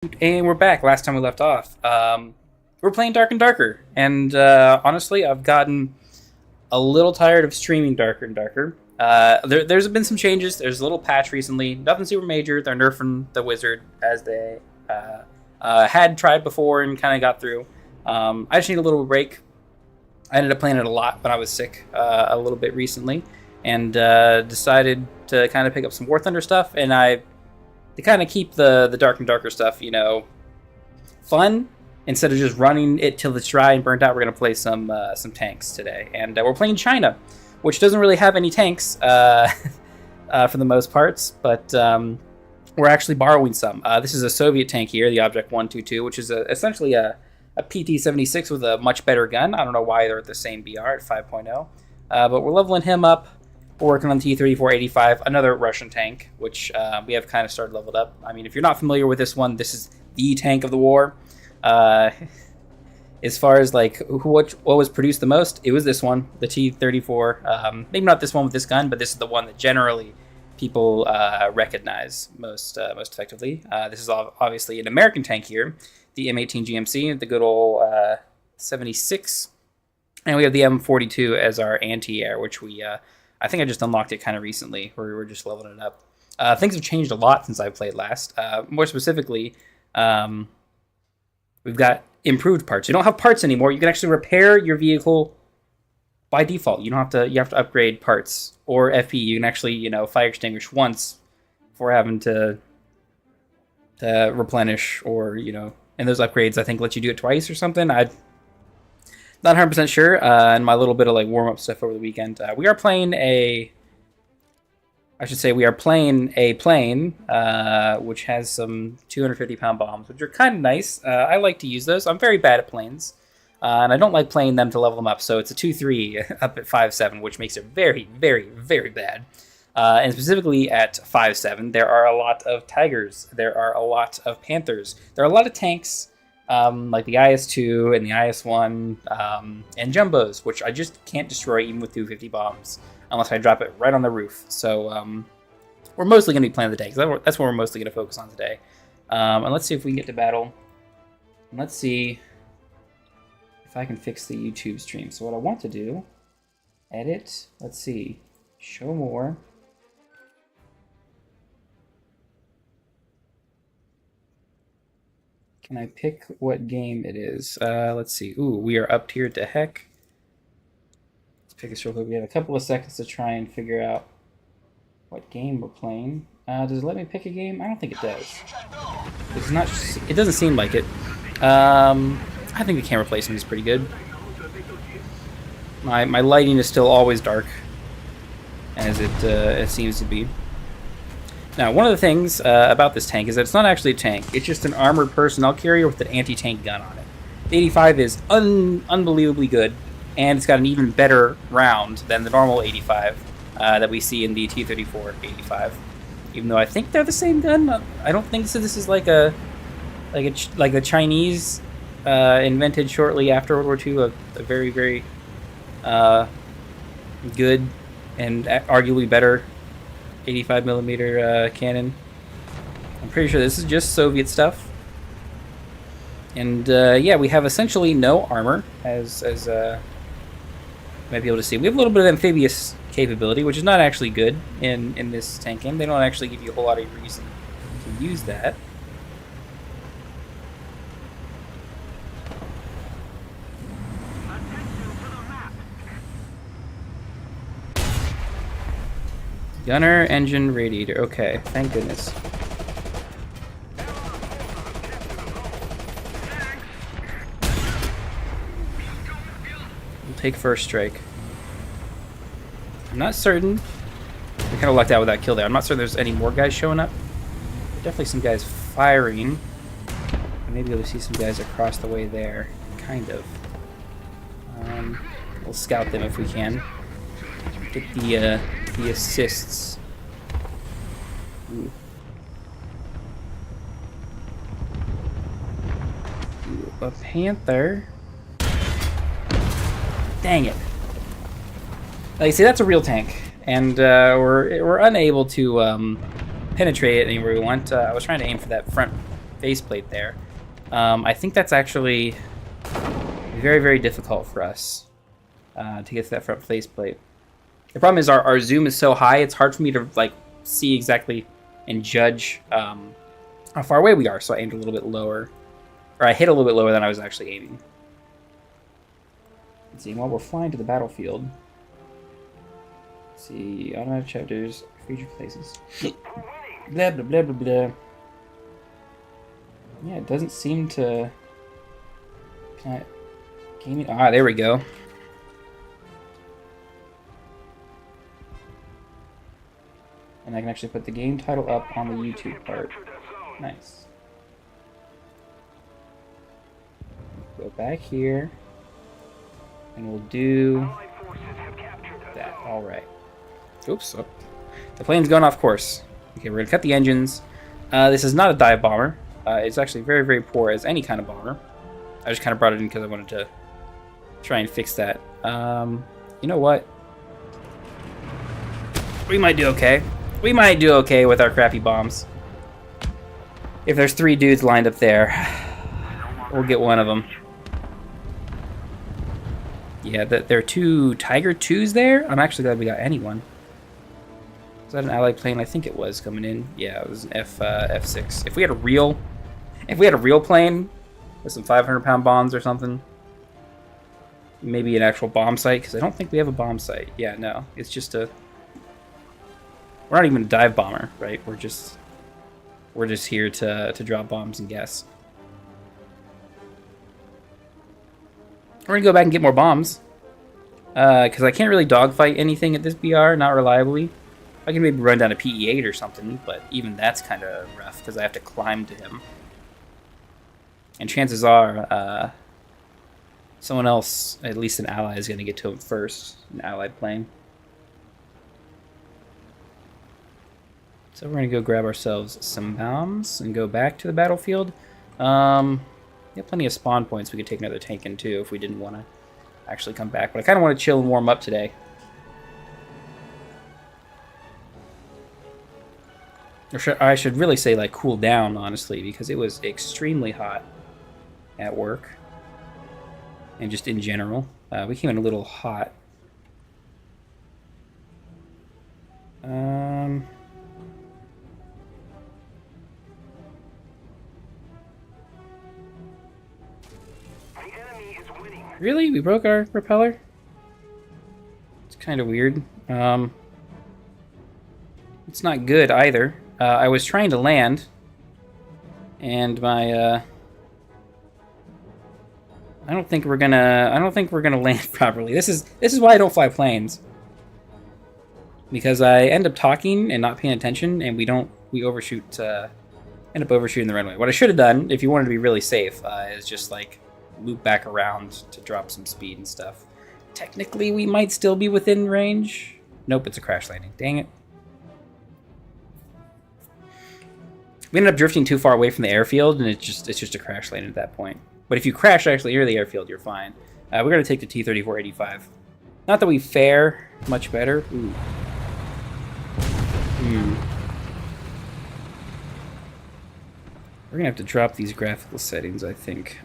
And we're back. Last time we left off, we're playing Dark and Darker, and honestly, I've gotten a little tired of streaming Darker and Darker. There's been some changes. There's a little patch recently, nothing super major. They're nerfing the wizard as they had tried before and kind of got through. I just need a little break. I ended up playing it a lot when I was sick a little bit recently, and decided to kind of pick up some War Thunder stuff, and to kind of keep the Dark and Darker stuff, fun, instead of just running it till it's dry and burnt out, we're going to play some tanks today. And we're playing China, which doesn't really have any tanks for the most parts, but we're actually borrowing some. This is a Soviet tank here, the Object 122, which is essentially a PT-76 with a much better gun. I don't know why they're at the same BR at 5.0, but we're leveling him up. We're working on the T-34-85, another Russian tank, which we have kind of started leveled up. I mean, if you're not familiar with this one, this is the tank of the war. As far as like what was produced the most, it was this one, the T-34. Maybe not this one with this gun, but this is the one that generally people recognize most effectively. This is obviously an American tank here, the M18 GMC, the good old 76, and we have the M42 as our anti-air, which we I think I just unlocked it kind of recently, where we were just leveling it up. Things have changed a lot since I played last. More specifically, we've got improved parts. You don't have parts anymore. You can actually repair your vehicle by default. You have to upgrade parts or FP. You can actually, fire extinguish once before having to replenish, or and those upgrades I think let you do it twice or something. Not 100% sure, and my little bit of warm-up stuff over the weekend. We are playing we are playing a plane, which has some 250-pound bombs, which are kind of nice. I like to use those. I'm very bad at planes, and I don't like playing them to level them up, so it's a 2-3 up at 5-7, which makes it very, very, very bad. And specifically at 5-7, there are a lot of Tigers. There are a lot of Panthers. There are a lot of tanks, like the IS-2 and the IS-1, and Jumbos, which I just can't destroy even with 250 bombs unless I drop it right on the roof. So we're mostly going to be playing the tanks. That's what we're mostly going to focus on today. And let's see if we can get to battle. And let's see if I can fix the YouTube stream. So what I want to do, edit, let's see, show more. Can I pick what game it is? Let's see. Ooh, we are up tiered to heck. Let's pick this real quick. We have a couple of seconds to try and figure out what game we're playing. Does it let me pick a game? I don't think it does. It's not. It doesn't seem like it. I think the camera placement is pretty good. My lighting is still always dark, as it seems to be. Now, one of the things about this tank is that it's not actually a tank. It's just an armored personnel carrier with an anti-tank gun on it. The 85 is unbelievably good, and it's got an even better round than the normal 85 that we see in the T-34-85. Even though I think they're the same gun, I don't think so. This is like the Chinese invented shortly after World War II, a very, very good and arguably better 85mm cannon. I'm pretty sure this is just Soviet stuff. And yeah, we have essentially no armor, as you might be able to see. We have a little bit of amphibious capability, which is not actually good in this tank game. They don't actually give you a whole lot of reason to use that. Gunner, engine, radiator. Okay, thank goodness. We'll take first strike. I'm not certain. We kind of lucked out with that kill there. I'm not certain there's any more guys showing up. Definitely some guys firing. Maybe you'll see some guys across the way there. Kind of. We'll scout them if we can. Get the assists. Ooh. Ooh, a Panther. Dang it. Like I say, that's a real tank, and we're unable to penetrate it anywhere we want. I was trying to aim for that front faceplate there. I think that's actually very, very difficult for us to get to that front faceplate. The problem is our zoom is so high, it's hard for me to like see exactly and judge how far away we are. So I aimed a little bit lower, or I hit a little bit lower than I was actually aiming. Let's see, while we're flying to the battlefield, let's see, automatic chapters, feature places, blah, blah, blah, blah, blah. Yeah, it doesn't seem to... Can I... Gaming... Ah, there we go. And I can actually put the game title up on the YouTube part. Nice. Go back here. And we'll do... that. Alright. Oops. Oh. The plane's going off course. Okay, we're going to cut the engines. This is not a dive bomber. It's actually very, very poor as any kind of bomber. I just kind of brought it in because I wanted to try and fix that. You know what? We might do okay. We might do okay with our crappy bombs. If there's 3 dudes lined up there, we'll get one of them. Yeah, there are 2 Tiger 2s there. I'm actually glad we got anyone. Is that an allied plane? I think it was coming in. Yeah, it was an F6. If we had a real plane with some 500-pound bombs or something, maybe an actual bomb site, because I don't think we have a bomb site. Yeah, no, it's just a... We're not even a dive bomber, right? We're just here to drop bombs and guess. We're gonna go back and get more bombs, because I can't really dogfight anything at this BR, not reliably. I can maybe run down a PE-8 or something, but even that's kind of rough because I have to climb to him. And chances are, someone else, at least an ally, is going to get to him first, an allied plane. So we're going to go grab ourselves some bombs and go back to the battlefield. We have plenty of spawn points we could take another tank in too if we didn't want to actually come back. But I kind of want to chill and warm up today. Or I should really say, like, cool down, honestly, because it was extremely hot at work. And just in general. We came in a little hot. Really? We broke our propeller? It's kind of weird. It's not good either. I was trying to land, and my I don't think we're gonna land properly. This is why I don't fly planes, because I end up talking and not paying attention, and we overshoot. End up overshooting the runway. What I should have done, if you wanted to be really safe, is just like loop back around to drop some speed and stuff. Technically, we might still be within range. Nope, it's a crash landing. Dang it. We ended up drifting too far away from the airfield, and it's just a crash landing at that point. But if you crash actually near the airfield, you're fine. We're going to take the T-34-85. Not that we fare much better. Ooh. We're going to have to drop these graphical settings, I think.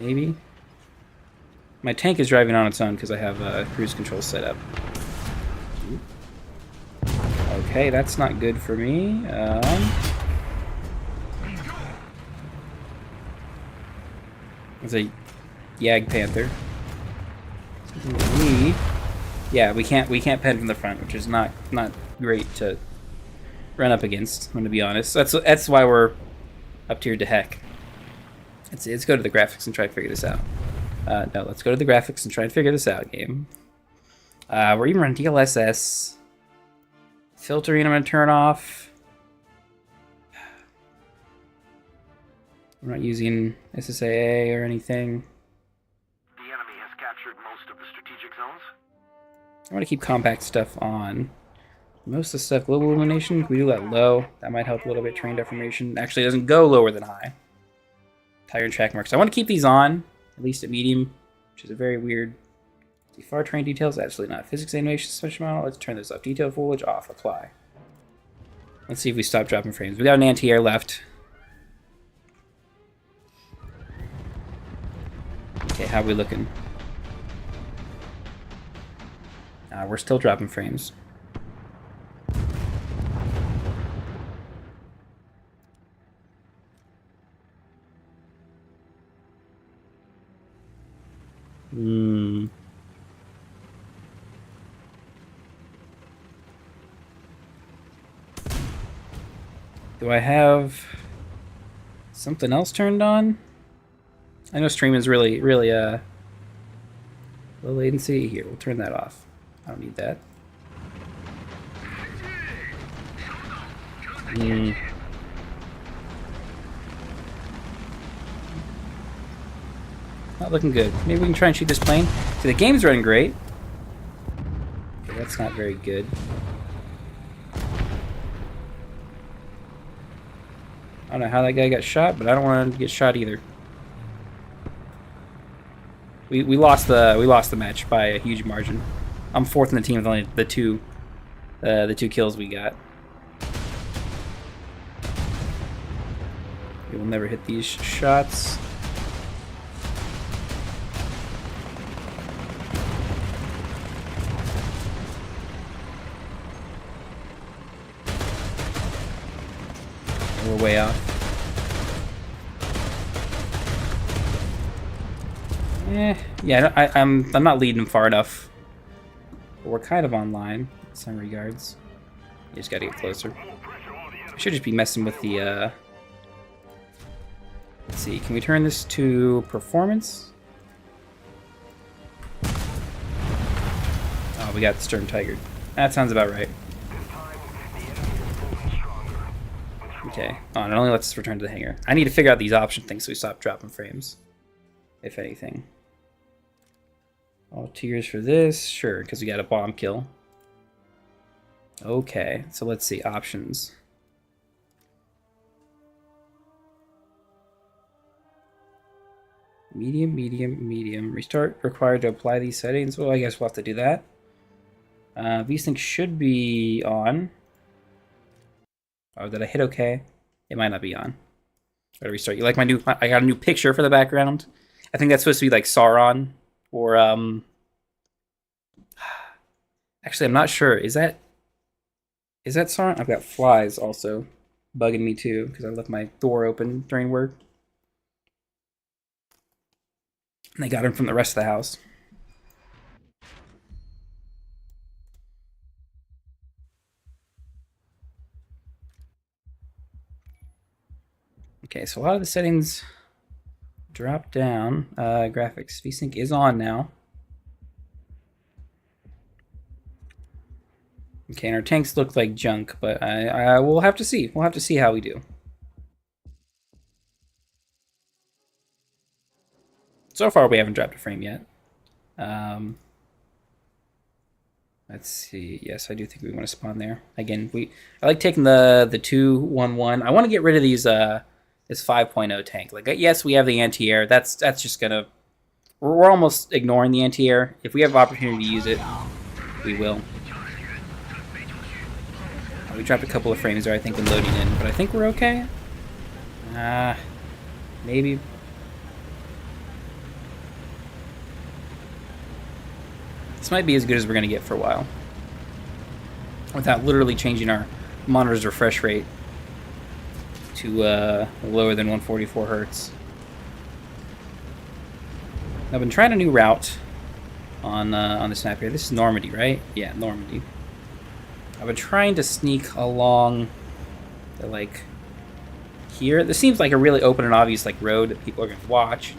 Maybe? My tank is driving on its own because I have cruise control set up. Okay, that's not good for me. It's a Yag Panther. We can't pen from the front, which is not great to run up against. I'm gonna be honest. That's why we're up tiered to heck. Let's go to the graphics and try to figure this out. No, let's go to the graphics and try and figure this out, game. We're even running DLSS. Filtering I'm going to turn off. We're not using SSAA or anything. The enemy has captured most of the strategic zones. I want to keep compact stuff on. Most of the stuff, global illumination, can we do that low? That might help a little bit. Terrain deformation actually doesn't go lower than high. Tire and track marks. I want to keep these on. At least at medium, which is a very weird See, far terrain details, absolutely not. Physics animation suspension model, let's turn this off. Detail foliage off, apply. Let's see if we stop dropping frames. We got an anti-air left. Okay, how are we looking? We're still dropping frames. Do I have something else turned on? I know streaming is really low latency. Here, we'll turn that off. I don't need that. Not looking good. Maybe we can try and shoot this plane. See, the game's running great. Okay, that's not very good. I don't know how that guy got shot, but I don't want him to get shot either. We lost the match by a huge margin. I'm fourth in the team with only the two kills we got. We will never hit these shots. We're way off. Yeah, I'm not leading them far enough. But we're kind of online in some regards. You just gotta get closer. I should just be messing with the. Let's see. Can we turn this to performance? Oh, we got the Stern Tiger. That sounds about right. Okay. Oh, it only lets us return to the hangar. I need to figure out these option things so we stop dropping frames. If anything. All tiers for this. Sure, because we got a bomb kill. Okay, so let's see. Options. Medium, medium, medium. Restart required to apply these settings. Well, I guess we'll have to do that. These things should be on. Oh, did I hit OK? It might not be on. Gotta restart. You like my new? I got a new picture for the background. I think that's supposed to be like Sauron, or Actually, I'm not sure. Is that Sauron? I've got flies also bugging me too because I left my door open during work. And they got him from the rest of the house. Okay, so a lot of the settings drop down. Graphics. VSync is on now. Okay, and our tanks look like junk, but I will have to see. We'll have to see how we do. So far, we haven't dropped a frame yet. Let's see. Yes, I do think we want to spawn there. Again, I like taking the 2-1-1. I want to get rid of these this 5.0 tank. Like, yes, we have the anti-air. That's just gonna. We're almost ignoring the anti-air. If we have opportunity to use it, we will. We dropped a couple of frames there, I think, when loading in, but I think we're okay. Maybe. This might be as good as we're going to get for a while. Without literally changing our monitor's refresh rate to lower than 144 hertz. I've been trying a new route on the snap here. This is Normandy, right? Yeah, Normandy. I've been trying to sneak along the, like, here. This seems like a really open and obvious, like, road that people are going to watch,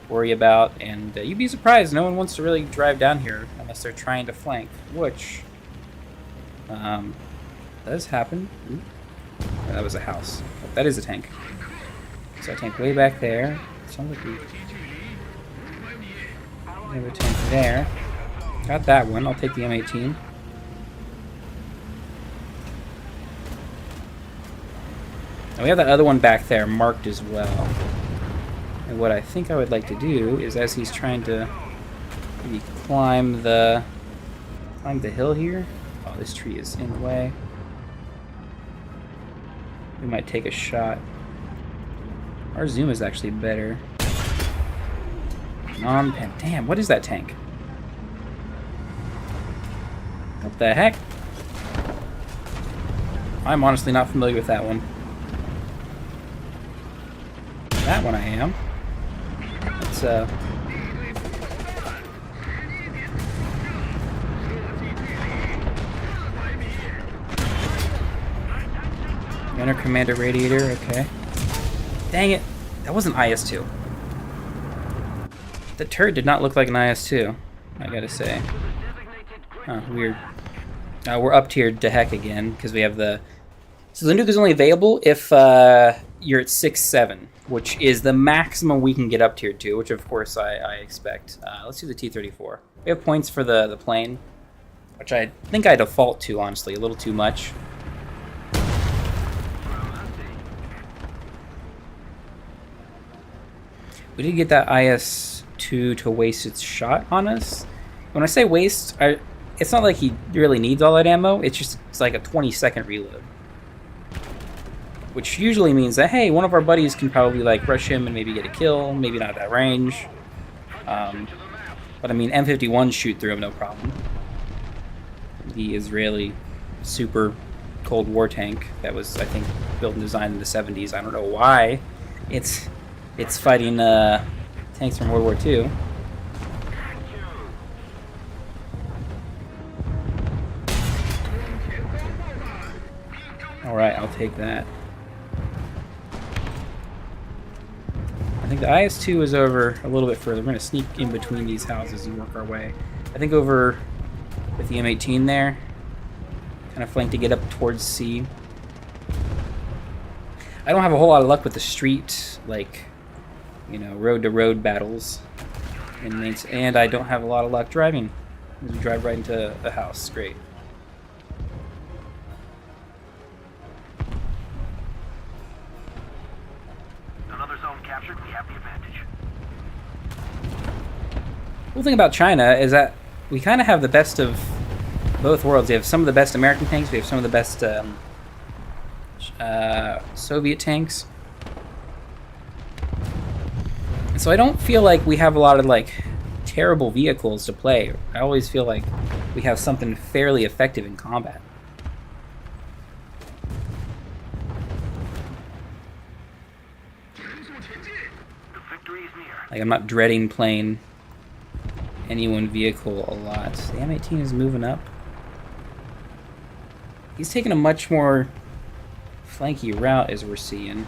worry about, and you'd be surprised. No one wants to really drive down here unless they're trying to flank, which does happen. Ooh. Oh, that was a house. Oh, that is a tank. So a tank way back there. Sounds like we have a tank there. Got that one. I'll take the M18. And we have that other one back there marked as well. And what I think I would like to do is, as he's trying to Maybe climb the hill here. Oh, this tree is in the way. We might take a shot. Our zoom is actually better. Non-pen. Damn, what is that tank? What the heck? I'm honestly not familiar with that one. That one I am. Let's Gunner Commander Radiator, okay. Dang it, that wasn't IS-2. The turret did not look like an IS-2, I gotta say. Oh, weird. We're up tiered to heck again, because we have the... So the nuke is only available if you're at 6-7, which is the maximum we can get up tiered to, which of course I expect. Let's do the T-34. We have points for the plane, which I think I default to, honestly, a little too much. We did get that IS-2 to waste its shot on us. When I say waste, it's not like he really needs all that ammo. It's like a 20-second reload. Which usually means that, hey, one of our buddies can probably like rush him and maybe get a kill, maybe not at that range. But I mean, M51s shoot through him no problem. The Israeli super Cold War tank that was, I think, built and designed in the 70s. I don't know why it's fighting tanks from World War II. Alright, I'll take that. I think the IS-2 is over a little bit further. We're going to sneak in between these houses and work our way. I think over with the M18 there. Kind of flank to get up towards C. I don't have a whole lot of luck with the street, like, you know, road-to-road battles. And I don't have a lot of luck driving. We drive right into a house. Great. Another zone captured. We have the advantage. Cool thing about China is that we kind of have the best of both worlds. We have some of the best American tanks. We have some of the best Soviet tanks. And so I don't feel like we have a lot of like terrible vehicles to play. I always feel like we have something fairly effective in combat. The victory is near. Like, I'm not dreading playing any one vehicle a lot. The M18 is moving up. He's taking a much more flanky route, as we're seeing.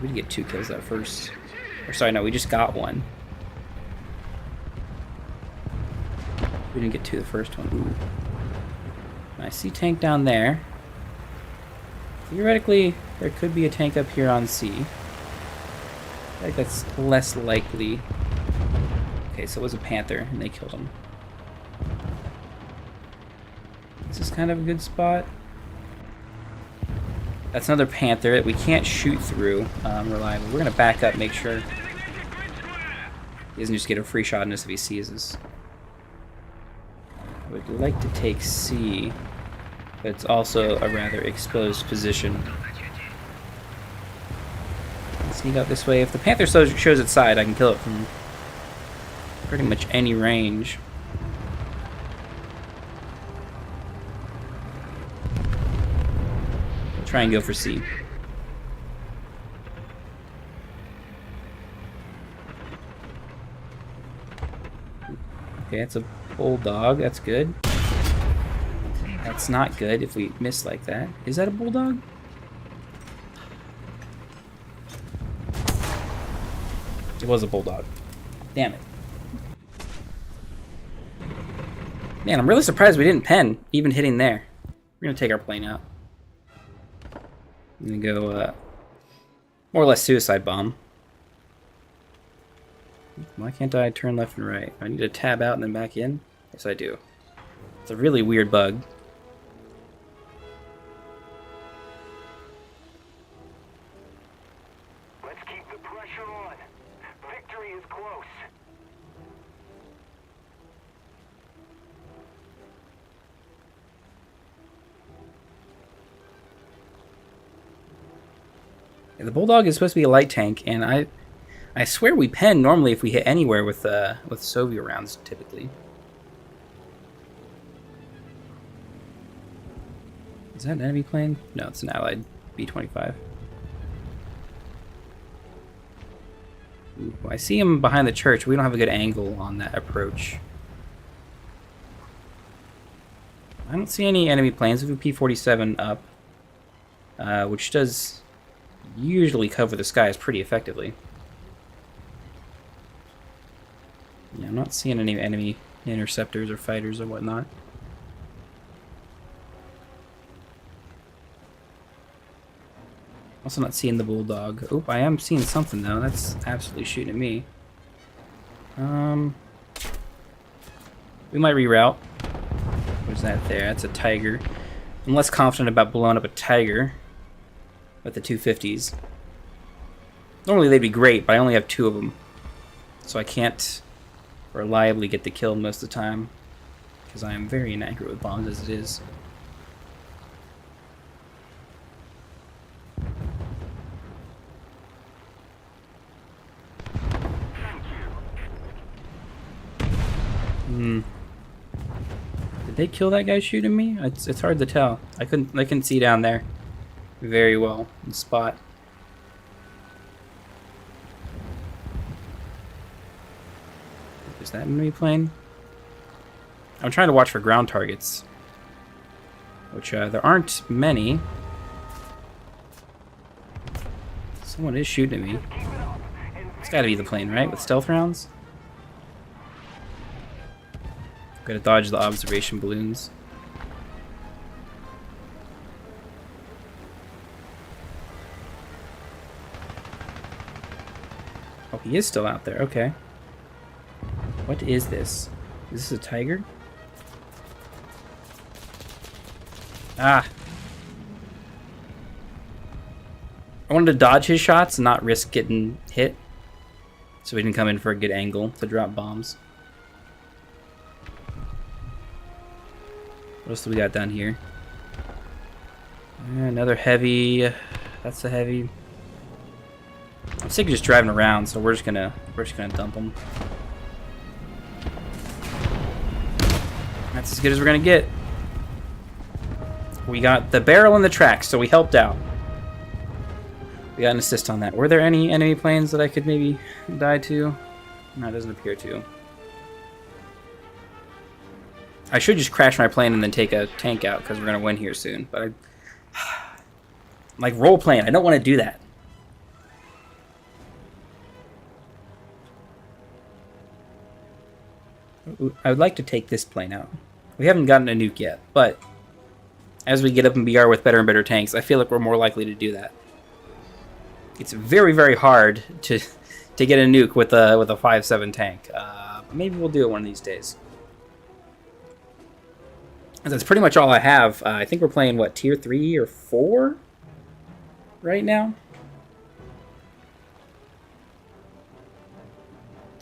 We did get 2 kills that first. Or sorry, no, we just got 1. We didn't get 2 the first one. Ooh. I see tank down there. Theoretically, there could be a tank up here on C. I feel like that's less likely. Okay, so it was a Panther, and they killed him. This is kind of a good spot. That's another Panther that we can't shoot through reliably. We're going to back up, make sure he doesn't just get a free shot on us if he sees us. I would like to take C, but it's also a rather exposed position. Sneak out this way. If the Panther shows its side, I can kill it from pretty much any range. Try and go for C. Okay, that's a bulldog. That's good. That's not good if we miss like that. Is that a bulldog? It was a bulldog. Damn it. Man, I'm really surprised we didn't pen, even hitting there. We're gonna take our plane out. I'm gonna go, more or less suicide bomb. Why can't I turn left and right? I need to tab out and then back in? Yes, I do. It's a really weird bug. Let's keep the pressure on. Victory is close. The Bulldog is supposed to be a light tank, and I swear we pen normally if we hit anywhere with Soviet rounds, typically. Is that an enemy plane? No, it's an allied B-25. Ooh, I see him behind the church. We don't have a good angle on that approach. I don't see any enemy planes. We have a P-47 up, which does usually cover the skies pretty effectively. Yeah, I'm not seeing any enemy interceptors or fighters or whatnot. Also not seeing the Bulldog. Oop, I am seeing something though. That's absolutely shooting at me. We might reroute. What's that there? That's a Tiger. I'm less confident about blowing up a Tiger with the 250s. Normally they'd be great, but I only have 2 of them. So I can't reliably get the kill most of the time, because I am very inaccurate with bombs as it is. Did they kill that guy shooting me? It's hard to tell. I couldn't see down there very well in spot. Is that an enemy plane? I'm trying to watch for ground targets, which there aren't many. Someone is shooting at me. It's got to be the plane, right? With stealth rounds. Gotta dodge the observation balloons. Oh, he is still out there. Okay. What is this? Is this a Tiger? Ah. I wanted to dodge his shots and not risk getting hit, so we didn't come in for a good angle to drop bombs. What else do we got down here? Another heavy. That's a heavy. I'm sick of just driving around, so we're just gonna dump them. That's as good as we're gonna get. We got the barrel and the tracks, so we helped out. We got an assist on that. Were there any enemy planes that I could maybe die to? No, it doesn't appear to. I should just crash my plane and then take a tank out because we're going to win here soon. But like role playing, I don't want to do that. I would like to take this plane out. We haven't gotten a nuke yet, but as we get up in BR with better and better tanks, I feel like we're more likely to do that. It's very, very hard to get a nuke with a 5.7 tank. Maybe we'll do it one of these days. That's pretty much all I have. I think we're playing, what, tier 3 or 4 right now?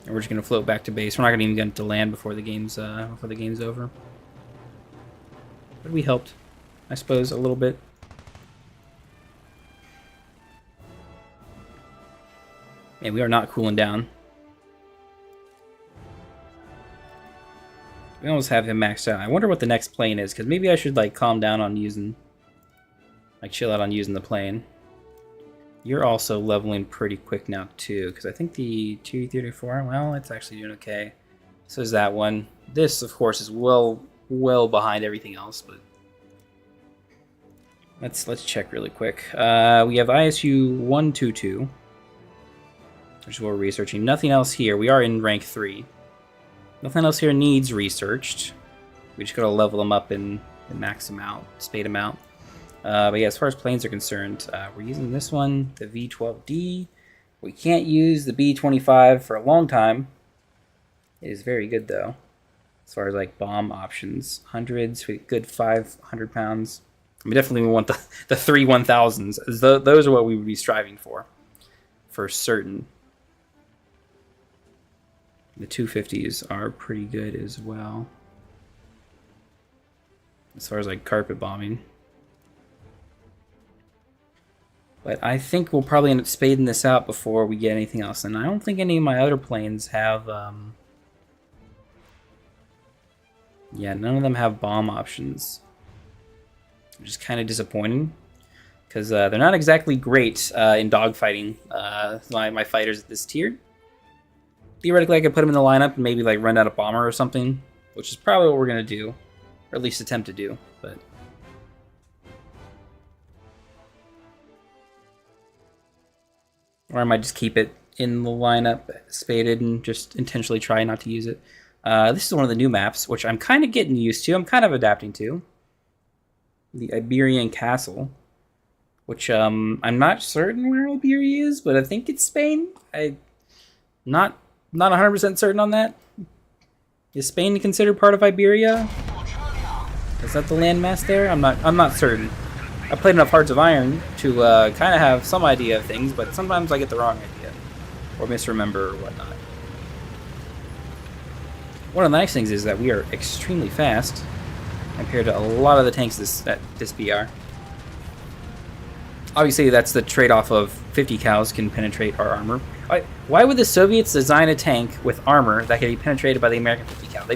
And we're just going to float back to base. We're not going to even get to land before the game's over. But we helped, I suppose, a little bit. And we are not cooling down. We almost have him maxed out. I wonder what the next plane is, because maybe I should like calm down on using, like chill out on using the plane. You're also leveling pretty quick now too, because I think the 234, well, it's actually doing okay. So is that one. This, of course, is well behind everything else, but let's check really quick. We have ISU 122, which is what we're researching. Nothing else here. We are in rank 3. Nothing else here needs researched. We just gotta level them up and max them out, spade them out. But yeah, as far as planes are concerned, we're using this one, the V12D. We can't use the B25 for a long time. It is very good though, as far as like bomb options. Hundreds, we good 500 pounds. We definitely want the 3 1000s. Those are what we would be striving for certain. The 250s are pretty good as well, as far as like carpet bombing. But I think we'll probably end up spading this out before we get anything else. And I don't think any of my other planes have... Yeah, none of them have bomb options. Which is kind of disappointing. Because they're not exactly great in dogfighting, my fighters at this tier. Theoretically, I could put them in the lineup and maybe like run out a bomber or something. Which is probably what we're going to do. Or at least attempt to do. But... Or I might just keep it in the lineup, spaded, and just intentionally try not to use it. This is one of the new maps, which I'm kind of getting used to. I'm kind of adapting to. The Iberian Castle. Which, I'm not certain where Iberia is, but I think it's Spain. I'm not 100% certain on that. Is Spain considered part of Iberia? Is that the landmass there? I'm not certain. I played enough Hearts of Iron to kind of have some idea of things, but sometimes I get the wrong idea. Or misremember or whatnot. One of the nice things is that we are extremely fast compared to a lot of the tanks at this BR. Obviously, that's the trade-off of 50 cows can penetrate our armor. Why would the Soviets design a tank with armor that can be penetrated by the American 50 cal?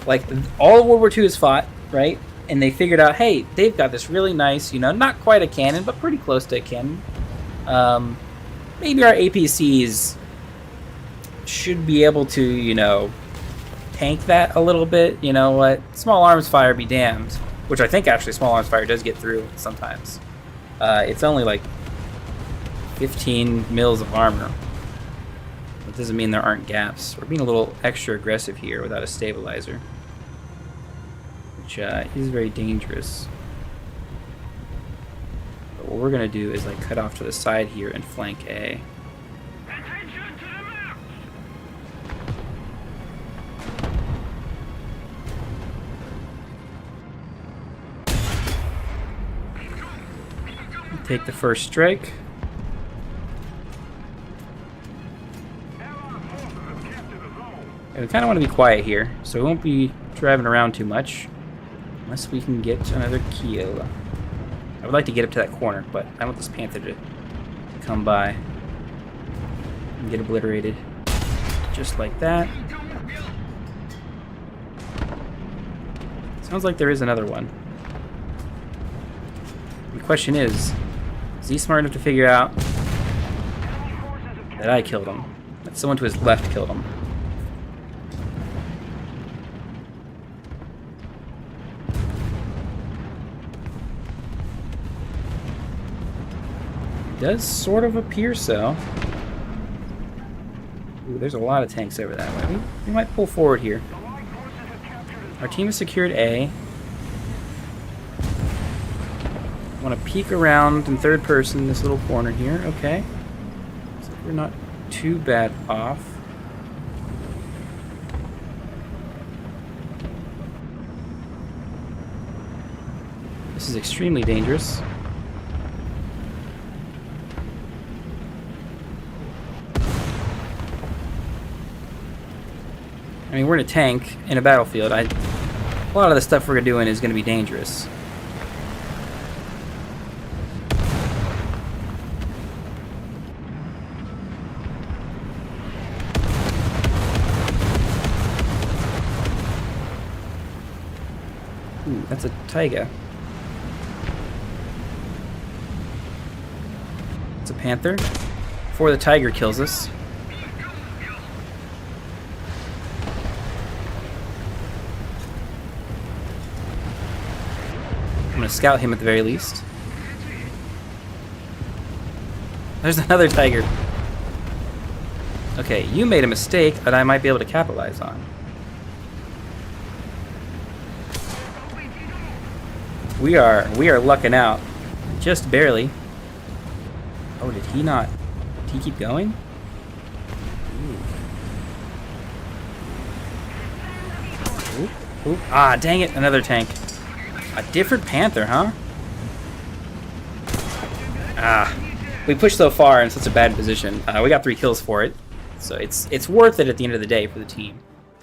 Like, all of World War II is fought, right? And they figured out, hey, they've got this really nice, not quite a cannon, but pretty close to a cannon. Maybe our APCs should be able to, tank that a little bit. You know what? Small arms fire be damned. Which I think actually small arms fire does get through sometimes. It's only like 15 mils of armor. That doesn't mean there aren't gaps. We're being a little extra aggressive here without a stabilizer. Which is very dangerous. But what we're going to do is like cut off to the side here and flank A. Attention to the map! Take the first strike. And we kind of want to be quiet here, so we won't be driving around too much. Unless we can get another kill. I would like to get up to that corner, but I want this Panther to come by and get obliterated. Just like that. Sounds like there is another one. The question is he smart enough to figure out that I killed him? That someone to his left killed him. Does sort of appear so. Ooh, there's a lot of tanks over that way. We might pull forward here. Our team has secured A. I want to peek around in third person this little corner here. Okay. So we're not too bad off. This is extremely dangerous. I mean, we're in a tank in a battlefield. A lot of the stuff we're doing is going to be dangerous. Ooh, that's a Taiga. It's a Panther. Before the Tiger kills us. I'm gonna scout him at the very least. There's another Tiger. Okay, you made a mistake that I might be able to capitalize on. We are lucking out. Just barely. Oh, did he not? Did he keep going? Ooh. Oop, oop. Ah, dang it, another tank. A different Panther, huh? Ah, we pushed so far in such a bad position. We got 3 kills for it, so it's worth it at the end of the day for the team.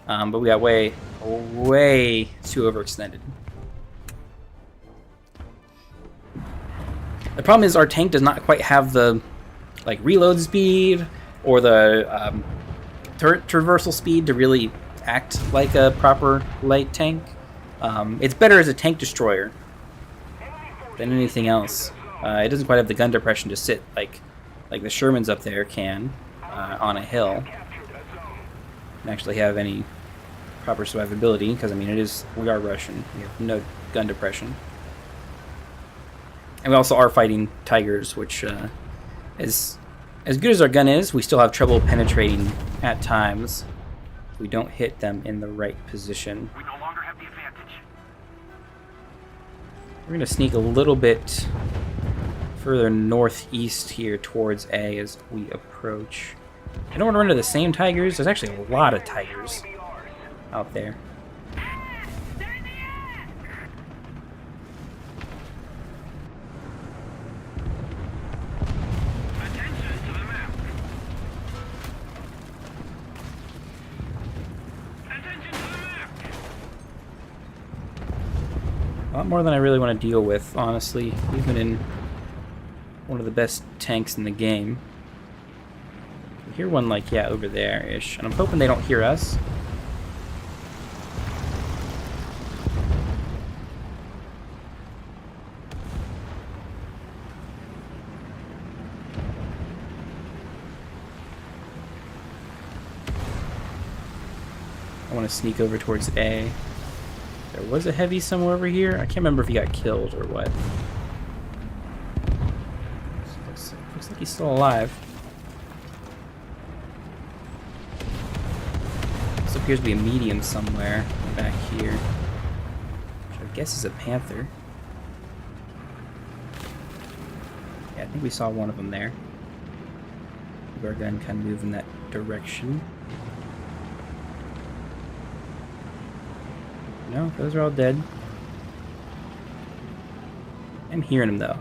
But we got way too overextended. The problem is our tank does not quite have the like reload speed or the turret traversal speed to really act like a proper light tank. It's better as a tank destroyer than anything else. It doesn't quite have the gun depression to sit like the Shermans up there can on a hill and actually have any proper survivability, because I mean we are Russian. We have no gun depression. And we also are fighting Tigers, which as good as our gun is, we still have trouble penetrating at times. We don't hit them in the right position. We no longer have the advantage. We're going to sneak a little bit further northeast here towards A as we approach. I don't want to run into the same Tigers. There's actually a lot of Tigers out there. A lot more than I really want to deal with, honestly, even in one of the best tanks in the game. I hear one like, yeah, over there-ish, and I'm hoping they don't hear us. I want to sneak over towards A. There was a heavy somewhere over here. I can't remember if he got killed or what. Looks like he's still alive. This appears to be a medium somewhere back here, which I guess is a Panther. Yeah, I think we saw one of them there. Our gun kind of move in that direction. No, those are all dead. I'm hearing them though.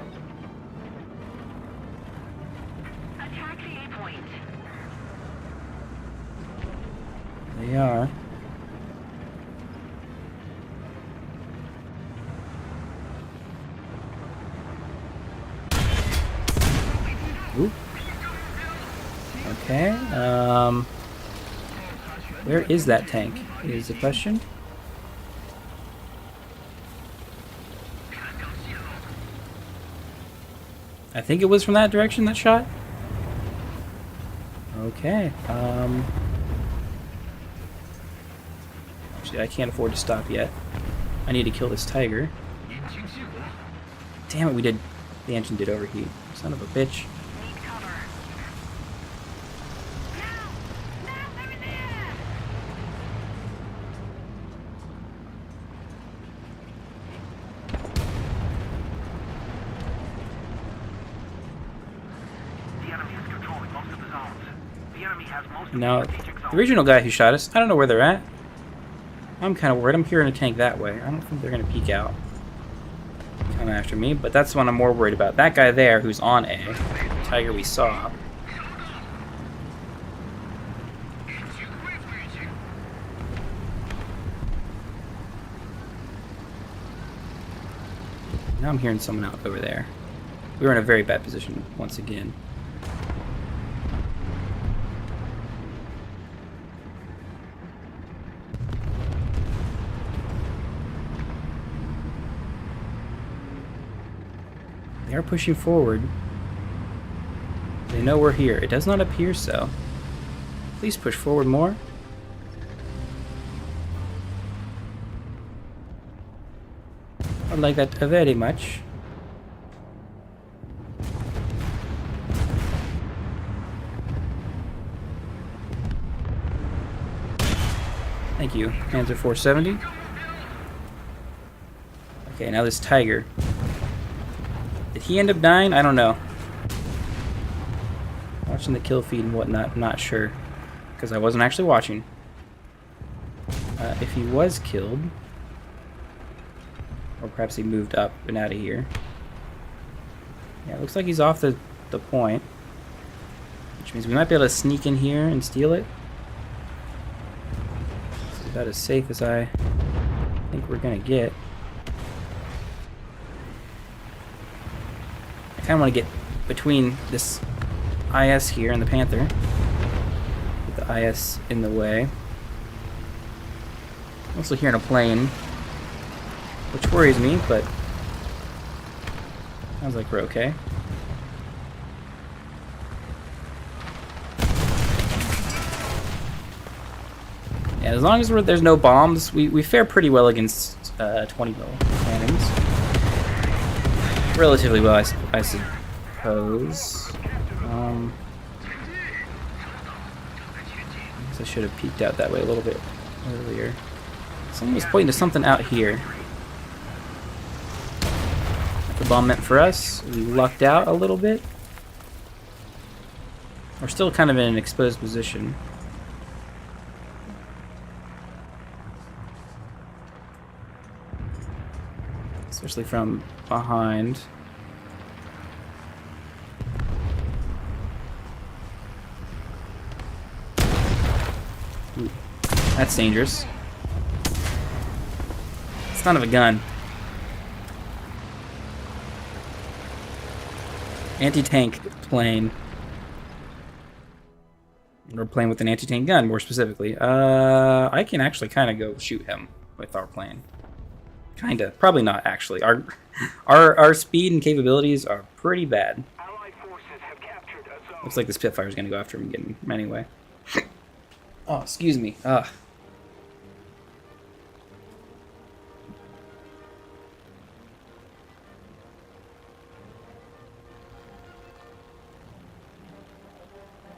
Attack the A point. They are. Ooh. Okay. Where is that tank? Is the question. I think it was from that direction, that shot. Okay. Actually, I can't afford to stop yet. I need to kill this Tiger. Damn it, the engine did overheat. Son of a bitch. Need cover. No, they're in the air. The enemy is controlling most of the zones. The enemy has most of Now, the strategic zones. the original guy who shot us, I don't know where they're at. I'm kind of worried. I'm hearing a tank that way. I don't think they're going to peek out. Come after me, but that's the one I'm more worried about. That guy there who's on A, the Tiger we saw. Now I'm hearing someone out over there. We were in a very bad position once again. They are pushing forward. They know we're here. It does not appear so. Please push forward more. I'd like that very much. Thank you, Panzer 470. Okay, now this Tiger. Did he end up dying? I don't know. Watching the kill feed and whatnot, I'm not sure. Because I wasn't actually watching. If he was killed, or perhaps he moved up and out of here. Yeah, it looks like he's off the point. Which means we might be able to sneak in here and steal it. This is about as safe as I think we're gonna get. I kind of want to get between this IS here and the Panther. Get the IS in the way. Also hearing a plane, which worries me, but sounds like we're okay. Yeah, as long as there's no bombs, we fare pretty well against 20 mil cannons. Relatively well, I suppose. I guess I should have peeked out that way a little bit earlier. Someone was pointing to something out here. The bomb meant for us. We lucked out a little bit. We're still kind of in an exposed position. Especially from behind. Ooh, that's dangerous. It's not of a gun. Anti-tank plane. We're playing with an anti-tank gun, more specifically. I can actually kind of go shoot him with our plane. Kinda. Probably not, actually. Our speed and capabilities are pretty bad. Allied forces have captured a zone. Looks like the Spitfire's gonna go after him and get him anyway. Oh, excuse me.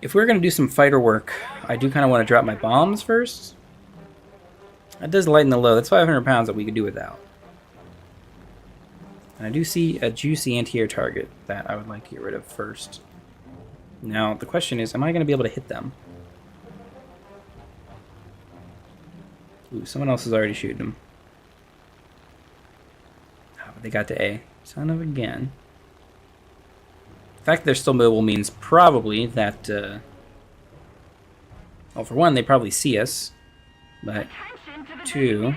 If we're gonna do some fighter work, I do kind of want to drop my bombs first. That does lighten the load. That's 500 pounds that we could do without. And I do see a juicy anti-air target that I would like to get rid of first. Now, the question is, am I going to be able to hit them? Ooh, someone else is already shooting them. Oh, but they got to A. Son of a gun. The fact that they're still mobile means probably that, well, for one, they probably see us. But, two,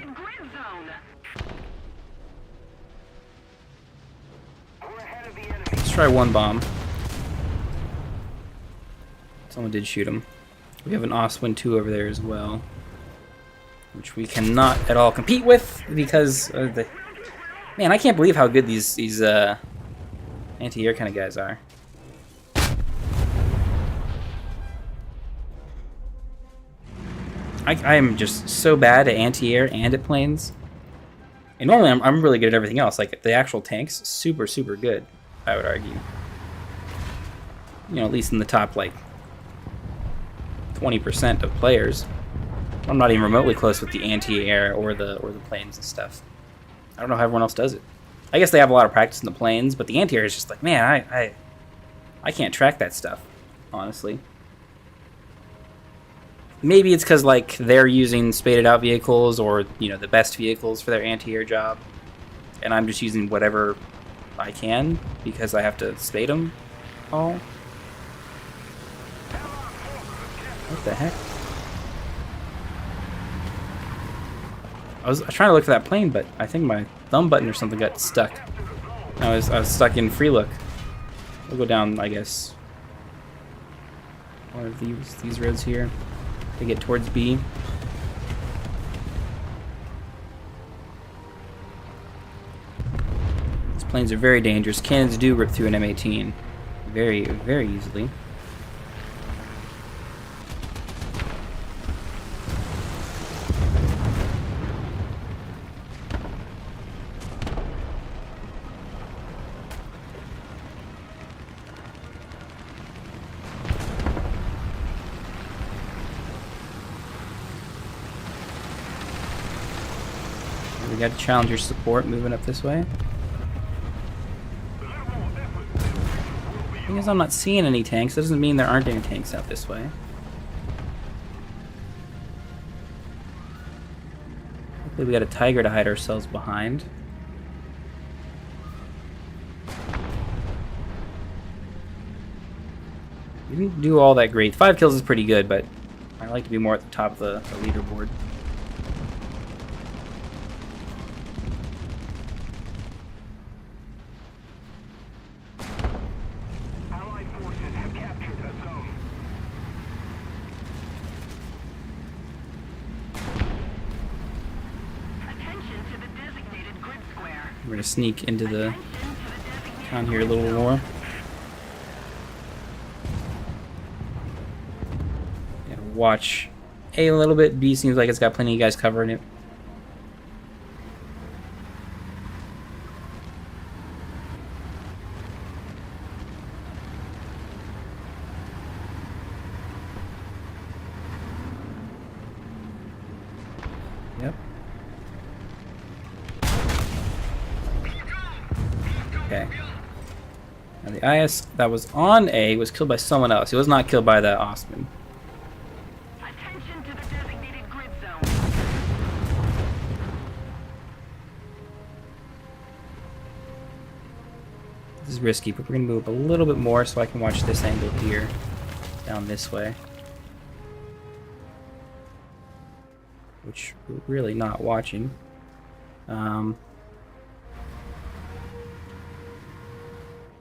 let's try one bomb. Someone did shoot him. We have an Oswin 2 over there as well, which we cannot at all compete with because of the... Man, I can't believe how good these anti-air kind of guys are. I am just so bad at anti-air and at planes. And normally I'm really good at everything else. Like the actual tanks, super, super good, I would argue. You know, at least in the top, like, 20% of players. I'm not even remotely close with the anti-air or the planes and stuff. I don't know how everyone else does it. I guess they have a lot of practice in the planes, but the anti-air is just like, man, I can't track that stuff, honestly. Maybe it's because, like, they're using spaded out vehicles or, you know, the best vehicles for their anti-air job. And I'm just using whatever I can because I have to spade them all. What the heck? I was trying to look for that plane, but I think my thumb button or something got stuck. I was stuck in free look. We'll go down, I guess, one of these roads here to get towards B. These planes are very dangerous. Cannons do rip through an M18 very, very easily. We got Challenger support moving up this way. Thing is, I'm not seeing any tanks. That doesn't mean there aren't any tanks out this way. Hopefully we got a Tiger to hide ourselves behind. We didn't do all that great. 5 kills is pretty good, but I like to be more at the top of the leaderboard. We're gonna sneak into the town here a little more. Yeah, watch A a little bit. B seems like it's got plenty of guys covering it. Yep. Okay. Now the IS that was on A was killed by someone else. He was not killed by that Ostman. Attention to the designated grid zone. This is risky, but we're gonna move a little bit more so I can watch this angle here, down this way. Which we're really not watching.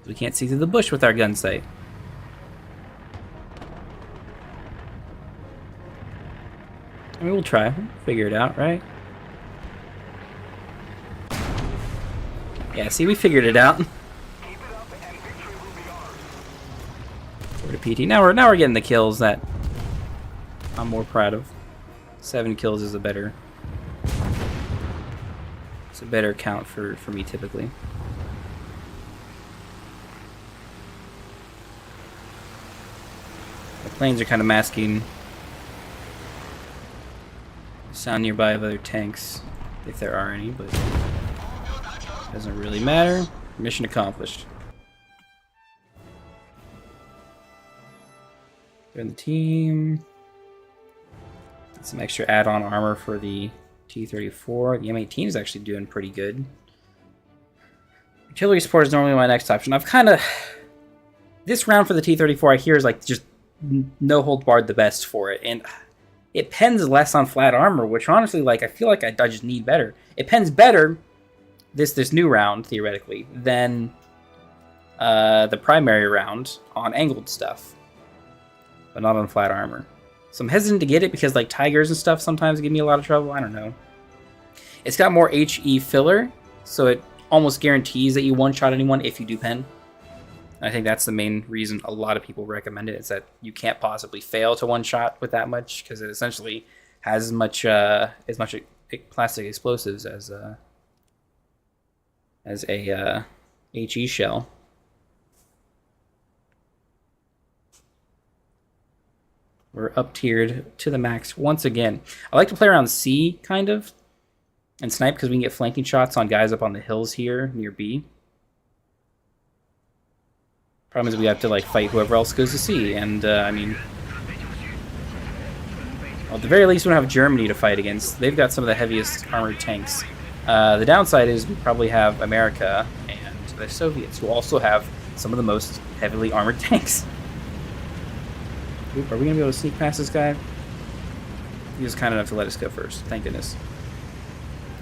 We can't see through the bush with our gun sight. I mean, we'll try. We'll figure it out, right? Yeah, see, we figured it out. Over to PT. Now we're getting the kills that I'm more proud of. 7 kills is a better. It's a better count for me typically. The planes are kind of masking sound nearby of other tanks, if there are any, but doesn't really matter. Mission accomplished. They're in the team. Some extra add-on armor for the T-34. The M18 is actually doing pretty good. Artillery support is normally my next option. I've kind of... This round for the T-34 I hear is like just no hold barred the best for it. And it pens less on flat armor, which honestly, like, I feel like I just need better. It pens better this new round, theoretically, than the primary round on angled stuff. But not on flat armor. So I'm hesitant to get it because like tigers and stuff sometimes give me a lot of trouble. I don't know. It's got more HE filler, so it almost guarantees that you one-shot anyone if you do pen. And I think that's the main reason a lot of people recommend it, is that you can't possibly fail to one-shot with that much, because it essentially has as much plastic explosives as a HE shell. We're up tiered to the max once again. I like to play around C, kind of, and snipe because we can get flanking shots on guys up on the hills here near B. Problem is we have to like fight whoever else goes to C, and I mean, well, at the very least we don't have Germany to fight against. They've got some of the heaviest armored tanks. The downside is we probably have America and the Soviets, who also have some of the most heavily armored tanks. Oop, are we going to be able to sneak past this guy? He was kind enough to let us go first. Thank goodness.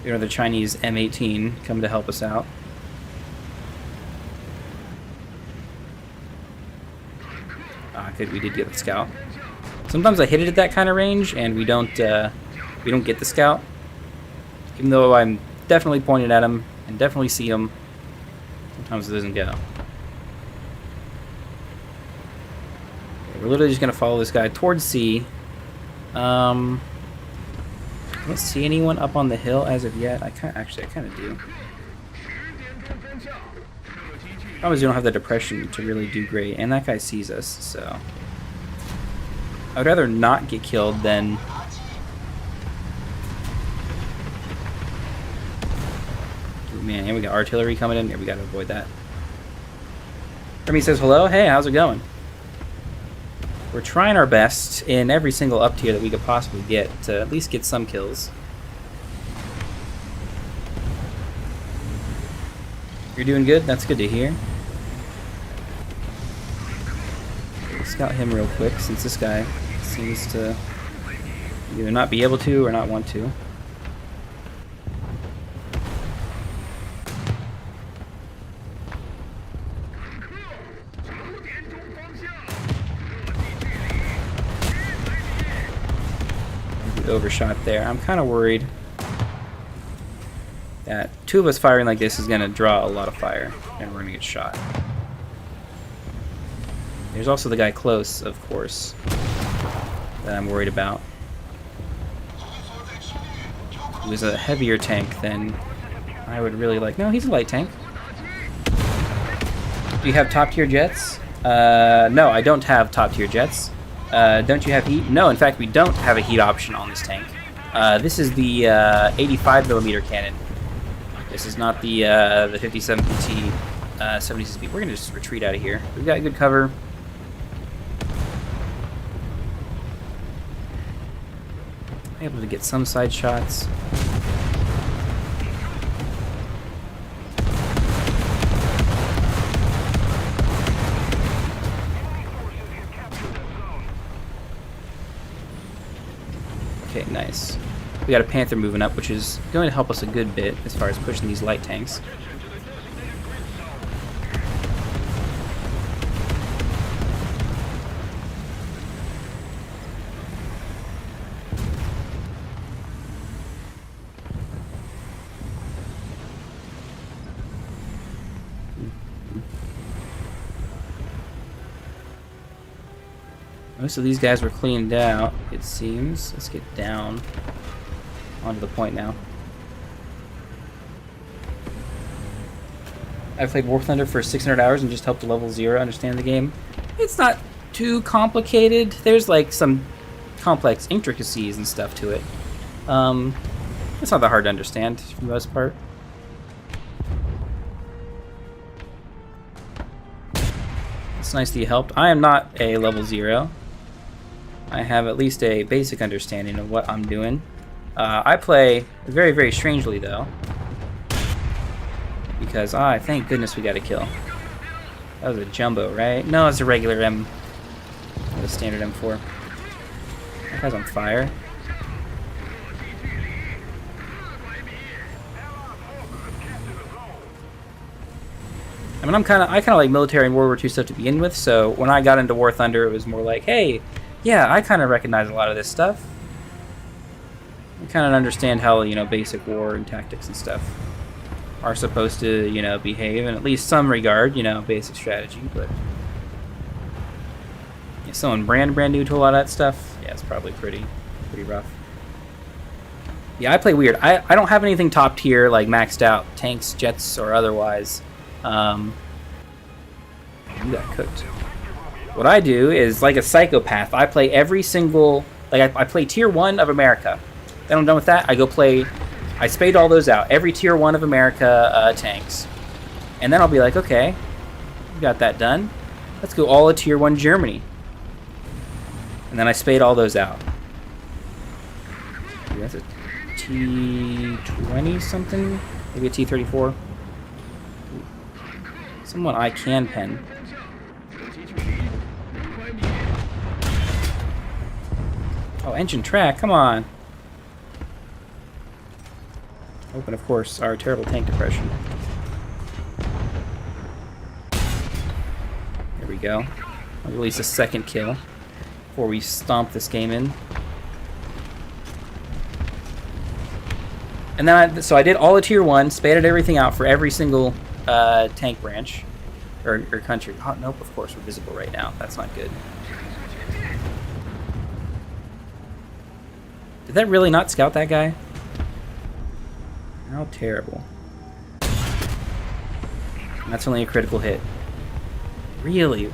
We have the Chinese M18 coming to help us out. Ah, good. We did get the scout. Sometimes I hit it at that kind of range, and we don't get the scout. Even though I'm definitely pointed at him and definitely see him, sometimes it doesn't go. We're literally just going to follow this guy towards C. I don't see anyone up on the hill as of yet. I kind of do. Obviously, we don't have the depression to really do great, and that guy sees us, so I would rather not get killed than oh, man. And we got artillery coming in. Yeah, we got to avoid that. Remy says hello. Hey, how's it going? We're trying our best in every single up tier that we could possibly get to at least get some kills. You're doing good? That's good to hear. We'll scout him real quick, since this guy seems to either not be able to or not want to. Overshot there. I'm kind of worried Yeah, two of us firing like this is going to draw a lot of fire, and we're going to get shot. There's also the guy close, of course, that I'm worried about. He was a heavier tank than I would really like. No, he's a light tank. Do you have top tier jets? No, I don't have top tier jets. Don't you have heat? No, in fact, we don't have a heat option on this tank. This is the 85mm cannon. This is not the 57 PT 76 speed. We're gonna just retreat out of here. We've got good cover. Able to get some side shots. Okay, nice. We got a Panther moving up, which is going to help us a good bit as far as pushing these light tanks. Most of these guys were cleaned out, it seems. Let's get down onto the point now. I've played War Thunder for 600 hours and just helped level 0 understand the game. It's not too complicated. There's like some complex intricacies and stuff to it. It's not that hard to understand for the most part. It's nice that you helped. I am not a level 0. I have at least a basic understanding of what I'm doing. I play very, very strangely, though. Because, thank goodness we got a kill. That was a jumbo, right? No, it's a regular M. Not a standard M4. That guy's on fire. I mean, I kind of like military and World War II stuff to begin with, so when I got into War Thunder, it was more like, hey, yeah, I kind of recognize a lot of this stuff. I kind of understand how, you know, basic war and tactics and stuff are supposed to, you know, behave in at least some regard, you know, basic strategy, but if someone brand new to a lot of that stuff, yeah, it's probably pretty rough. Yeah, I play weird. I don't have anything top tier, like maxed out, tanks, jets, or otherwise. You got cooked. What I do is, like a psychopath, I play every single, like I play tier 1 of America. Then I'm done with that, I spade all those out, every tier 1 of America tanks. And then I'll be like, okay, we got that done. Let's go all of tier 1 Germany. And then I spade all those out. Ooh, that's a T20 something? Maybe a T34? Someone I can pen. Oh, engine track, come on. Open, of course, our terrible tank depression. There we go. I'll release a second kill before we stomp this game in. And then so I did all of tier 1, spaded everything out for every single tank branch or country. Oh, nope, of course we're visible right now. That's not good. Did that really not scout that guy? How terrible. And that's only a critical hit. Really?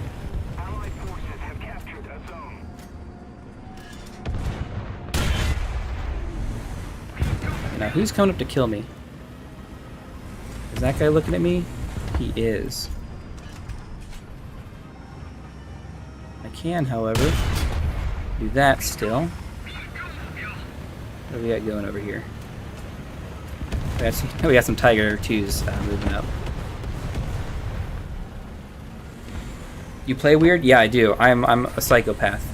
Now who's coming up to kill me? Is that guy looking at me? He is. I can, however, do that still. What do we got going over here? We got some Tiger 2s moving up. You play weird? Yeah, I do. I'm a psychopath.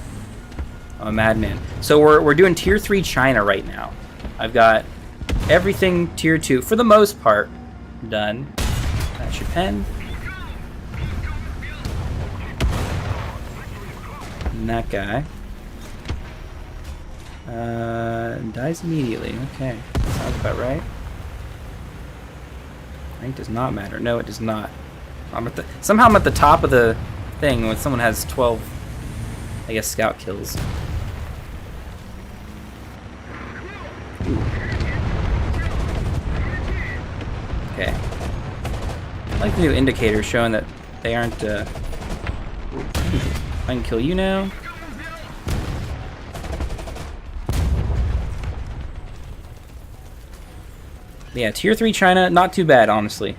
I'm a madman. So we're doing tier 3 China right now. I've got everything tier 2 for the most part done. That's your pen. And that guy dies immediately. Okay, sounds about right. Rank does not matter. No, it does not. Somehow I'm at the top of the thing when someone has 12, I guess, scout kills. Okay. I like the new indicator showing that they aren't, I can kill you now. Yeah, tier 3 China, not too bad, honestly.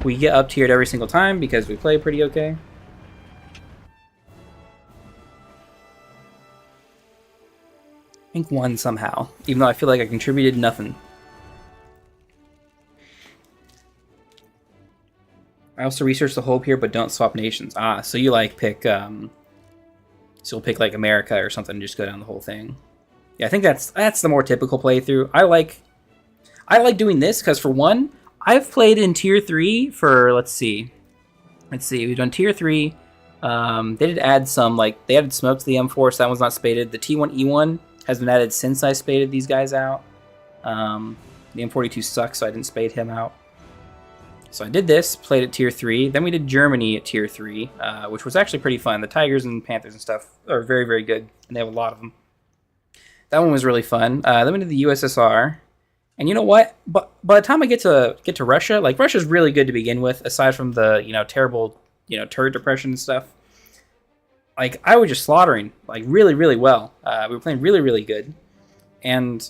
We get up tiered every single time because we play pretty okay. I think one somehow, even though I feel like I contributed nothing. I also researched the whole here, but don't swap nations. Ah, so you like pick, so you'll pick like America or something and just go down the whole thing. Yeah, I think that's the more typical playthrough. I like doing this because, for one, I've played in tier 3 for, let's see, we've done tier 3. They did add some, like, they added smoke to the M4, so that one's not spaded. The T1E1 has been added since I spaded these guys out. The M42 sucks, so I didn't spade him out. So I did this, played at tier 3. Then we did Germany at tier 3, which was actually pretty fun. The Tigers and Panthers and stuff are very, very good, and they have a lot of them. That one was really fun. Then we did the USSR. And you know what? But by the time I get to Russia, like, Russia's really good to begin with, aside from the, terrible, turret depression and stuff. Like, I was just slaughtering, like, really, really well. We were playing really, really good. And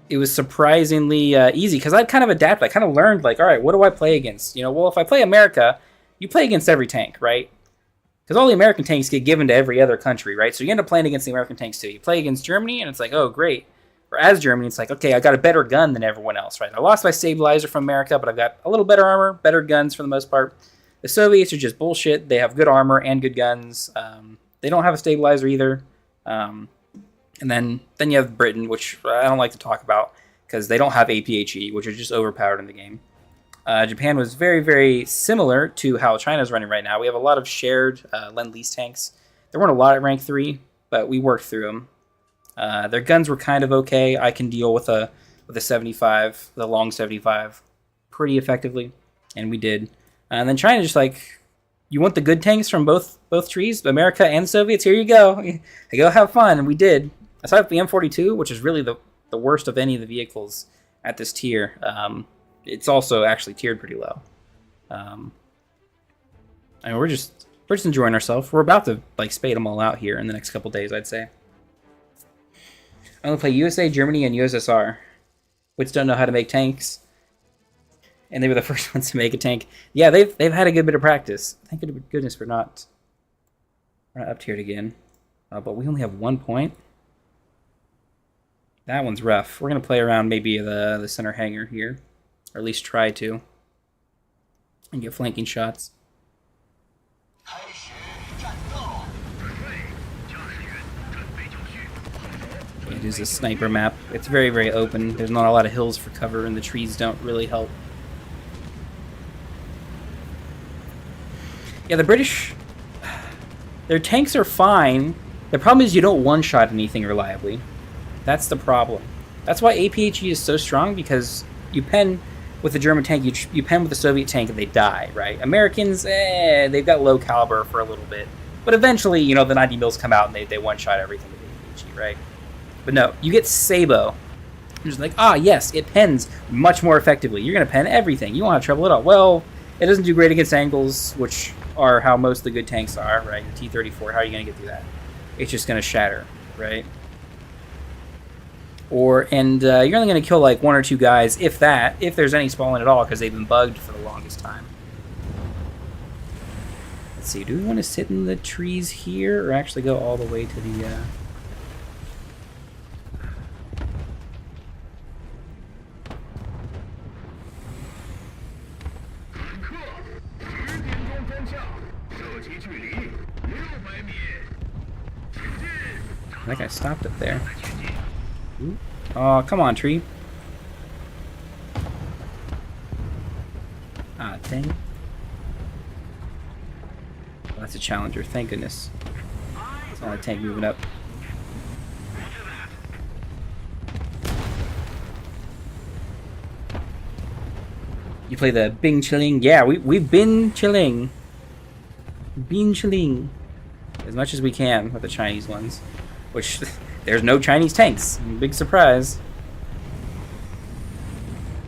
it was surprisingly easy, because I'd kind of adapted. I kind of learned, like, all right, what do I play against? Well, if I play America, you play against every tank, right? Because all the American tanks get given to every other country, right? So you end up playing against the American tanks, too. You play against Germany, and it's like, oh, great. Or as Germany, it's like, okay, I got a better gun than everyone else, right? I lost my stabilizer from America, but I've got a little better armor, better guns for the most part. The Soviets are just bullshit. They have good armor and good guns. They don't have a stabilizer either. And then you have Britain, which I don't like to talk about because they don't have APHE, which is just overpowered in the game. Japan was very, very similar to how China's running right now. We have a lot of shared Lend-Lease tanks. There weren't a lot at rank 3, but we worked through them. Their guns were kind of okay. I can deal with a 75, the long 75, pretty effectively, and we did. And then China just like, you want the good tanks from both trees, America and Soviets? Here you go. Go have fun, and we did. Aside from the M42, which is really the worst of any of the vehicles at this tier, it's also actually tiered pretty low. I mean, we're just enjoying ourselves. We're about to like spade them all out here in the next couple days, I'd say. I'm going to play USA, Germany, and USSR, which don't know how to make tanks. And they were the first ones to make a tank. Yeah, they've had a good bit of practice. Thank goodness we're not up tiered again. But we only have 1 point. That one's rough. We're going to play around maybe the center hangar here. Or at least try to. And get flanking shots. It is a sniper map. It's very, very open. There's not a lot of hills for cover, and the trees don't really help. Yeah, the British, their tanks are fine. The problem is you don't one-shot anything reliably. That's the problem. That's why APHE is so strong, because you pen with the German tank, you pen with the Soviet tank, and they die, right? Americans, they've got low caliber for a little bit. But eventually, the 90 mils come out, and they one-shot everything with APHE, right? But no, you get Sabo. You're just like, yes, it pens much more effectively. You're going to pen everything. You won't have trouble at all. Well, it doesn't do great against angles, which are how most of the good tanks are, right? The T-34, how are you going to get through that? It's just going to shatter, right? You're only going to kill like 1 or 2 guys, if that, if there's any spawning at all, because they've been bugged for the longest time. Let's see, do we want to sit in the trees here, or actually go all the way to the... I think I stopped up there. Ooh. Oh, come on, tree. Ah, dang. Oh, that's a challenger, thank goodness. It's not a tank moving up. You play the Bing Chilling? Yeah, we've been chilling. Been chilling. As much as we can with the Chinese ones. Which, there's no Chinese tanks. Big surprise.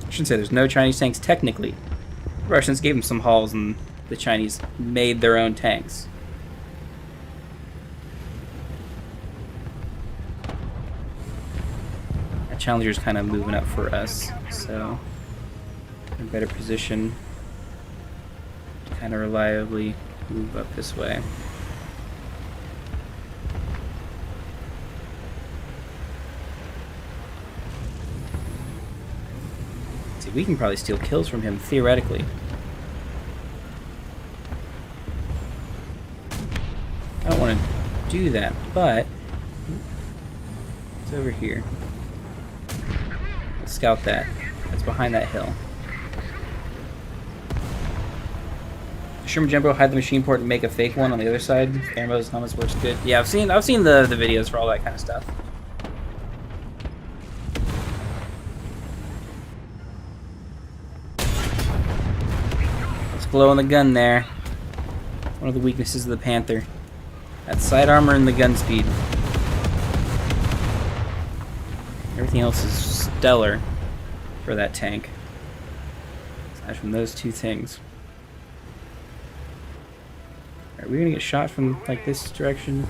I shouldn't say there's no Chinese tanks technically. The Russians gave them some hauls and the Chinese made their own tanks. Our Challenger's kind of moving up for us, so we're in a better position to kind of reliably move up this way. See, we can probably steal kills from him theoretically. I don't want to do that, but it's over here. Let's scout that. It's behind that hill. Sherman Jumbo hide the machine port and make a fake one on the other side. Thermos helmets works good. Yeah, I've seen the videos for all that kind of stuff. Let's glow on the gun there. One of the weaknesses of the Panther. That side armor and the gun speed. Everything else is stellar for that tank. Aside from those two things. Are we gonna get shot from like this direction?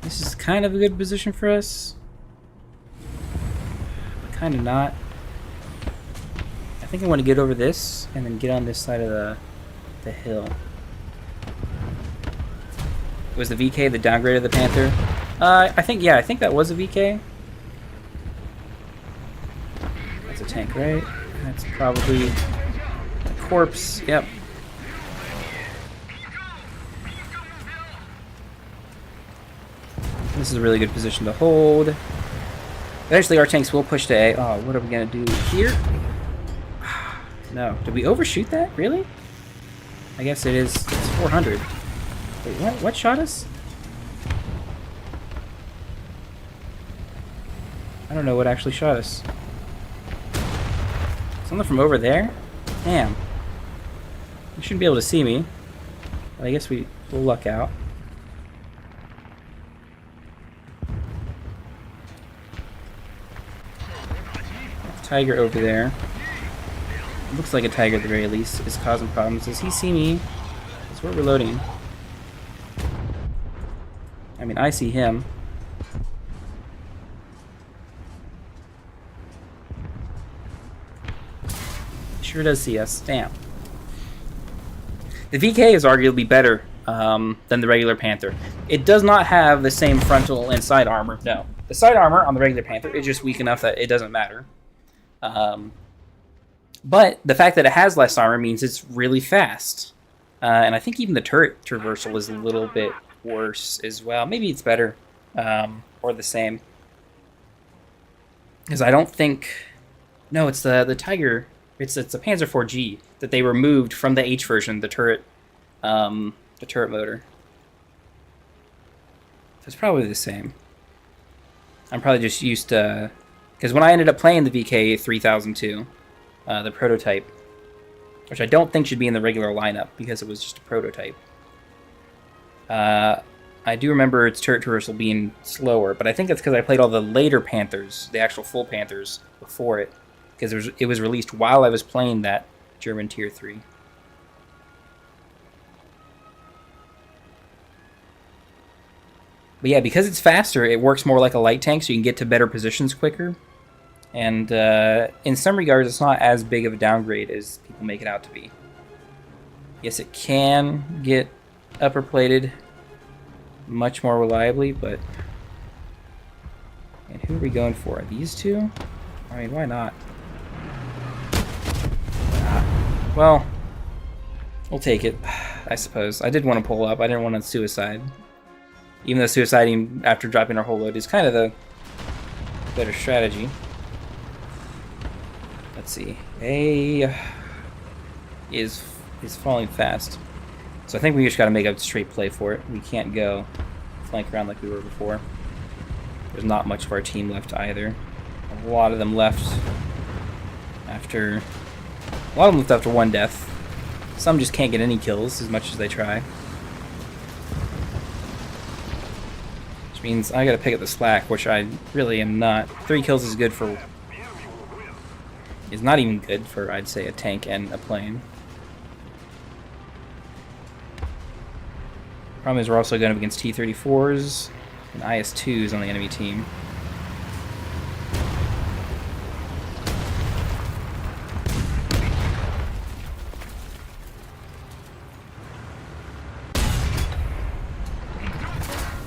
This is kind of a good position for us, but kind of not. I think I want to get over this and then get on this side of the hill. Was the VK the downgrade of the Panther? I think that was a VK. That's a tank, right? That's probably a corpse. Yep. This is a really good position to hold. Eventually our tanks will push to A. Oh, what are we gonna do here? No. Did we overshoot that? Really? I guess it is. It's 400. Wait, what shot us? I don't know what actually shot us. Something from over there? Damn. You shouldn't be able to see me. But I guess we'll luck out. Tiger over there. Looks like a tiger at the very least is causing problems. Does he see me? That's where we're reloading. I mean, I see him. Sure does see us. Damn. The VK is arguably better than the regular Panther. It does not have the same frontal and side armor. No. The side armor on the regular Panther is just weak enough that it doesn't matter. But the fact that it has less armor means it's really fast. And I think even the turret traversal is a little bit worse as well. Maybe it's better, or the same. Because I don't think... No, it's the Tiger. It's a Panzer IV-G that they removed from the H version, the turret motor. So it's probably the same. I'm probably just used to... Because when I ended up playing the VK 3002, the prototype, which I don't think should be in the regular lineup because it was just a prototype, I do remember its turret traversal being slower, but I think that's because I played all the later Panthers, the actual full Panthers, before it, because it was released while I was playing that German Tier 3. But yeah, because it's faster, it works more like a light tank, so you can get to better positions quicker. And in some regards, it's not as big of a downgrade as people make it out to be. Yes, it can get upper plated much more reliably, but... And who are we going for? These two? I mean, why not? Well, we'll take it, I suppose. I did want to pull up. I didn't want to suicide. Even though suiciding after dropping our whole load is kind of the better strategy. Let's see. A is falling fast. So I think we just got to make a straight play for it. We can't go flank around like we were before. There's not much of our team left either. A lot of them left after one death. Some just can't get any kills as much as they try. Which means I gotta pick up the slack, which I really am not. 3 kills is good for... is not even good for, I'd say, a tank and a plane. Problem is we're also going up against T-34s and IS-2s on the enemy team.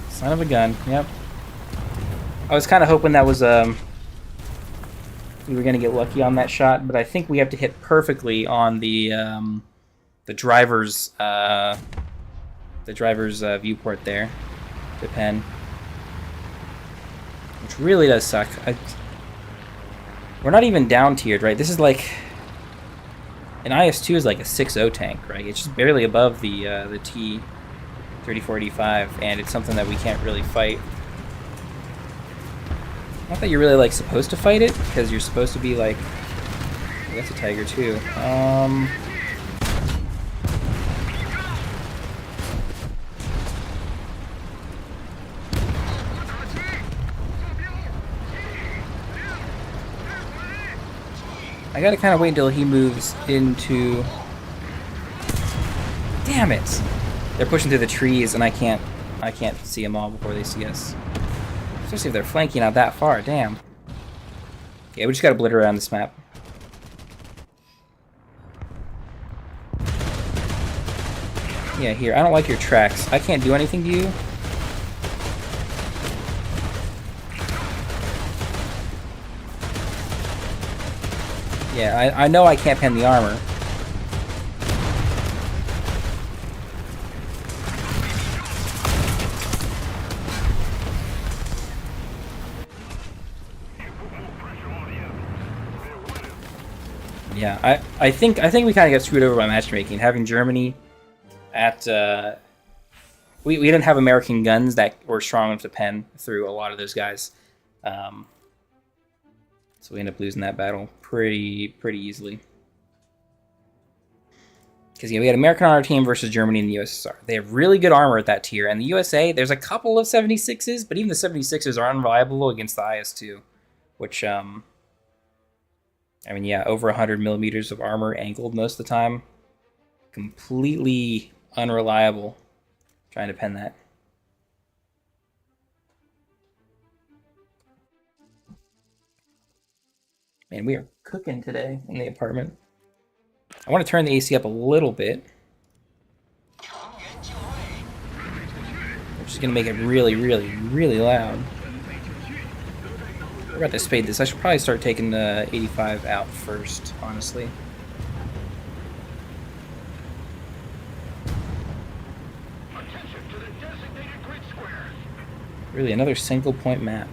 Son of a gun, yep. I was kind of hoping that was, we were going to get lucky on that shot, but I think we have to hit perfectly on the driver's viewport there, to pen. Which really does suck. We're not even down tiered, right? This is like... an IS-2 is like a 6.0 tank, right? It's just barely above the T-3485, and it's something that we can't really fight. Not that you're really, like, supposed to fight it, because you're supposed to be, like... that's a Tiger, too. I gotta kind of wait until he moves into... damn it! They're pushing through the trees, and I can't see them all before they see us. Especially if they're flanking out that far, damn. Okay, we just gotta blitter around this map. Yeah, here, I don't like your tracks. I can't do anything to you. Yeah, I know I can't pen the armor. Yeah, I think we kind of got screwed over by matchmaking. Having Germany at we didn't have American guns that were strong enough to pen through a lot of those guys. So we end up losing that battle pretty easily. Because yeah, we had American on our team versus Germany and the USSR. They have really good armor at that tier. And the USA, there's a couple of 76s, but even the 76s are unreliable against the IS-2. Which, I mean, yeah, over 100 millimeters of armor angled most of the time. Completely unreliable trying to pen that. Man, we are cooking today in the apartment. I want to turn the AC up a little bit. I'm just going to make it really loud. We're about to spade this. I should probably start taking the 85 out first, honestly. Really, another single point map.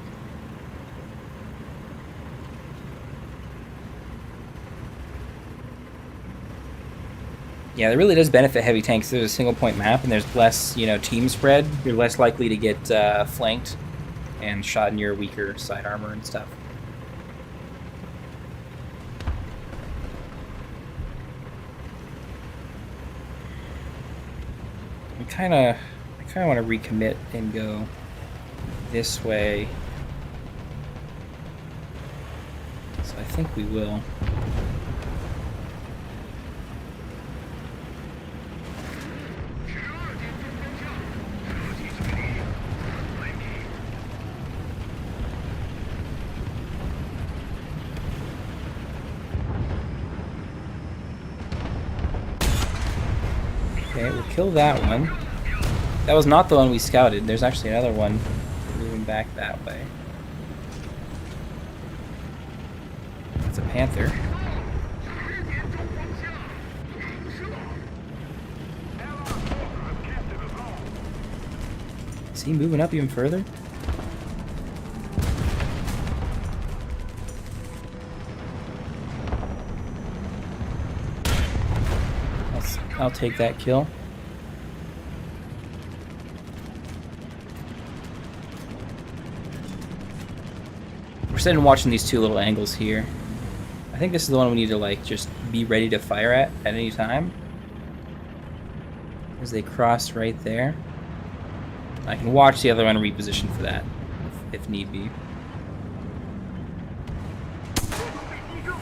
Yeah, it really does benefit heavy tanks. There's a single point map and there's less, team spread. You're less likely to get flanked and shot in your weaker side armor and stuff. I kind of want to recommit and go this way. So I think we will. Okay, we'll kill that one. That was not the one we scouted. There's actually another one moving back that way. It's a Panther. Is he moving up even further? I'll take that kill. We're sitting and watching these two little angles here. I think this is the one we need to like just be ready to fire at any time. As they cross right there. I can watch the other one reposition for that, if need be.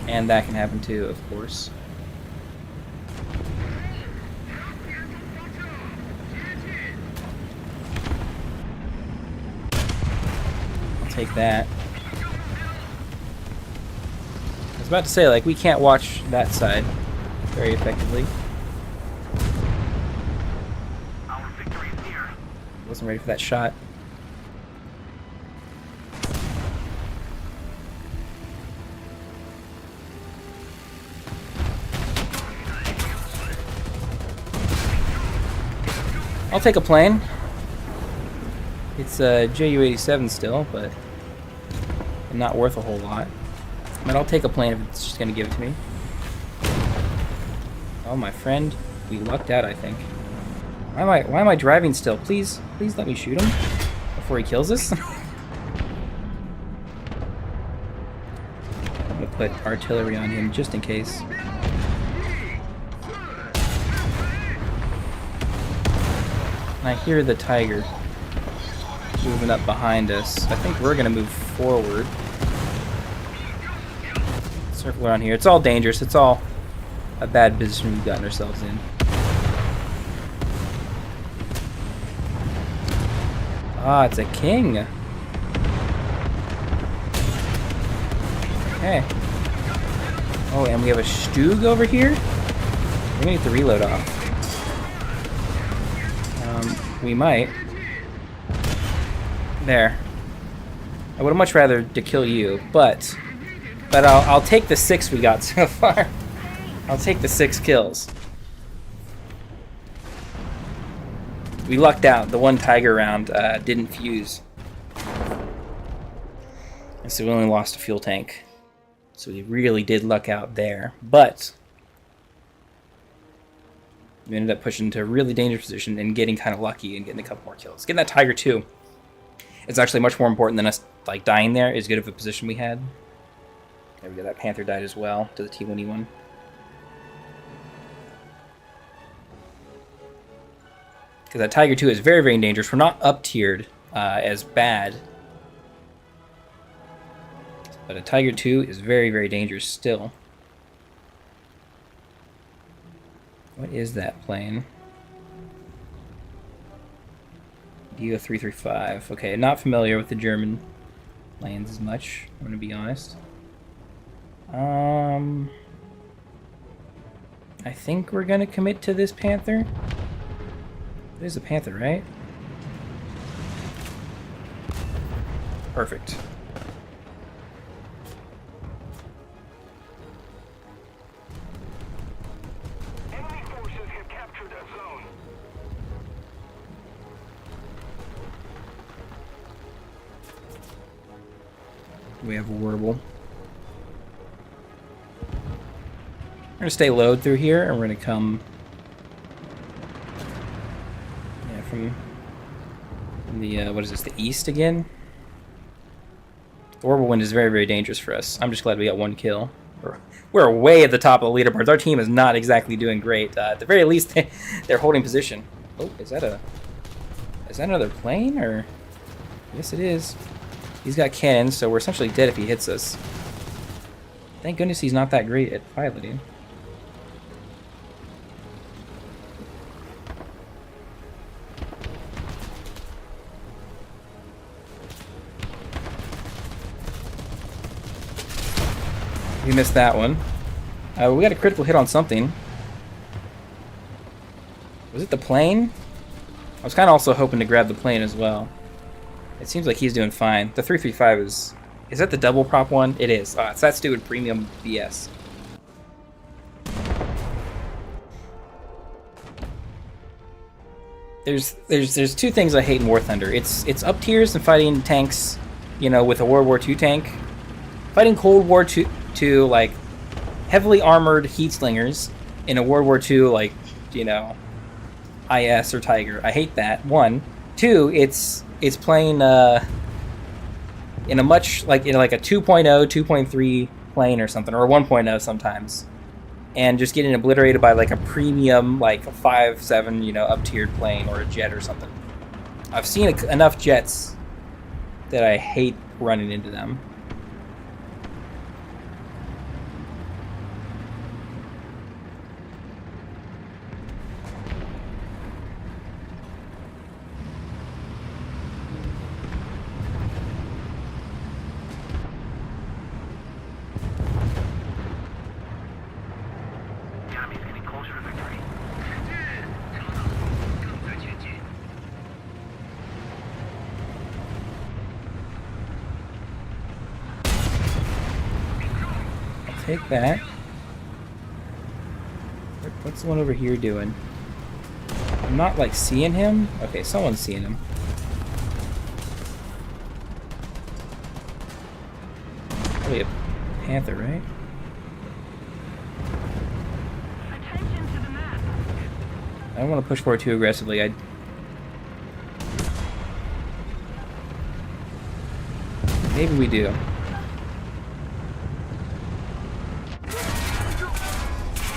And that can happen too, of course. I'll take that. I was about to say, like, we can't watch that side very effectively. Our victory is near. Wasn't ready for that shot. I'll take a plane. It's a Ju-87 still, but not worth a whole lot. But I'll take a plane if it's just gonna give it to me. Oh, my friend, we lucked out, I think. Why am I driving still? Please let me shoot him before he kills us. I'm gonna put artillery on him just in case. And I hear the tiger moving up behind us. I think we're gonna move forward. Circle around here. It's all dangerous. It's all a bad position we've gotten ourselves in. Ah, it's a king. Okay. Oh, and we have a Stug over here? We're gonna get the reload off. We might. There. I would have much rather to kill you, but I'll take the 6 we got so far. I'll take the 6 kills. We lucked out. The one Tiger round didn't fuse. And so we only lost a fuel tank. So we really did luck out there. But we ended up pushing to a really dangerous position and getting kind of lucky and getting a couple more kills. Getting that Tiger 2 is actually much more important than us like dying there. As good of a position we had. There we go. That Panther died as well to the T1E1. Because that Tiger 2 is very, very dangerous. We're not up-tiered as bad. But a Tiger 2 is very, very dangerous still. What is that plane? DO-335. Okay, not familiar with the German planes as much, I'm going to be honest. I think we're going to commit to this Panther. There's a Panther, right? Perfect. Enemy forces have captured that zone. We have a Warble. We're going to stay low through here, and we're going to come from the, what is this, the east again? The Warble Wind is very, very dangerous for us. I'm just glad we got 1 kill. We're way at the top of the leaderboards. Our team is not exactly doing great. At the very least, they're holding position. Oh, is that another plane, or? Yes, it is. He's got cannons, so we're essentially dead if he hits us. Thank goodness he's not that great at piloting. We missed that one. We got a critical hit on something. Was it the plane? I was kind of also hoping to grab the plane as well. It seems like he's doing fine. The 335 is... Is that the double prop one? It is. It's that stupid premium BS. There's 2 things I hate in War Thunder. It's up tiers and fighting tanks, you know, with a World War II tank. Fighting Cold War II like heavily armored heat slingers in a World War II like you know, IS or Tiger. I hate that. One, two. It's playing in a much like in like a 2.0, 2.3 plane or something, or a 1.0 sometimes, and just getting obliterated by like a premium like a 5.7, you know, up tiered plane or a jet or something. I've seen enough jets that I hate running into them. The enemy is getting closer to victory. I'll take that. What's the one over here doing? I'm not like seeing him. Okay, someone's seeing him. Probably a panther, right? Attention to the map. I don't want to push forward too aggressively. Maybe we do.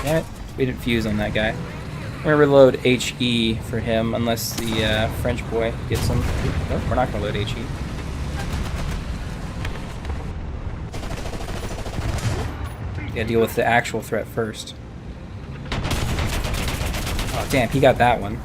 Damn it. We didn't fuse on that guy. I'm gonna reload HE for him unless the French boy gets him. Nope, we're not gonna load HE. Gotta deal with the actual threat first. Oh damn, he got that one.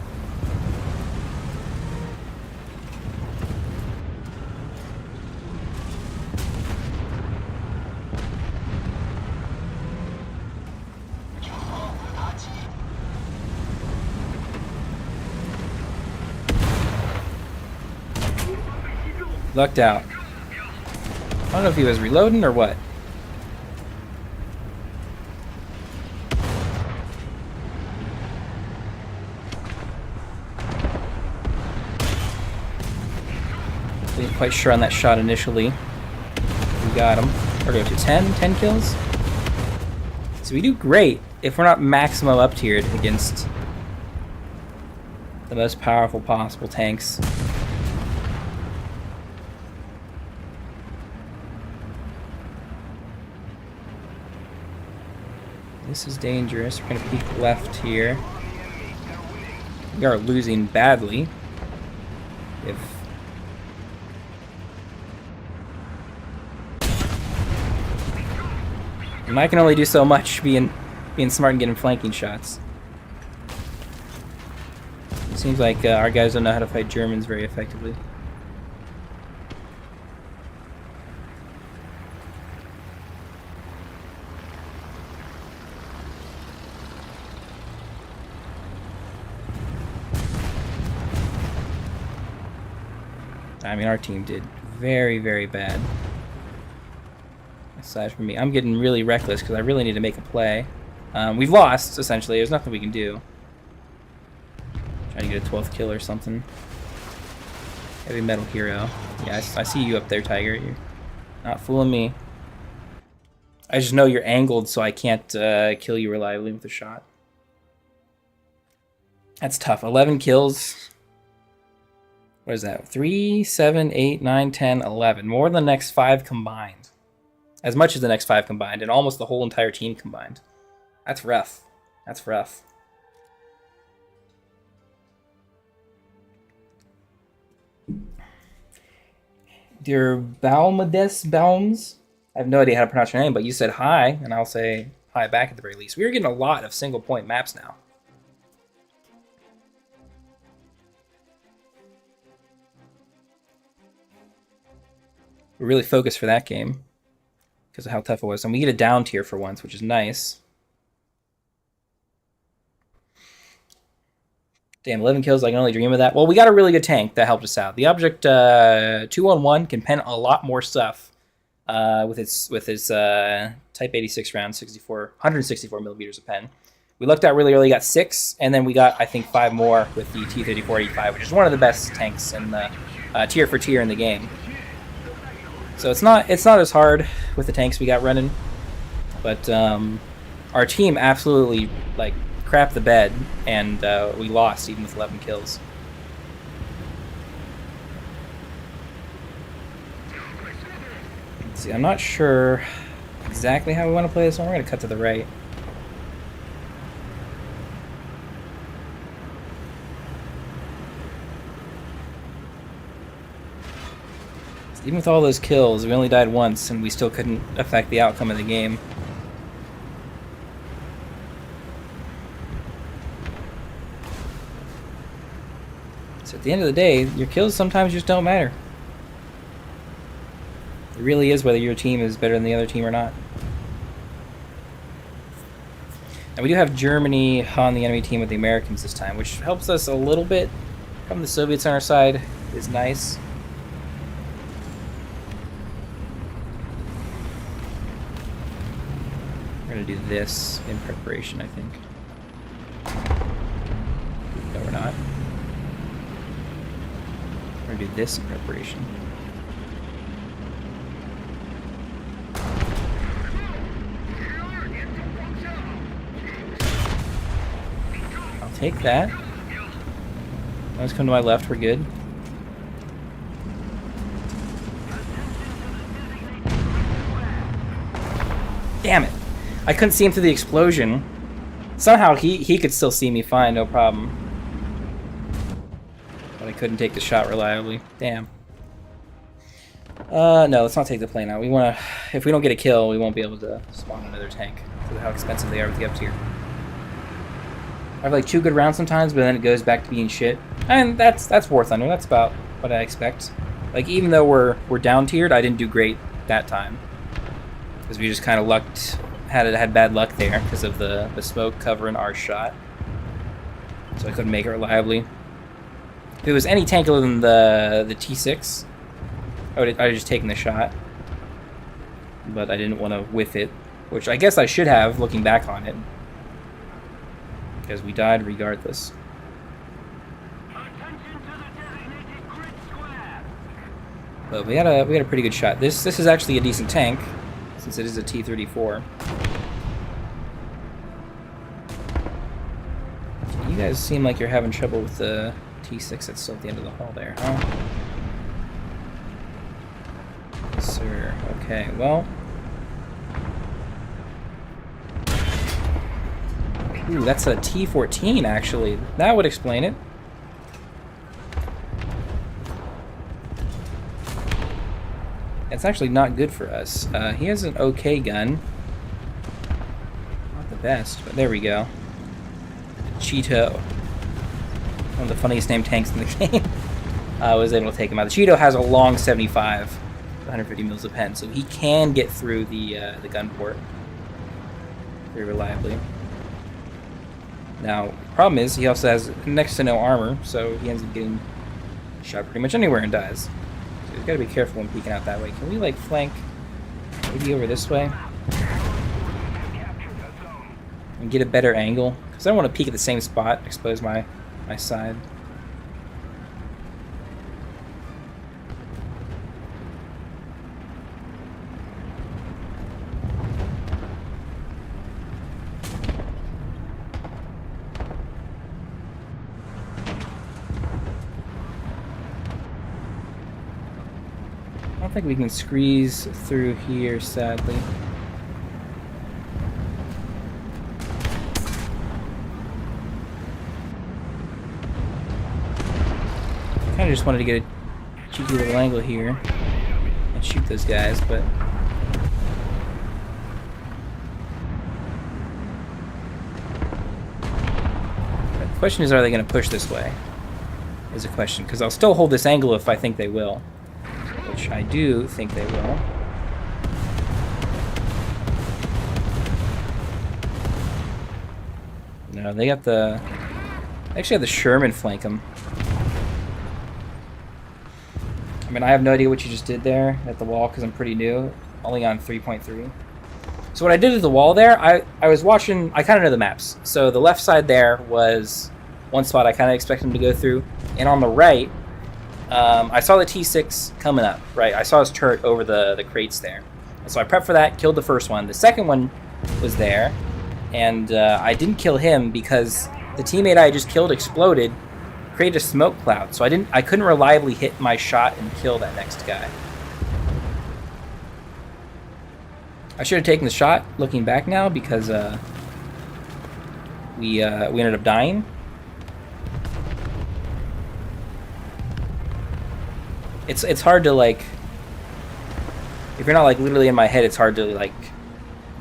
Lucked out. I don't know if he was reloading or what. Wasn't quite sure on that shot initially. We got him. We're going to 10 kills. So we do great if we're not maximum up tiered against the most powerful possible tanks. This is dangerous. We're going to peek left here. We are losing badly. And I can only do so much being smart and getting flanking shots. It seems like our guys don't know how to fight Germans very effectively. I mean, our team did very, very bad. Aside from me, I'm getting really reckless because I really need to make a play. We've lost, essentially. There's nothing we can do. Trying to get a 12th kill or something. Heavy metal hero. Yeah, I see you up there, Tiger. You're not fooling me. I just know you're angled, so I can't kill you reliably with a shot. That's tough. 11 kills. What is that? 3, 7, 8, 9, 10, 11. More than the next 5 combined. As much as the next 5 combined, and almost the whole entire team combined. That's rough. That's rough. Dear Baums? I have no idea how to pronounce your name, but you said hi, and I'll say hi back at the very least. We are getting a lot of single point maps now. We're really focused for that game because of how tough it was. And we get a down tier for once, which is nice. Damn, 11 kills, I can only dream of that. Well, we got a really good tank that helped us out. The Object 211 can pen a lot more stuff with its Type 86 round, 164 millimeters of pen. We lucked out really early, got 6, and then we got, I think, 5 more with the T-3485, which is one of the best tanks in the tier for tier in the game. So it's not as hard with the tanks we got running, but our team absolutely like crap the bed, and we lost even with 11 kills. Let's see, I'm not sure exactly how we want to play this one. We're going to cut to the right. Even with all those kills, we only died once, and we still couldn't affect the outcome of the game. So at the end of the day, your kills sometimes just don't matter. It really is whether your team is better than the other team or not. And we do have Germany on the enemy team with the Americans this time, which helps us a little bit. Having the Soviets on our side is nice. We're going to do this in preparation, I think. No, we're not. We're going to do this in preparation. I'll take that. Let's come to my left, we're good. Damn it! I couldn't see him through the explosion. Somehow he could still see me fine, no problem. But I couldn't take the shot reliably. Damn. No, let's not take the plane out. We wanna, if we don't get a kill, we won't be able to spawn another tank because of how expensive they are with the up tier. I have like 2 good rounds sometimes, but then it goes back to being shit. And that's War Thunder. That's about what I expect. Like, even though we're down tiered, I didn't do great that time because we just kind of had bad luck there because of the smoke covering our shot, so I couldn't make it reliably. If it was any tank other than the T6, I would have just taken the shot, but I didn't want to whiff it, which I guess I should have looking back on it, because we died regardless. But we got a pretty good shot. This is actually a decent tank, since it is a T-34. You guys seem like you're having trouble with the T6 that's still at the end of the hall there, huh? Yes, sir. Okay, well. Ooh, that's a T-14, actually. That would explain it. It's actually not good for us. He has an okay gun. Not the best, but there we go. Cheeto. One of the funniest named tanks in the game. I was able to take him out. The Cheeto has a long 75, 150 mils of pen, so he can get through the gun port very reliably. Now, the problem is he also has next to no armor, so he ends up getting shot pretty much anywhere and dies. So we've got to be careful when peeking out that way. Can we, like, flank maybe over this way? And get a better angle? Because I don't want to peek at the same spot, expose my side. I don't think we can squeeze through here, sadly. I just wanted to get a cheeky little angle here and shoot those guys, but the question is, are they going to push this way? Is a question, because I'll still hold this angle if I think they will, which I do think they will. No, they got they actually have the Sherman flank them. I mean, I have no idea what you just did there at the wall because I'm pretty new, only on 3.3. So what I did at the wall there, I was watching, I kind of know the maps. So the left side there was one spot I kind of expected him to go through. And on the right, I saw the T6 coming up, right? I saw his turret over the crates there. And so I prepped for that, killed the first one. The second one was there. and I didn't kill him because the teammate I just killed exploded, created a smoke cloud, so I couldn't reliably hit my shot and kill that next guy. I should have taken the shot, looking back now, because we ended up dying. It's hard to, like, if you're not, like, literally in my head, it's hard to, like,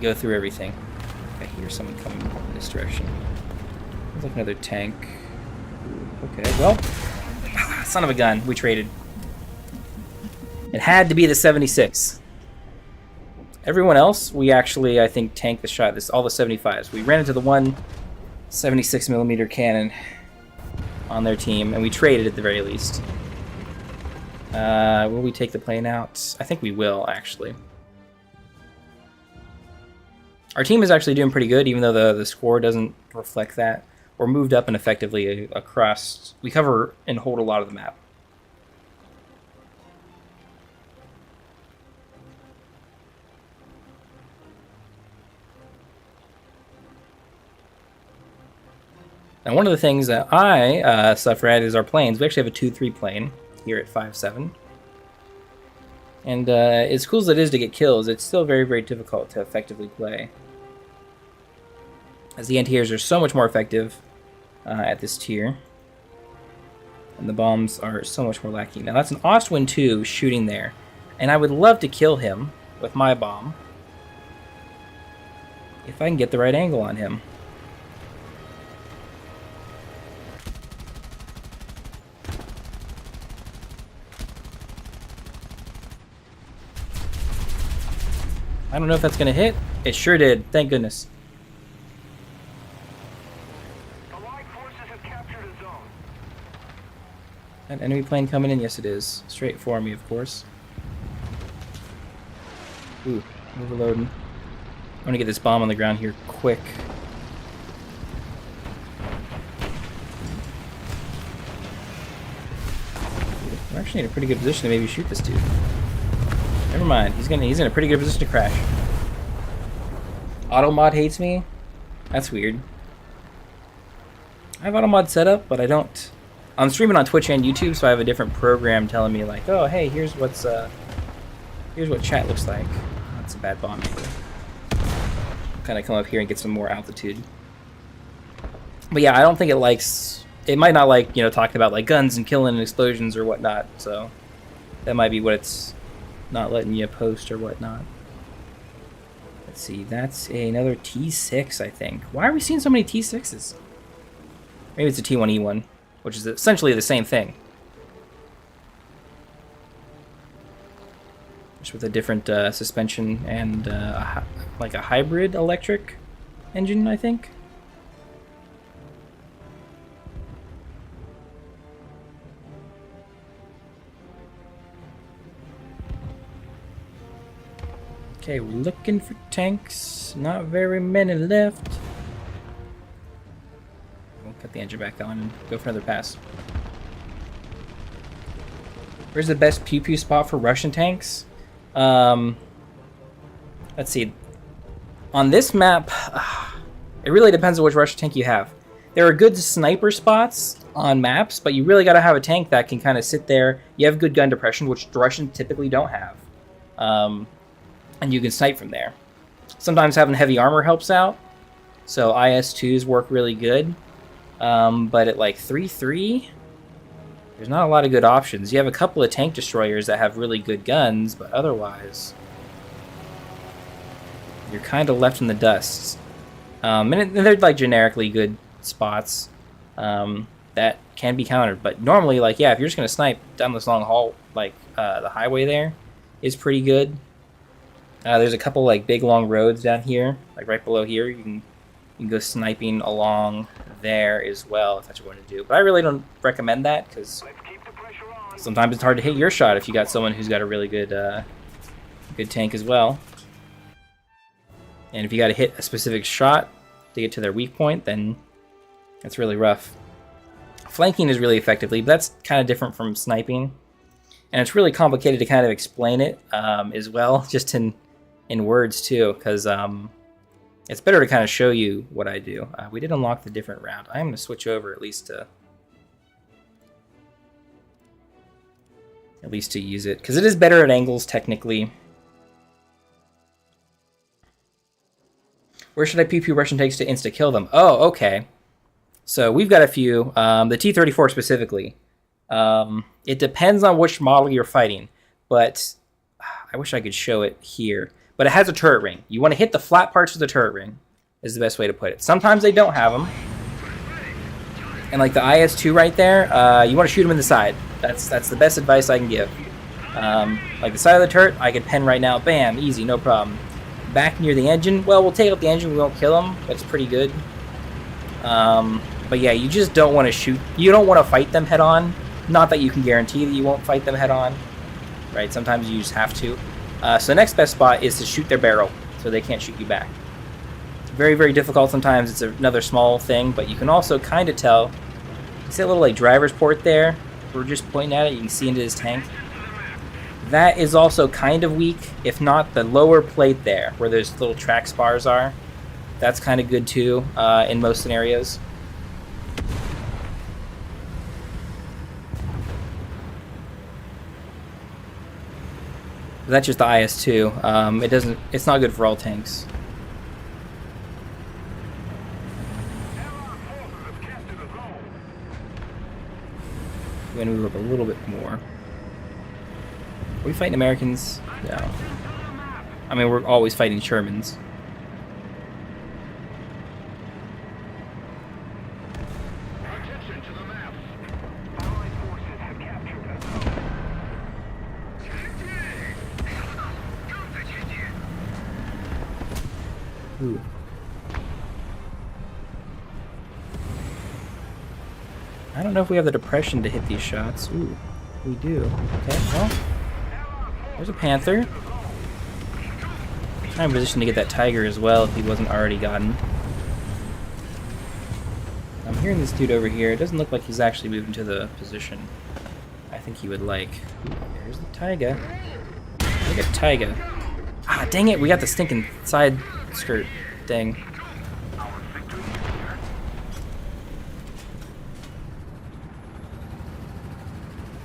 go through everything. I hear someone coming in this direction. There's like another tank. Okay, well, son of a gun, we traded. It had to be the 76. Everyone else, we actually, I think, tanked the shot. All the 75s. We ran into the one 76mm cannon on their team, and we traded at the very least. Will we take the plane out? I think we will, actually. Our team is actually doing pretty good, even though the score doesn't reflect that. We're moved up and effectively across. We cover and hold a lot of the map. And one of the things that I suffer at is our planes. We actually have a 2-3 plane here at 5-7. And as cool as it is to get kills, it's still very, very difficult to effectively play. As the anti-airs are so much more effective at this tier. And the bombs are so much more lacking. Now that's an Ostwind 2 shooting there. And I would love to kill him with my bomb. If I can get the right angle on him. I don't know if that's going to hit. It sure did. Thank goodness. Allied forces have captured a zone. That enemy plane coming in? Yes, it is. Straight for me, of course. Ooh, overloading. I want to get this bomb on the ground here quick. We're actually in a pretty good position to maybe shoot this dude. Never mind. He's in a pretty good position to crash. Automod hates me? That's weird. I have Automod set up, but I don't. I'm streaming on Twitch and YouTube, so I have a different program telling me like, oh, hey, here's what chat looks like. That's a bad bomb angle. Kind of come up here and get some more altitude. But yeah, I don't think it likes. It might not like, you know, talking about like guns and killing and explosions or whatnot. So that might be what it's not letting you post or whatnot. Let's see, that's another T6, I think. Why are we seeing so many T6s? Maybe it's a T1E1, which is essentially the same thing. Just with a different suspension and like a hybrid electric engine, I think. Okay, we're looking for tanks. Not very many left. We'll cut the engine back on and go for another pass. Where's the best pew-pew spot for Russian tanks? Let's see. On this map, it really depends on which Russian tank you have. There are good sniper spots on maps, but you really got to have a tank that can kind of sit there. You have good gun depression, which the Russians typically don't have. And you can snipe from there. Sometimes having heavy armor helps out. So IS-2s work really good. But at like 3-3, there's not a lot of good options. You have a couple of tank destroyers that have really good guns, but otherwise, you're kind of left in the dust. And they're like generically good spots that can be countered. But normally, like, yeah, if you're just going to snipe down this long haul, like the highway there is pretty good. There's a couple like big long roads down here, like right below here. You can go sniping along there as well if that's what you want to do. But I really don't recommend that because sometimes it's hard to hit your shot if you got someone who's got a really good good tank as well. And if you got to hit a specific shot to get to their weak point, then that's really rough. Flanking is really effectively, but that's kind of different from sniping. And it's really complicated to kind of explain it as well, just in words too, because It's better to kind of show you what I do. We did unlock the different round. I'm going to switch over at least to use it, because it is better at angles technically. Where should I PP Russian tanks to insta kill them? Oh, okay. So we've got a few. The T-34 specifically. It depends on which model you're fighting, but I wish I could show it here. But it has a turret ring. You want to hit the flat parts of the turret ring, is the best way to put it. Sometimes they don't have them. And like the IS-2 right there, you want to shoot them in the side. That's the best advice I can give. Like the side of the turret, I can pen right now. Bam, easy, no problem. Back near the engine, well, we'll take out the engine. We won't kill them. That's pretty good. But yeah, you just don't want to shoot. You don't want to fight them head on. Not that you can guarantee that you won't fight them head on. Right? Sometimes you just have to. So the next best spot is to shoot their barrel, so they can't shoot you back. Very, very difficult sometimes. It's another small thing, but you can also kind of tell. You see that little like driver's port there? We're just pointing at it. You can see into his tank. That is also kind of weak, if not the lower plate there, where those little track spars are. That's kind of good too, in most scenarios. That's just the IS-2. It's not good for all tanks. We're gonna move up a little bit more. Are we fighting Americans? No. I mean, we're always fighting Shermans. Attention to the map. Allied forces have captured us. Ooh. I don't know if we have the depression to hit these shots. Ooh, we do. Okay, well, there's a Panther. I'm in position to get that Tiger as well if he wasn't already gotten. I'm hearing this dude over here. It doesn't look like he's actually moving to the position I think he would like. Ooh, there's the Tiger. Look at Tiger. Ah, dang it, we got the stinking side skirt thing.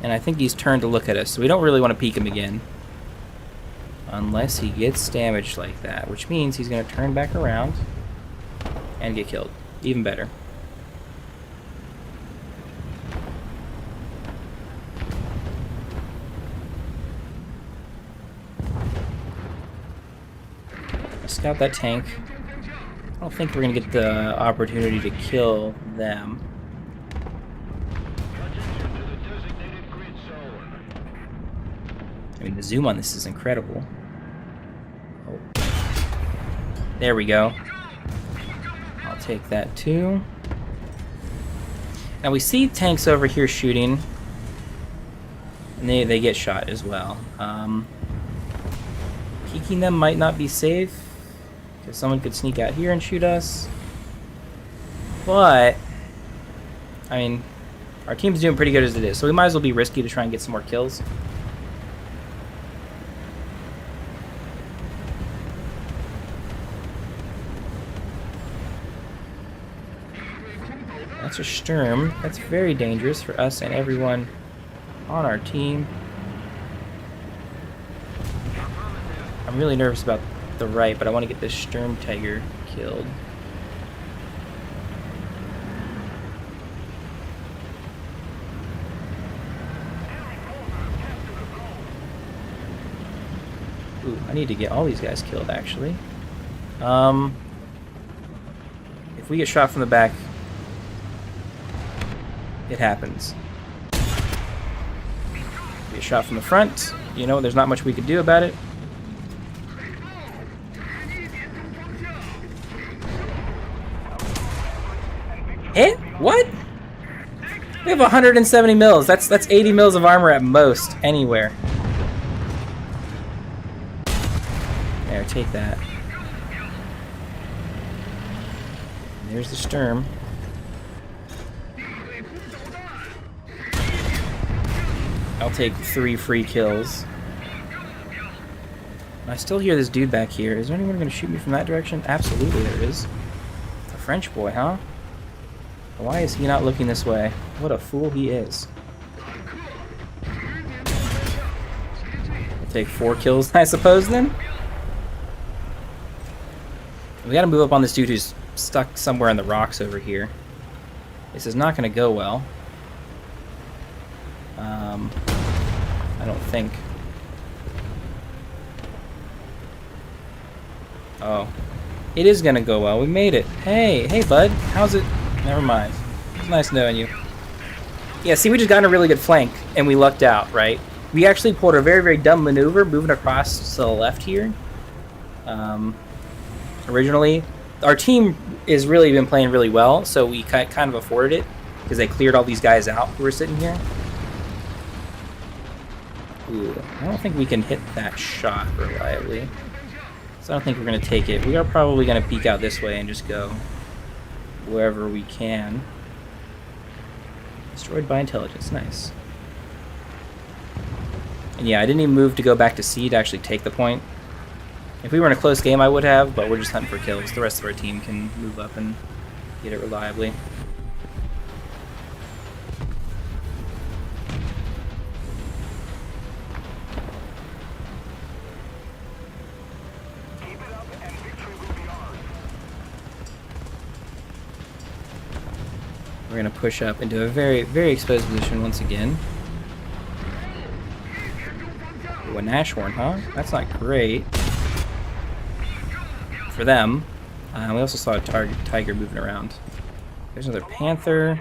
And I think he's turned to look at us, so we don't really want to peek him again. Unless he gets damaged like that, which means he's going to turn back around and get killed. Even better. Scout that tank. I don't think we're going to get the opportunity to kill them. I mean, the zoom on this is incredible. Oh. There we go. I'll take that too. Now we see tanks over here shooting, and they get shot as well. Peeking them might not be safe, because someone could sneak out here and shoot us. But, I mean, our team's doing pretty good as it is, so we might as well be risky to try and get some more kills. That's a Sturm. That's very dangerous for us and everyone on our team. I'm really nervous about the right, but I want to get this Sturm Tiger killed. Ooh, I need to get all these guys killed, actually. If we get shot from the back, it happens. Get shot from the front, you know, there's not much we could do about it. Hit? What? We have 170 mils. That's 80 mils of armor at most, anywhere. There, take that. There's the Sturm. I'll take 3 free kills. I still hear this dude back here. Is there anyone going to shoot me from that direction? Absolutely there is. A French boy, huh? Why is he not looking this way? What a fool he is. I'll take 4 kills, I suppose, then? We gotta move up on this dude who's stuck somewhere in the rocks over here. This is not gonna go well. I don't think. Oh. It is gonna go well. We made it. Hey, bud. How's it? Never mind. It's nice knowing you. Yeah, see, we just got in a really good flank, and we lucked out, right? We actually pulled a very, very dumb maneuver, moving across to the left here. Originally, our team has really been playing really well, so we kind of afforded it, because they cleared all these guys out who were sitting here. Ooh, I don't think we can hit that shot reliably. So I don't think we're going to take it. We are probably going to peek out this way and just go wherever we can. Destroyed by intelligence. Nice. And yeah, I didn't even move to go back to C to actually take the point. If we were in a close game, I would have, but we're just hunting for kills. The rest of our team can move up and get it reliably. We're going to push up into a very, very exposed position once again. Ooh, a Nashorn, huh? That's not great for them. We also saw a tiger moving around. There's another panther.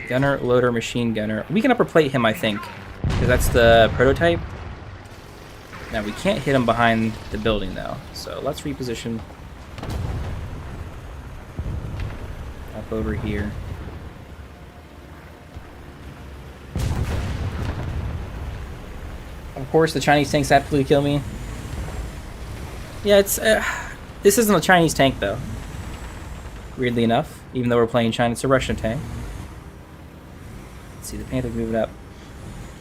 Gunner, loader, machine gunner. We can upper plate him, I think, because that's the prototype. Now, we can't hit him behind the building, though, so let's reposition up over here. Of course, the Chinese tanks absolutely kill me. Yeah, it's this isn't a Chinese tank, though. Weirdly enough, even though we're playing China, it's a Russian tank. Let's see, the Panther moving up.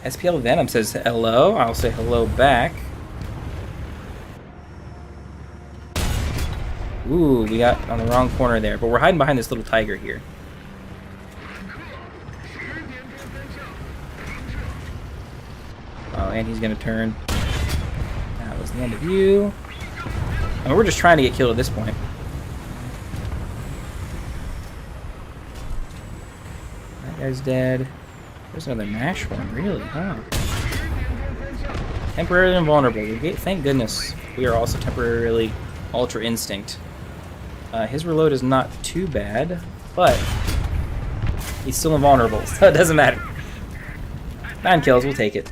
SPL Venom says hello. I'll say hello back. Ooh, we got on the wrong corner there, but we're hiding behind this little tiger here. Oh, and he's gonna turn. That was the end of you. And we're just trying to get killed at this point. That guy's dead. There's another Nashorn, really, huh? Temporarily invulnerable. Thank goodness we are also temporarily Ultra Instinct. His reload is not too bad, but he's still invulnerable, so it doesn't matter. 9 kills, we'll take it.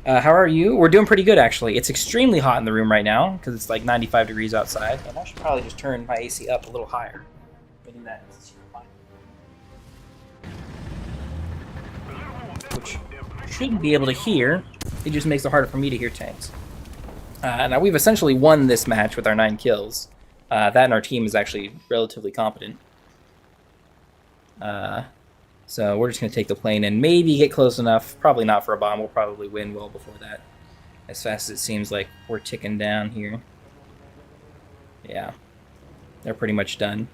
How are you? We're doing pretty good, actually. It's extremely hot in the room right now, because it's like 95 degrees outside, and I should probably just turn my AC up a little higher. Meaning that it's which shouldn't be able to hear. It just makes it harder for me to hear tanks. Now, we've essentially won this match with our 9 kills. That and our team is actually relatively competent. So we're just going to take the plane and maybe get close enough. Probably not for a bomb. We'll probably win well before that. As fast as it seems like we're ticking down here. Yeah. They're pretty much done.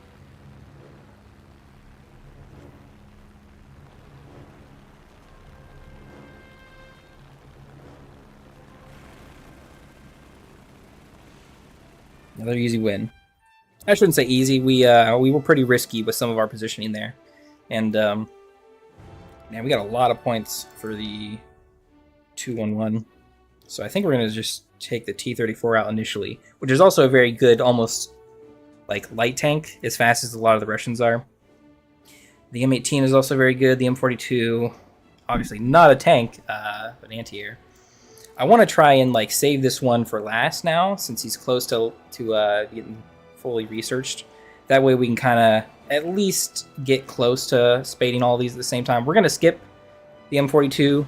Another easy win. I shouldn't say easy. We were pretty risky with some of our positioning there, and man, we got a lot of points for the 2-1-1. So I think we're gonna just take the T-34 out initially, which is also a very good, almost like light tank, as fast as a lot of the Russians are. The M18 is also very good. The M42, obviously not a tank, but anti-air. I want to try and like save this one for last now, since he's close to getting fully researched. That way we can kind of at least get close to spading all these at the same time. We're gonna skip the M42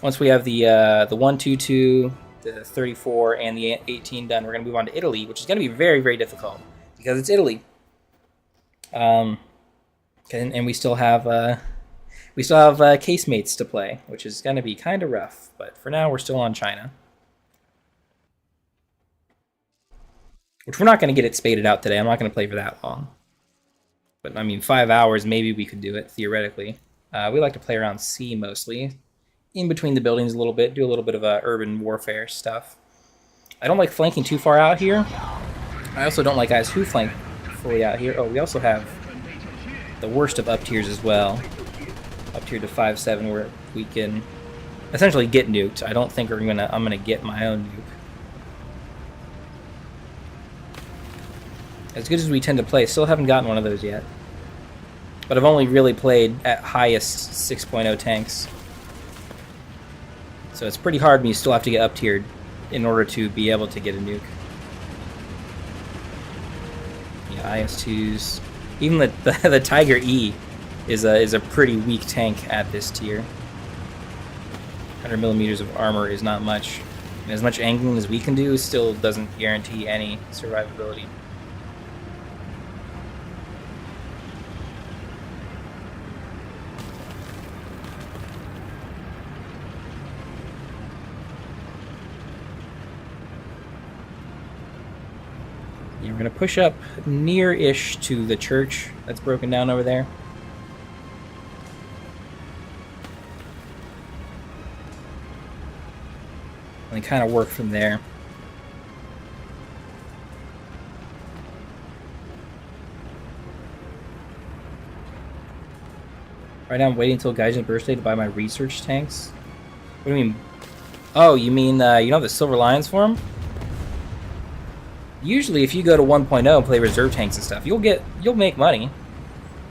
once we have the 122, the 34, and the 18 done. We're gonna move on to Italy, which is gonna be very, very difficult because it's Italy. And we still have We still have casemates to play, which is going to be kind of rough. But for now, we're still on China. Which we're not going to get it spaded out today. I'm not going to play for that long. But, I mean, 5 hours, maybe we could do it, theoretically. We like to play around sea, mostly. In between the buildings a little bit. Do a little bit of urban warfare stuff. I don't like flanking too far out here. I also don't like guys who flank fully out here. Oh, we also have the worst of up tiers as well. Up tier to 5-7 where we can essentially get nuked. I don't think I'm gonna get my own nuke. As good as we tend to play, still haven't gotten one of those yet. But I've only really played at highest 6.0 tanks. So it's pretty hard when you still have to get up tiered in order to be able to get a nuke. Yeah, IS-2s. Even the Tiger E is a pretty weak tank at this tier. 100 millimeters of armor is not much. And as much angling as we can do still doesn't guarantee any survivability. Yeah, we're going to push up near-ish to the church that's broken down over there. And kind of work from there. Right now I'm waiting until Gaijin's birthday to buy my research tanks. What do you mean? Oh, you mean you know the Silver Lions for them? Usually if you go to 1.0 and play reserve tanks and stuff, you'll make money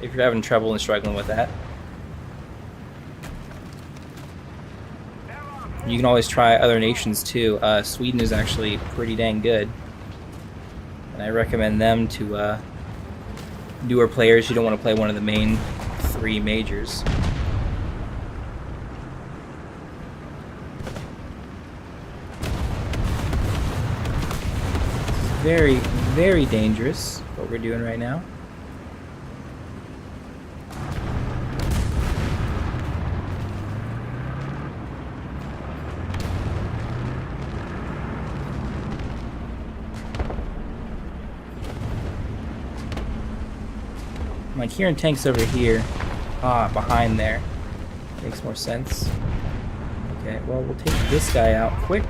if you're having trouble and struggling with that. You can always try other nations too. Sweden is actually pretty dang good. And I recommend them to newer players who don't want to play one of the main 3 majors. Very, very dangerous what we're doing right now. I'm like hearing tanks over here. Ah, behind there. Makes more sense. Okay, well, we'll take this guy out quick.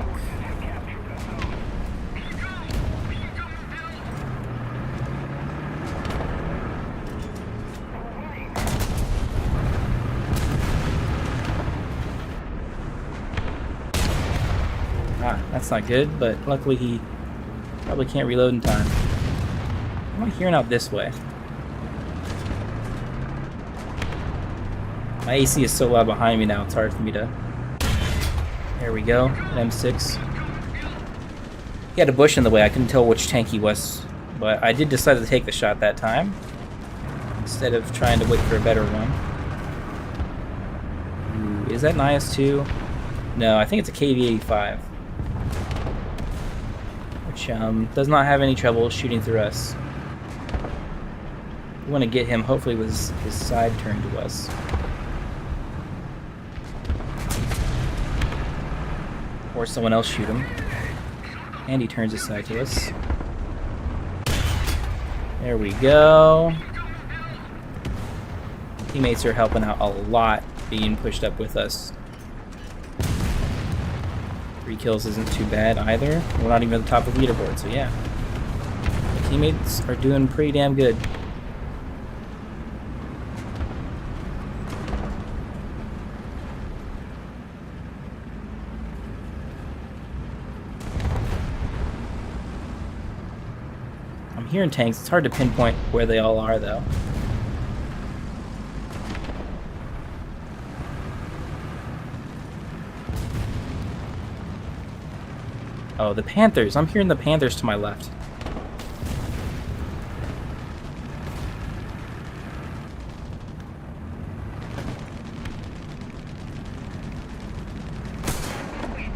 Ah, that's not good, but luckily he probably can't reload in time. I'm hearing out this way. My AC is so loud behind me now, it's hard for me to... There we go, an M6. He had a bush in the way, I couldn't tell which tank he was, but I did decide to take the shot that time, instead of trying to wait for a better one. Ooh, is that an IS-2? No, I think it's a KV-85. Which does not have any trouble shooting through us. We want to get him, hopefully, with his side turned to us. Or someone else shoot him. And he turns his side to us. There we go. Teammates are helping out a lot being pushed up with us. 3 kills isn't too bad either. We're not even at the top of the leaderboard, so yeah. The teammates are doing pretty damn good. I'm hearing tanks. It's hard to pinpoint where they all are, though. Oh, the Panthers. I'm hearing the Panthers to my left.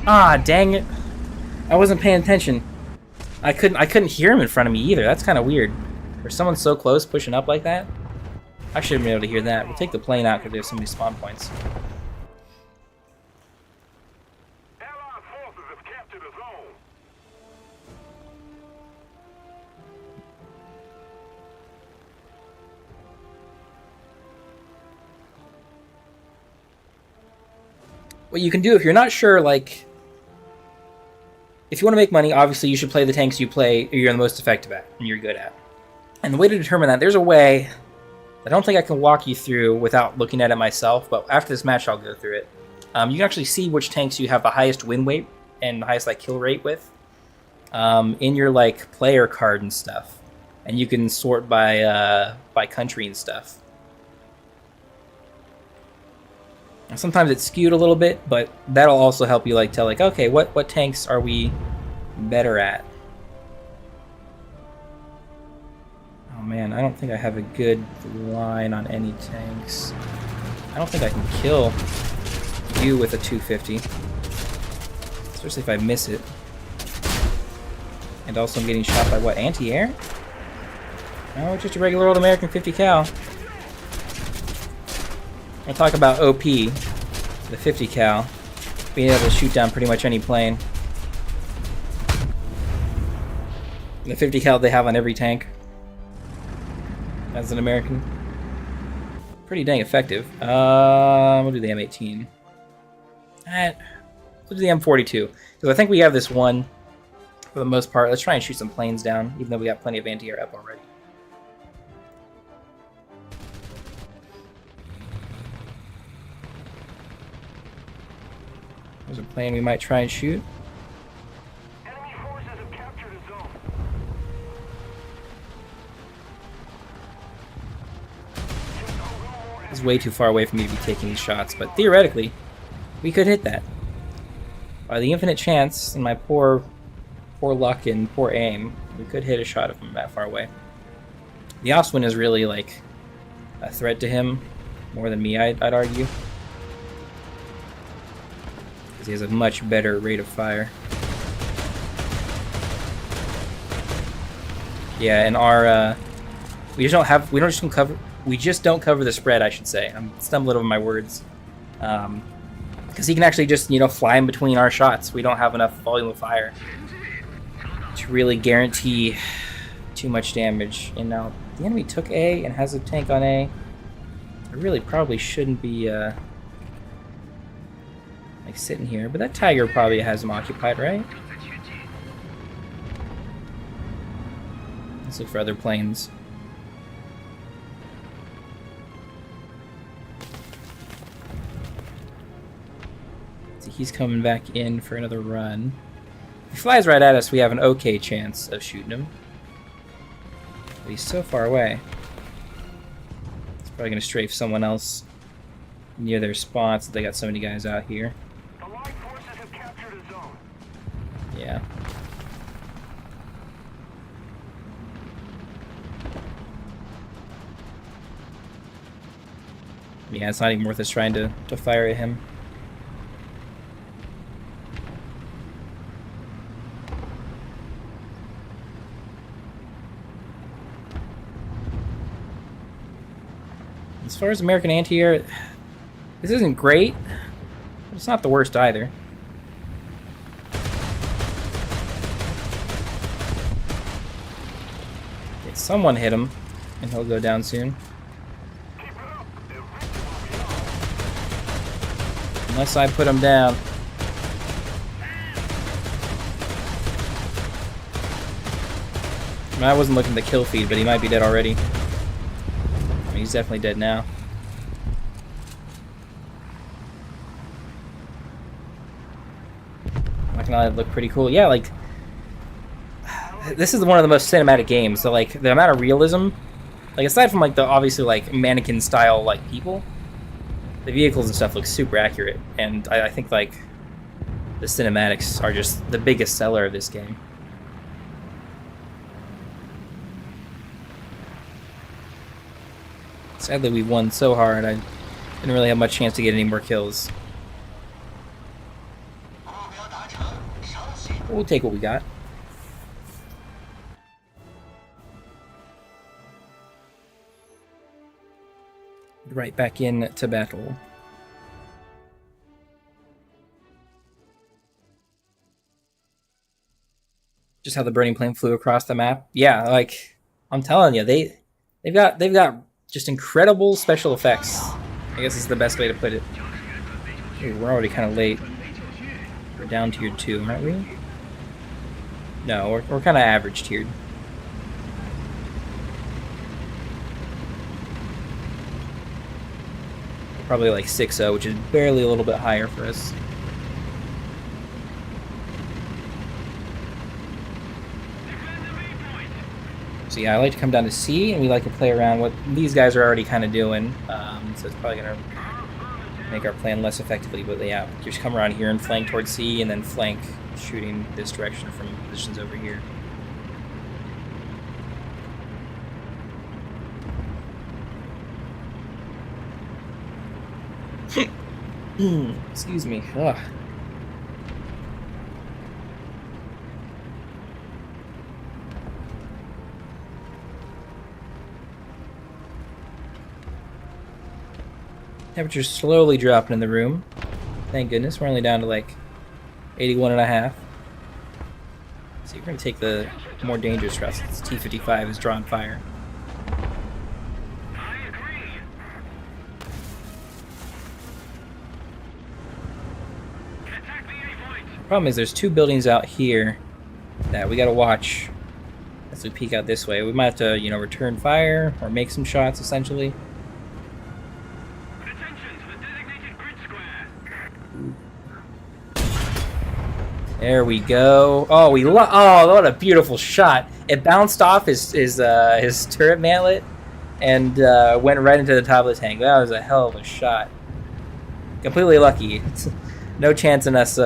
Ah, dang it. I wasn't paying attention. I couldn't hear him in front of me either. That's kind of weird. For someone so close pushing up like that. I should have been able to hear that. We'll take the plane out because there's so many spawn points. Allied forces have captured a zone. What you can do if you're not sure, like, if you want to make money, obviously you should play the tanks you play, you're the most effective at, and you're good at. And the way to determine that, there's a way I don't think I can walk you through without looking at it myself, but after this match I'll go through it. You can actually see which tanks you have the highest win weight and the highest like kill rate with in your like player card and stuff, and you can sort by country and stuff. Sometimes it's skewed a little bit, but that'll also help you like tell like, okay, what tanks are we better at? Oh man, I don't think I have a good line on any tanks. I don't think I can kill you with a 250, especially if I miss it. And also I'm getting shot by what, anti-air? No, just a regular old American 50 cal. We'll talk about OP, the 50 cal, being able to shoot down pretty much any plane. The 50 cal they have on every tank as an American. Pretty dang effective. We'll do the M18. We'll do the M42, because I think we have this one for the most part. Let's try and shoot some planes down, even though we got plenty of anti-air up already. There's a plane we might try and shoot. Enemy forces have captured a zone. It's way too far away for me to be taking these shots, but theoretically, we could hit that. By the infinite chance, and my poor luck and poor aim, we could hit a shot from that far away. The Oswin is really like a threat to him, more than me, I'd argue. Because he has a much better rate of fire. Yeah, and our we just don't cover the spread, I should say. I'm stumbling over my words. Because he can actually just, fly in between our shots. We don't have enough volume of fire to really guarantee too much damage. And now the enemy took A and has a tank on A. I really probably shouldn't be like sitting here, but that Tiger probably has him occupied, right? Let's look for other planes. See, he's coming back in for another run. If he flies right at us, we have an okay chance of shooting him. But he's so far away. He's probably going to strafe someone else near their spots. They got so many guys out here. Allied forces have captured a zone. Yeah. Yeah, it's not even worth us trying to fire at him. As far as American anti-air, this isn't great, but it's not the worst either. Okay, someone hit him, and he'll go down soon. Unless I put him down. I mean, I wasn't looking at the kill feed, but he might be dead already. I mean, he's definitely dead now. Not gonna lie, it looked pretty cool. Yeah, like, this is one of the most cinematic games. So, like, the amount of realism, like, aside from, like, the obviously, like, mannequin style, like, people, the vehicles and stuff look super accurate, and I think like the cinematics are just the biggest seller of this game. Sadly, we won so hard, I didn't really have much chance to get any more kills. We'll take what we got. right back in to battle. Just how the burning plane flew across the map. Yeah, like I'm telling you, they've got just incredible special effects. I guess is the best way to put it. Ooh, we're already kind of late. We're down tier 2, aren't we? No, we're kind of average tiered. Probably like 6-0, which is barely a little bit higher for us. So yeah, I like to come down to C, and we like to play around what these guys are already kind of doing. So it's probably going to make our plan less effectively. But yeah, just come around here and flank towards C, and then flank shooting this direction from positions over here. Excuse me. Ugh. Temperature's slowly dropping in the room. Thank goodness. We're only down to like 81.5. So we're going to take the more dangerous route since T-55 has drawn fire. Problem is there's 2 buildings out here that we gotta watch as we peek out this way. We might have to, you know, return fire or make some shots essentially. Attention to the designated grid square. There we go. Oh, oh, what a beautiful shot! It bounced off his turret mantlet and went right into the top of the tank. That was a hell of a shot. Completely lucky. No chance in us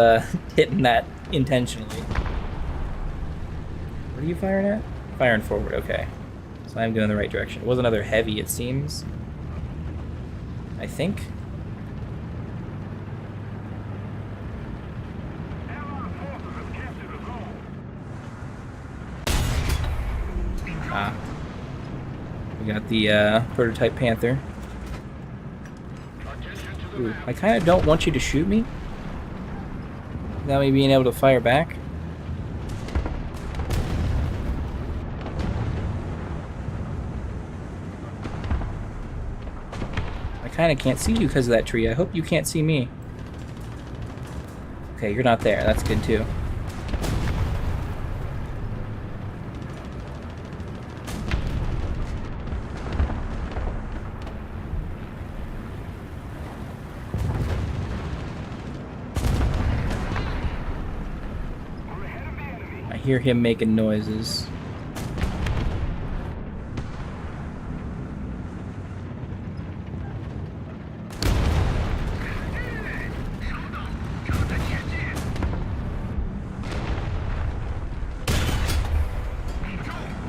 hitting that intentionally. What are you firing at? Firing forward, okay. So I'm going the right direction. It was another heavy, it seems. I think. Ah. We got the prototype Panther. Ooh, I kind of don't want you to shoot me. Without me being able to fire back. I kind of can't see you because of that tree. I hope you can't see me. Okay, you're not there. That's good too. I hear him making noises.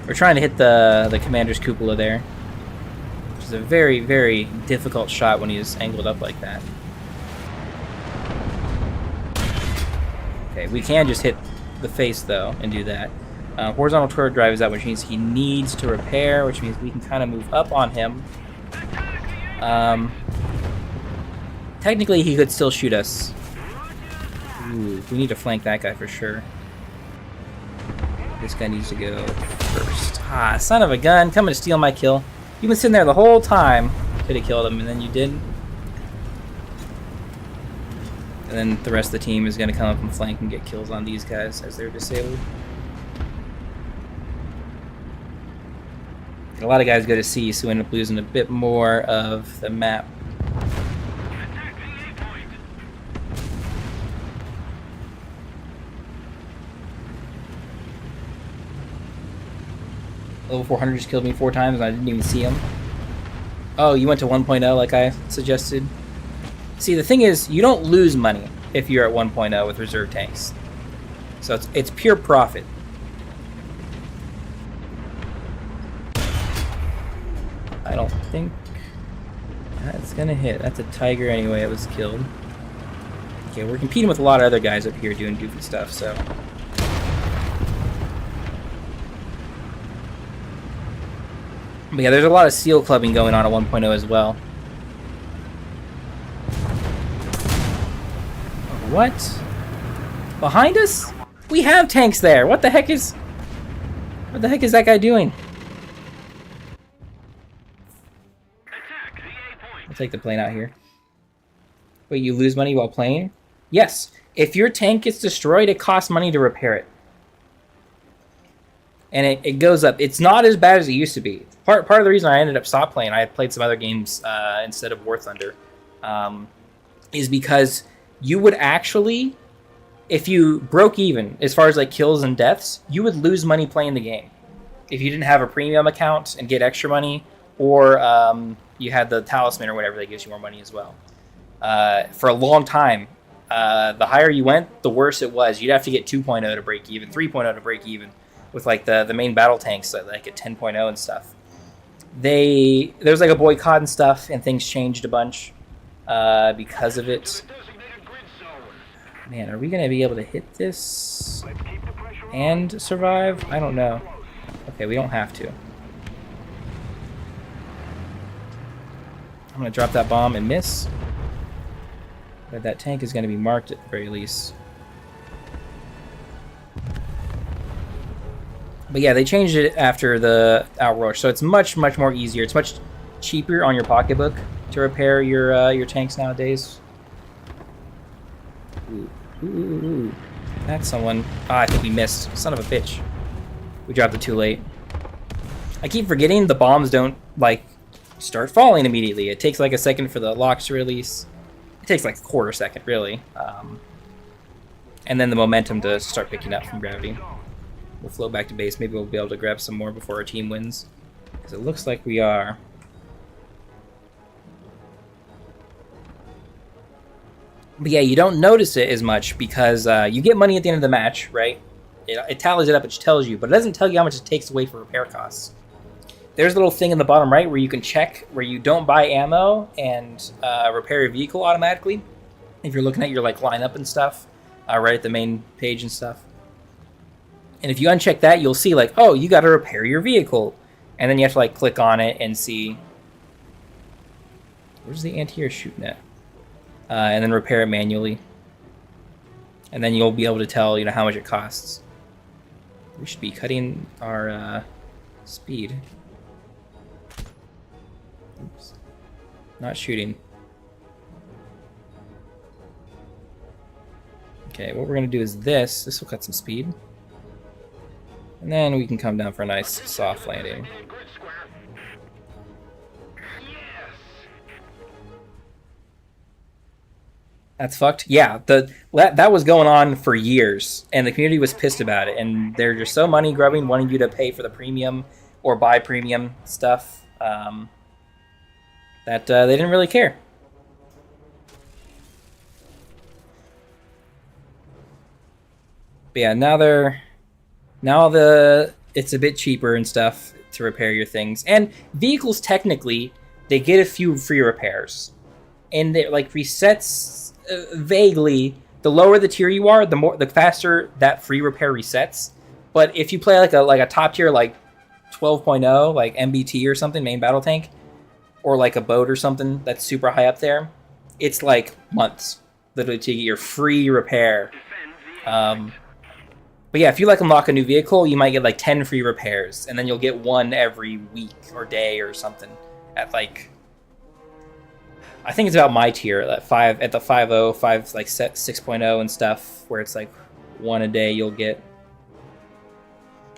We're trying to hit the commander's cupola there, which is a very, very difficult shot when he is angled up like that. Okay, we can just hit the face though and do that. Horizontal turret drive is out, which means he needs to repair, which means we can kind of move up on him. Technically he could still shoot us. Ooh, we need to flank that guy for sure. This guy needs to go first. Ah, son of a gun, coming to steal my kill. You've been sitting there the whole time. Could have killed him and then you didn't. And then the rest of the team is going to come up and flank and get kills on these guys as they're disabled. A lot of guys go to C, so we end up losing a bit more of the map. Level 400 just killed me 4 times and I didn't even see him. Oh, you went to 1.0 like I suggested? See, the thing is, you don't lose money if you're at 1.0 with reserve tanks. So it's pure profit. I don't think that's gonna hit. That's a tiger anyway, it was killed. Okay, we're competing with a lot of other guys up here doing goofy stuff, so... But yeah, there's a lot of seal clubbing going on at 1.0 as well. what? Behind us? We have tanks there. What the heck is that guy doing? Attack the A point. I'll take the plane out here. Wait, you lose money while playing? Yes. If your tank gets destroyed, it costs money to repair it. And it goes up. It's not as bad as it used to be. Part of the reason I ended up stop playing, I had played some other games instead of War Thunder, is because you would actually, if you broke even as far as like kills and deaths, you would lose money playing the game. If you didn't have a premium account and get extra money, or you had the talisman or whatever that gives you more money as well. For a long time, the higher you went, the worse it was. You'd have to get 2.0 to break even, 3.0 to break even, with like the main battle tanks like at 10.0 and stuff. There was like a boycott and stuff, and things changed a bunch because of it. Designated grid zone. Man, are we gonna be able to hit this and survive? I don't know. Okay, we don't have to. I'm gonna drop that bomb and miss. But that tank is gonna be marked at the very least. But yeah, they changed it after the Outrush, so it's much more easier. It's much cheaper on your pocketbook to repair your tanks nowadays. Ooh. That's someone. Ah, I think we missed. Son of a bitch. We dropped it too late. I keep forgetting the bombs don't like start falling immediately. It takes like a second for the locks to release. It takes like a quarter second, really. And then the momentum to start picking up from gravity. We'll float back to base. Maybe we'll be able to grab some more before our team wins. Because it looks like we are. But yeah, you don't notice it as much because you get money at the end of the match, right? It tallies it up, it tells you, but it doesn't tell you how much it takes away for repair costs. There's a little thing in the bottom right where you can check where you don't buy ammo and repair your vehicle automatically. If you're looking at your like lineup and stuff, right at the main page and stuff. And if you uncheck that, you'll see like, oh, you got to repair your vehicle. And then you have to like click on it and see. Where's the anti-air shooting at? And then repair it manually. And then you'll be able to tell, you know, how much it costs. We should be cutting our speed. Oops. Not shooting. Okay, what we're going to do is this. This will cut some speed. And then we can come down for a nice soft landing. That's fucked. Yeah, that was going on for years, and the community was pissed about it. And they're just so money grubbing, wanting you to pay for the premium or buy premium stuff that they didn't really care. But yeah, it's a bit cheaper and stuff to repair your things. And vehicles, technically, they get a few free repairs, and it like resets vaguely. The lower the tier you are, the faster that free repair resets. But if you play like a top tier like 12.0, like MBT or something, main battle tank, or like a boat or something that's super high up there, it's like months literally to get your free repair. But yeah, if you like unlock a new vehicle, you might get like 10 free repairs, and then you'll get one every week or day or something at like, I think it's about my tier at the 5.0, 5 like 6.0 and stuff, where it's like one a day you'll get.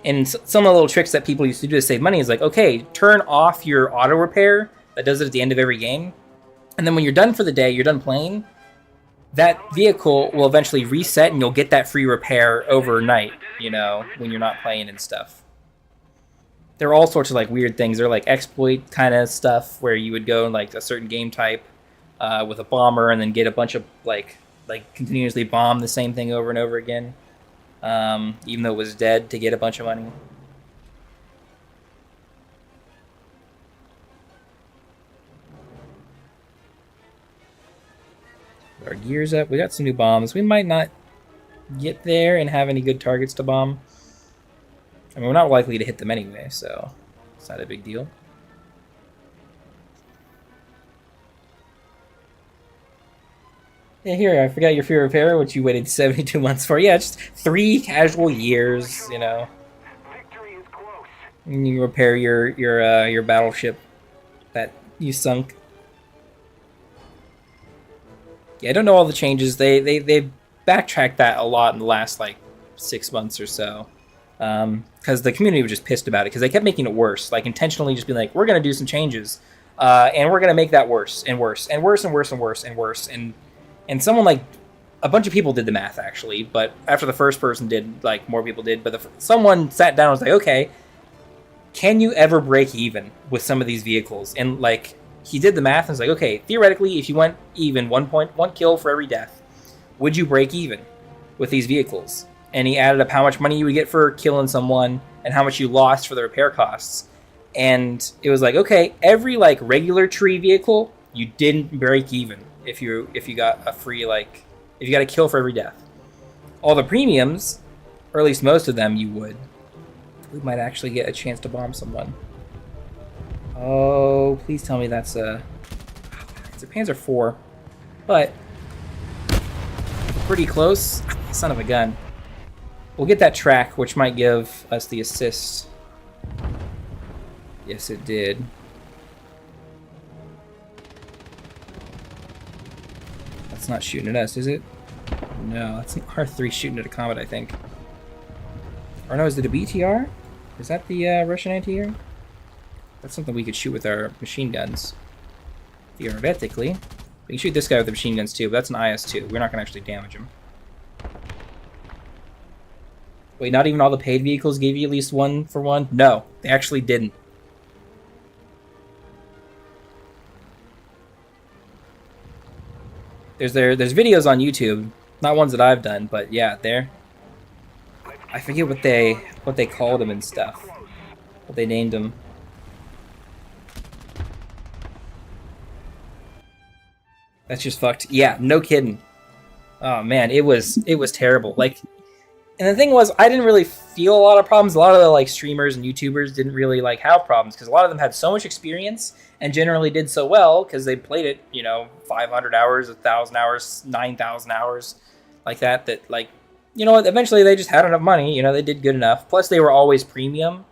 And some of the little tricks that people used to do to save money is like, okay, turn off your auto repair that does it at the end of every game, and then when you're done for the day, you're done playing, that vehicle will eventually reset and you'll get that free repair overnight, you know, when you're not playing and stuff. There are all sorts of like weird things. They're like exploit kind of stuff where you would go in like a certain game type with a bomber and then get a bunch of like continuously bomb the same thing over and over again, even though it was dead, to get a bunch of money. Our gears up. We got some new bombs. We might not get there and have any good targets to bomb. I mean, we're not likely to hit them anyway, so it's not a big deal. Yeah, here, I forgot your free repair, which you waited 72 months for. Yeah, just 3 casual years, you know. Victory is close. And you repair your battleship that you sunk. Yeah, I don't know all the changes. They backtracked that a lot in the last like 6 months or so, because the community was just pissed about it because they kept making it worse, like intentionally just being like, we're gonna do some changes, and we're gonna make that worse and worse and worse and worse and worse and worse and someone like a bunch of people did the math actually, but after the first person did, like more people did, but someone sat down and was like, okay, can you ever break even with some of these vehicles? And like he did the math and was like, okay, theoretically, if you went even 1 kill for every death, would you break even with these vehicles? And he added up how much money you would get for killing someone and how much you lost for the repair costs. And it was like, okay, every like regular tree vehicle, you didn't break even if you got a free, like, if you got a kill for every death. All the premiums, or at least most of them, you would. We might actually get a chance to bomb someone. Oh, please tell me that's a... It's a Panzer IV. But... pretty close. Son of a gun. We'll get that track, which might give us the assist. Yes, it did. That's not shooting at us, is it? No, that's an R3 shooting at a Comet, I think. Or no, is it a BTR? Is that the Russian anti-air? That's something we could shoot with our machine guns. Theoretically. We can shoot this guy with the machine guns too, but that's an IS-2. We're not going to actually damage him. Wait, not even all the paid vehicles gave you at least 1 for 1? No, they actually didn't. There's videos on YouTube, not ones that I've done, but yeah, there. I forget what they called them and stuff. What they named them. That's just fucked. Yeah, no kidding. Oh man, it was terrible. Like, and the thing was, I didn't really feel a lot of problems. A lot of the like streamers and YouTubers didn't really like have problems because a lot of them had so much experience and generally did so well because they played it, you know, 500 hours, 1,000 hours, 9,000 hours, like that. That like, you know what? Eventually, they just had enough money. You know, they did good enough. Plus, they were always premium.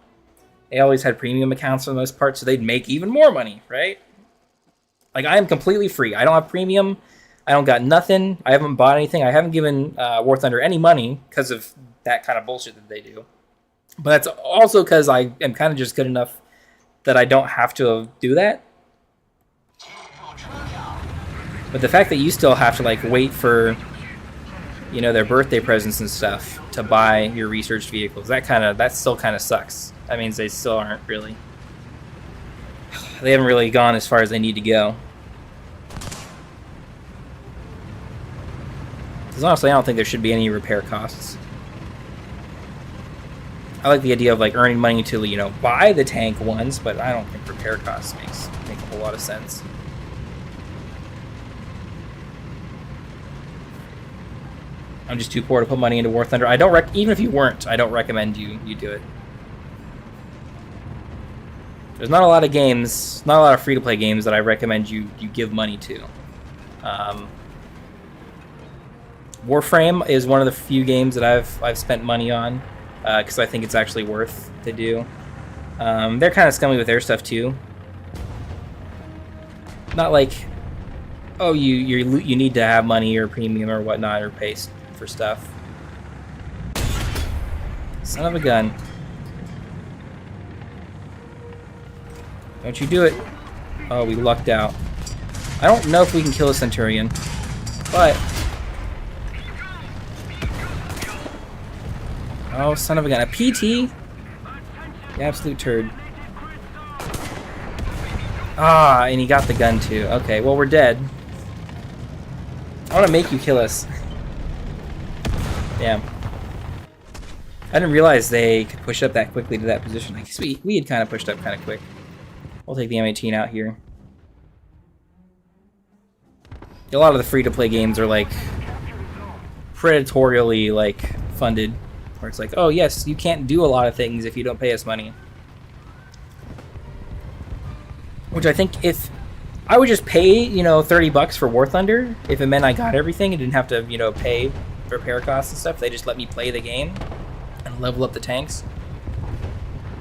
They always had premium accounts for the most part, so they'd make even more money, right? Like, I am completely free. I don't have premium. I don't got nothing. I haven't bought anything. I haven't given War Thunder any money because of that kind of bullshit that they do. But that's also because I am kind of just good enough that I don't have to do that. But the fact that you still have to, like, wait for, you know, their birthday presents and stuff to buy your researched vehicles, that still kind of sucks. That means they still aren't really... They haven't really gone as far as they need to go. Because honestly, I don't think there should be any repair costs. I like the idea of like earning money to, you know, buy the tank once, but I don't think repair costs make a whole lot of sense. I'm just too poor to put money into War Thunder. Even if you weren't, I don't recommend you do it. There's not a lot of games, not a lot of free-to-play games that I recommend you give money to. Warframe is one of the few games that I've spent money on because I think it's actually worth to do. They're kind of scummy with their stuff too. Not like, oh, you need to have money or premium or whatnot or pay for stuff. Son of a gun. Don't you do it. Oh, we lucked out. I don't know if we can kill a Centurion, but... Oh, son of a gun. A PT? You absolute turd. Ah, and he got the gun too. Okay, well, we're dead. I want to make you kill us. Damn. I didn't realize they could push up that quickly to that position. I guess we had kind of pushed up kind of quick. We'll take the M18 out here. A lot of the free-to-play games are like predatorially like funded, where it's like, oh yes, you can't do a lot of things if you don't pay us money. Which I think if I would just pay, you know, $30 for War Thunder if it meant I got everything and didn't have to, you know, pay repair costs and stuff. They just let me play the game and level up the tanks.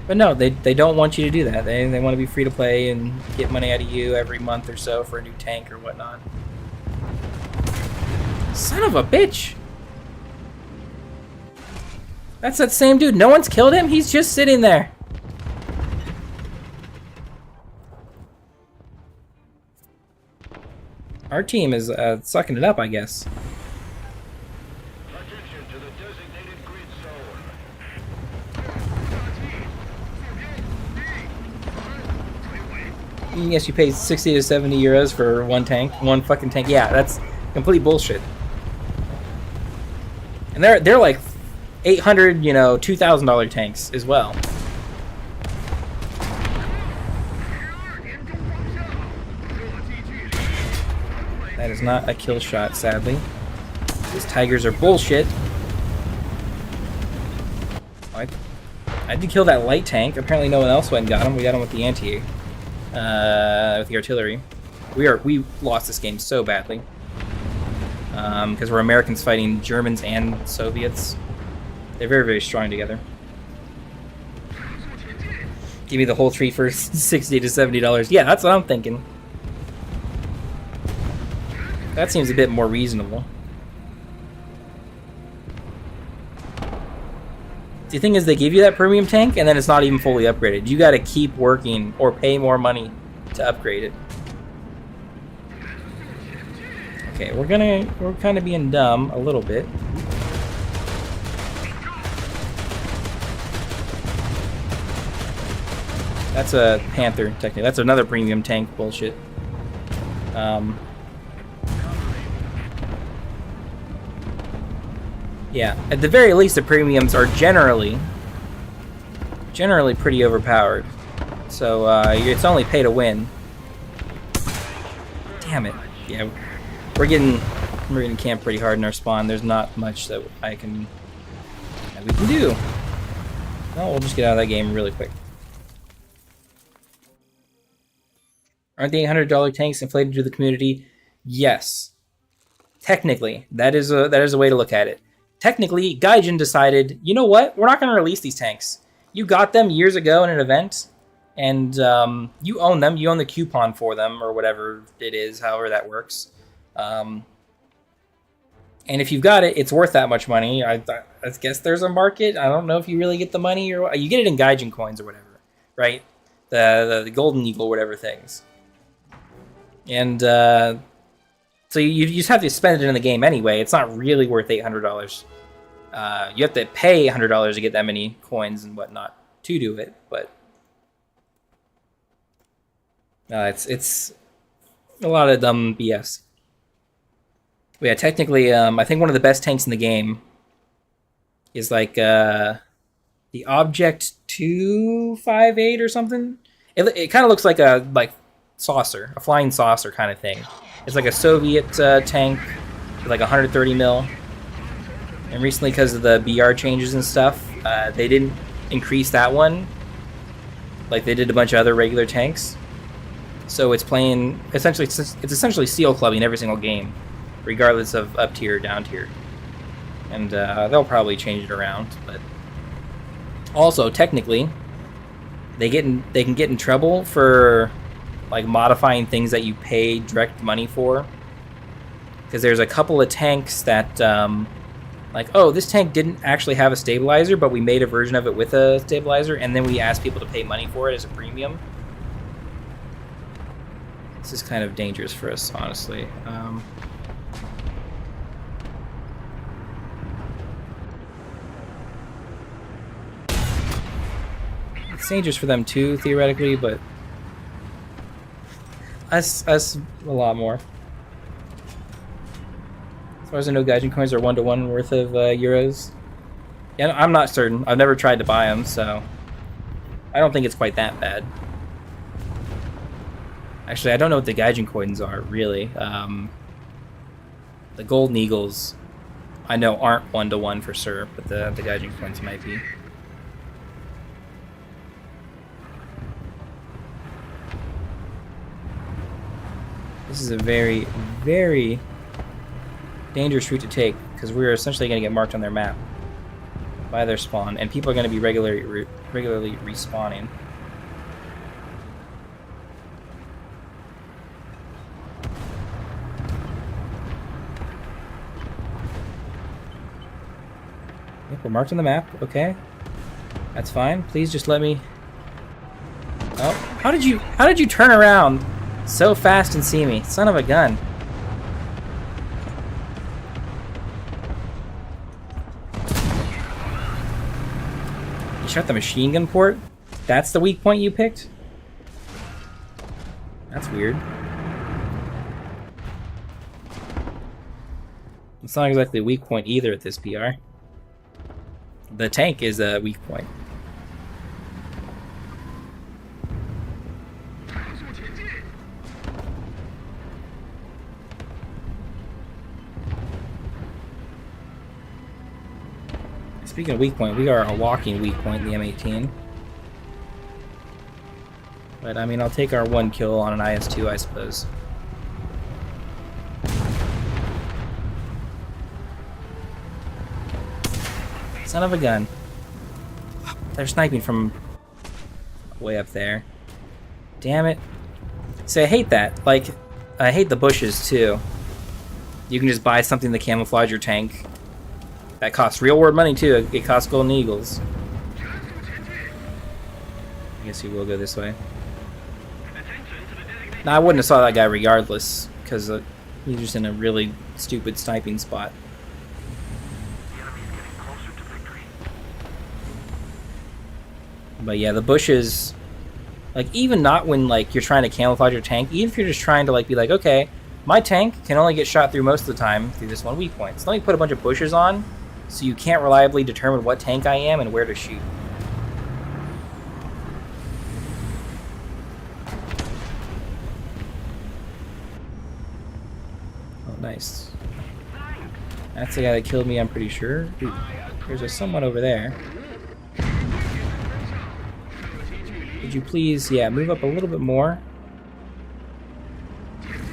But no, they don't want you to do that. They want to be free to play and get money out of you every month or so for a new tank or whatnot. Son of a bitch! That's that same dude. No one's killed him. He's just sitting there. Our team is sucking it up, I guess. Attention to the designated grid zone. Yes, you pay 60 to 70 euros for one tank, one fucking tank. Yeah, that's complete bullshit. And they're like 800, you know, $2,000 tanks as well. That is not a kill shot, sadly. These tigers are bullshit. I did kill that light tank. Apparently no one else went and got him. We got him with the with the artillery. We lost this game so badly. Because we're Americans fighting Germans and Soviets. They're very, very strong together. Give me the whole tree for $60 to $70. Yeah, that's what I'm thinking. That seems a bit more reasonable. The thing is, they give you that premium tank, and then it's not even fully upgraded. You gotta keep working or pay more money to upgrade it. Okay, we're kind of being dumb a little bit. That's a Panther, technically. That's another premium tank bullshit. Yeah, at the very least, the premiums are generally pretty overpowered. So it's only pay to win. Damn it! Yeah, we're getting camped pretty hard in our spawn. There's not much that we can do. No, we'll just get out of that game really quick. Aren't the $800 tanks inflated to the community? Yes. Technically, that is a way to look at it. Technically, Gaijin decided, you know what? We're not going to release these tanks. You got them years ago in an event, and you own them. You own the coupon for them, or whatever it is, however that works. And if you've got it, it's worth that much money. I guess there's a market. I don't know if you really get the money, or you get it in Gaijin coins or whatever, right? The Golden Eagle, whatever things. And so you just have to spend it in the game anyway. It's not really worth $800. You have to pay $100 to get that many coins and whatnot to do it, but it's a lot of dumb BS. But yeah, technically, I think one of the best tanks in the game is like the Object 258 or something. It kind of looks like a saucer, a flying saucer kind of thing. It's like a Soviet tank with like 130 mil. And recently, because of the BR changes and stuff, they didn't increase that one like they did a bunch of other regular tanks. So it's playing essentially, it's essentially seal clubbing every single game, regardless of up tier or down tier. And they'll probably change it around. But also, technically, they can get in trouble for like modifying things that you pay direct money for, because there's a couple of tanks that like, oh, this tank didn't actually have a stabilizer, but we made a version of it with a stabilizer, and then we asked people to pay money for it as a premium. This is kind of dangerous for us, honestly. It's dangerous for them too, theoretically, but us a lot more. As far as I know, Gaijin coins are 1-to-1 worth of euros. Yeah, I'm not certain. I've never tried to buy them, so I don't think it's quite that bad. Actually, I don't know what the Gaijin coins are, really. The Golden Eagles, I know, aren't 1-to-1 for sure, but the Gaijin coins might be. This is a very, very dangerous route to take because we're essentially going to get marked on their map by their spawn, and people are going to be regularly respawning. Yep, we're marked on the map. Okay, that's fine. Please just let me. Oh, how did you turn around so fast and see me, son of a gun? You shot the machine gun port? That's the weak point you picked? That's weird. It's not exactly a weak point either at this PR. The tank is a weak point. Speaking of weak point, we are a walking weak point in the M18. But I mean, I'll take our 1 kill on an IS-2, I suppose. Son of a gun. They're sniping from way up there. Damn it. See, I hate that. Like, I hate the bushes, too. You can just buy something to camouflage your tank. That costs real world money, too. It costs golden eagles. I guess he will go this way. Now, I wouldn't have saw that guy regardless, because he's just in a really stupid sniping spot. But yeah, the bushes, like, even not when, like, you're trying to camouflage your tank, even if you're just trying to, like, be like, okay, my tank can only get shot through most of the time through this one weak point. So let me put a bunch of bushes on, so you can't reliably determine what tank I am and where to shoot. Oh, nice. That's the guy that killed me, I'm pretty sure. Ooh, there's someone over there. Could you please, yeah, move up a little bit more?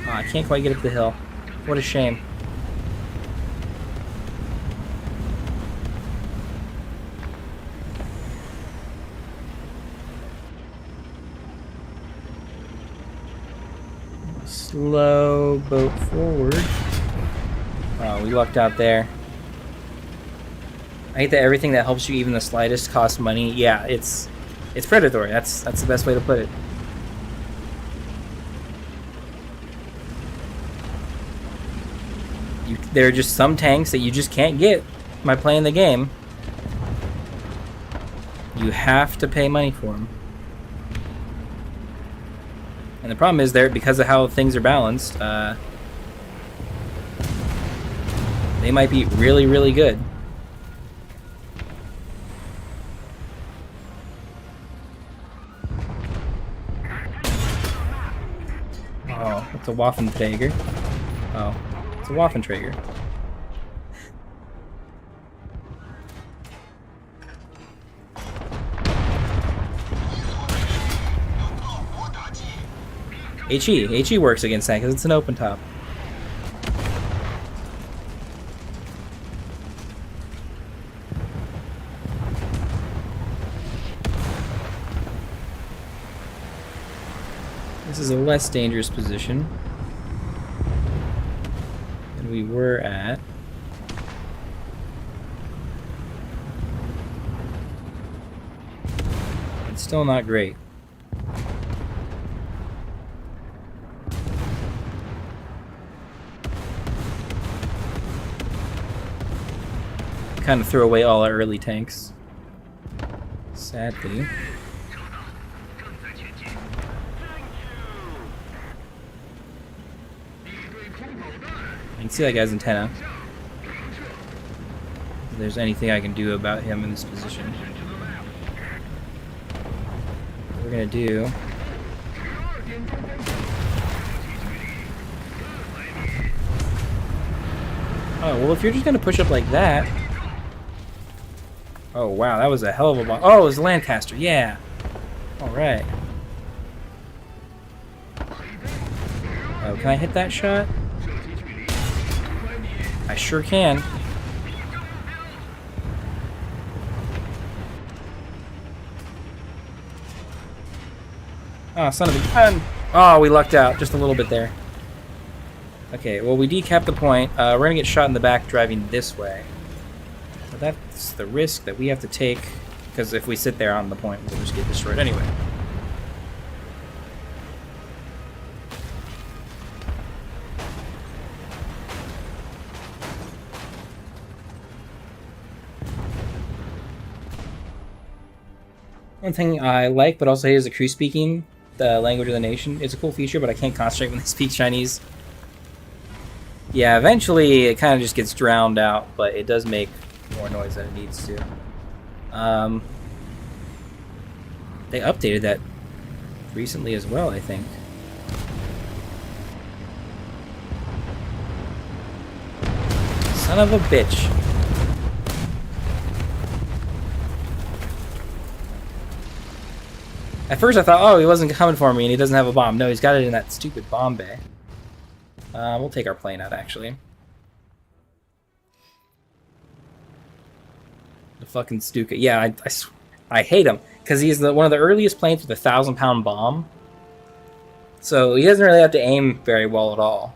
Oh, I can't quite get up the hill. What a shame. Slow boat forward. Oh, we lucked out there. I hate that everything that helps you even the slightest costs money. Yeah, it's predatory. That's the best way to put it. There are just some tanks that you just can't get by playing the game. You have to pay money for them. And the problem is, because of how things are balanced, they might be really, really good. Oh, it's a Waffenträger. Oh, it's a Waffenträger. HE works against that because it's an open top. This is a less dangerous position than we were at. It's still not great. Kind of threw away all our early tanks, sadly. I can see that guy's antenna. If there's anything I can do about him in this position. What we're gonna do. Oh, well, if you're just gonna push up like that. Oh, wow, that was a hell of a bomb. Oh, it was Lancaster, yeah. Alright. Oh, can I hit that shot? I sure can. Oh, son of a gun! Oh, we lucked out just a little bit there. Okay, well, we decapped the point. We're gonna get shot in the back driving this way. So that's the risk that we have to take, because if we sit there on the point, we'll just get destroyed anyway. One thing I like, but also hate, is the crew speaking the language of the nation. It's a cool feature, but I can't concentrate when they speak Chinese. Yeah, eventually it kind of just gets drowned out, but it does make more noise than it needs to. They updated that recently as well, I think. Son of a bitch. At first I thought, oh, he wasn't coming for me and he doesn't have a bomb. No, he's got it in that stupid bomb bay. We'll take our plane out, actually. The fucking Stuka. Yeah, I hate him. Because he's one of the earliest planes with a 1,000-pound bomb. So he doesn't really have to aim very well at all.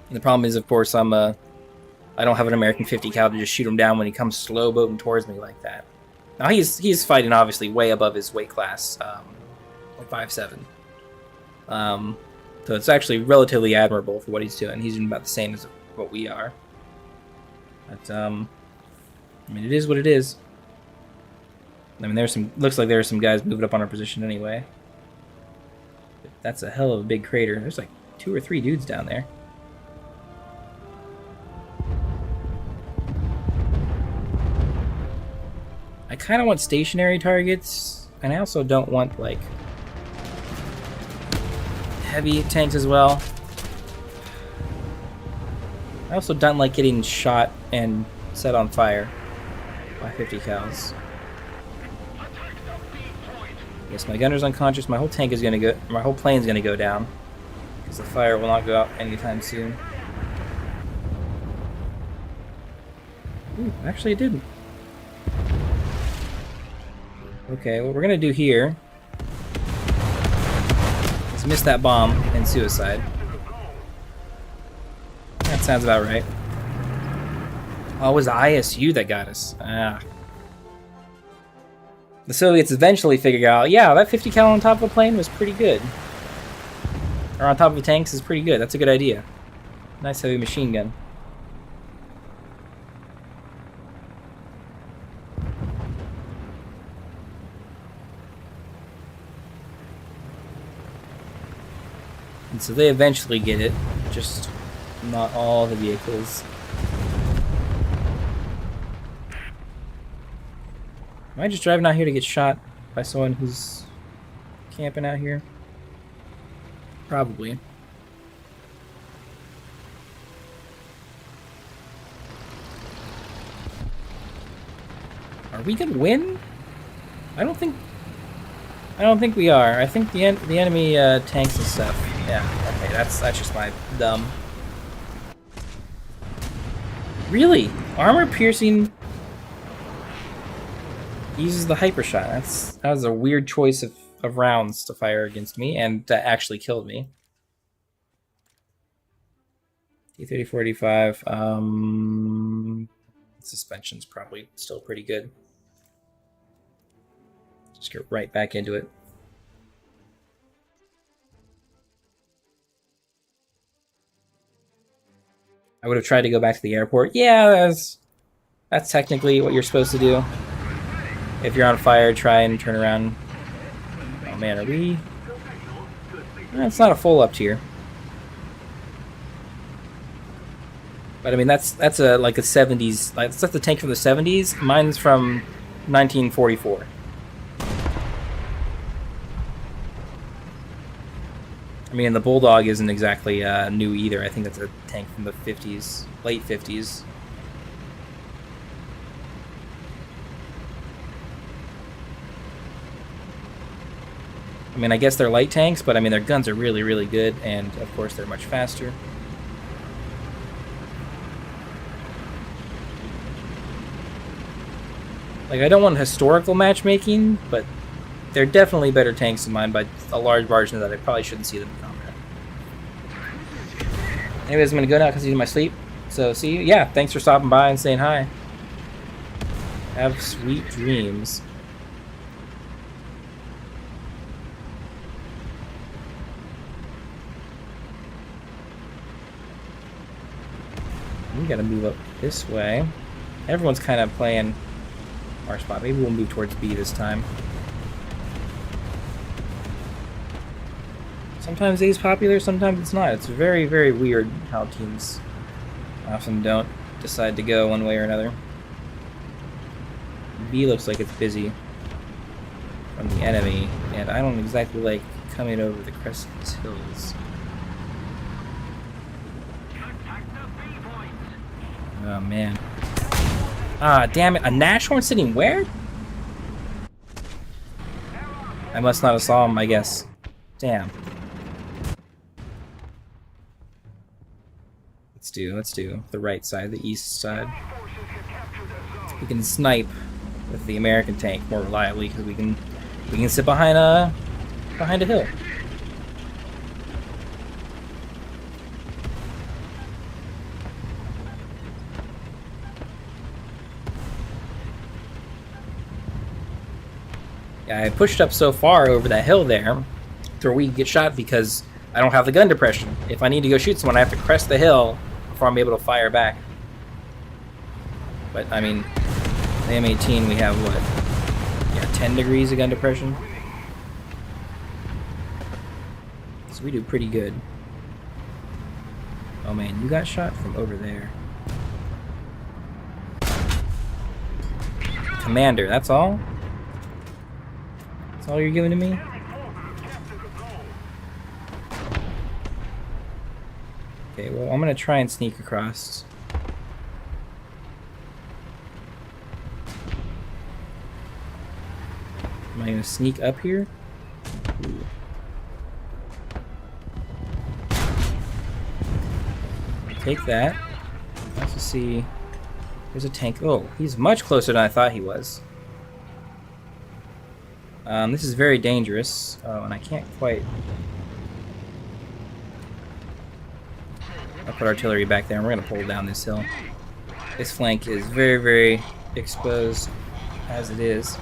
And the problem is, of course, I don't have an American 50 cal to just shoot him down when he comes slow boating towards me like that. Now he's fighting obviously way above his weight class, like 5'7". So it's actually relatively admirable for what he's doing. He's doing about the same as what we are. But I mean, it is what it is. I mean, looks like there are some guys moving up on our position anyway. But that's a hell of a big crater. There's like 2 or 3 dudes down there. I kind of want stationary targets, and I also don't want, like, heavy tanks as well. I also don't like getting shot and set on fire by 50 cals. Yes, my gunner's unconscious. My whole tank is gonna go. My whole plane's gonna go down because the fire will not go out anytime soon. Ooh, actually, it didn't. Okay, what we're gonna do here is miss that bomb and suicide. That sounds about right. Oh, it was the ISU that got us. Ah. The Soviets eventually figured out, yeah, that 50 cal on top of a plane was pretty good. Or on top of the tanks is pretty good. That's a good idea. Nice heavy machine gun. And so they eventually get it, just not all the vehicles. Am I just driving out here to get shot by someone who's camping out here? Probably. Are we gonna win? I don't think we are. I think the enemy tanks and stuff. Yeah, okay, that's just my dumb. Really? Armor piercing uses the hyper shot. That was a weird choice of rounds to fire against me, and that actually killed me. T-34-85. Suspension's probably still pretty good. Just get right back into it. I would have tried to go back to the airport. Yeah, that's technically what you're supposed to do. If you're on fire, try and turn around. Oh man, are we? It's not a full up tier. But I mean, that's like a 70s. Like, that's the tank from the 70s. Mine's from 1944. I mean, the Bulldog isn't exactly new either. I think that's a tank from the 50s, late 50s. I mean, I guess they're light tanks, but I mean, their guns are really, really good, and of course, they're much faster. Like, I don't want historical matchmaking, but they're definitely better tanks than mine by a large margin that I probably shouldn't see them in combat. Anyways, I'm going to go now because I'm in my sleep. So, see you. Yeah, thanks for stopping by and saying hi. Have sweet dreams. We gotta move up this way. Everyone's kind of playing our spot. Maybe we'll move towards B this time. Sometimes A is popular, sometimes it's not. It's very, very weird how teams often don't decide to go one way or another. B looks like it's busy from the enemy, and I don't exactly like coming over the Crescent Hills. Oh man. Ah, damn it. A Nashorn sitting where? I must not have saw him, I guess. Damn. Let's do the right side, the east side. We can snipe with the American tank more reliably because we can sit behind a hill. Yeah, I pushed up so far over that hill there to where we can get shot because I don't have the gun depression. If I need to go shoot someone, I have to crest the hill before I'm able to fire back. But, I mean, the M18, we have, what? Yeah, 10 degrees of gun depression. So we do pretty good. Oh man, you got shot from over there. Commander, that's all? That's all you're giving to me? Okay, well, I'm gonna try and sneak across. Am I gonna sneak up here? Ooh. Take that. Let's see. There's a tank. Oh, he's much closer than I thought he was. This is very dangerous. Oh, and I can't quite. I'll put artillery back there and we're going to pull down this hill. This flank is very, very exposed as it is.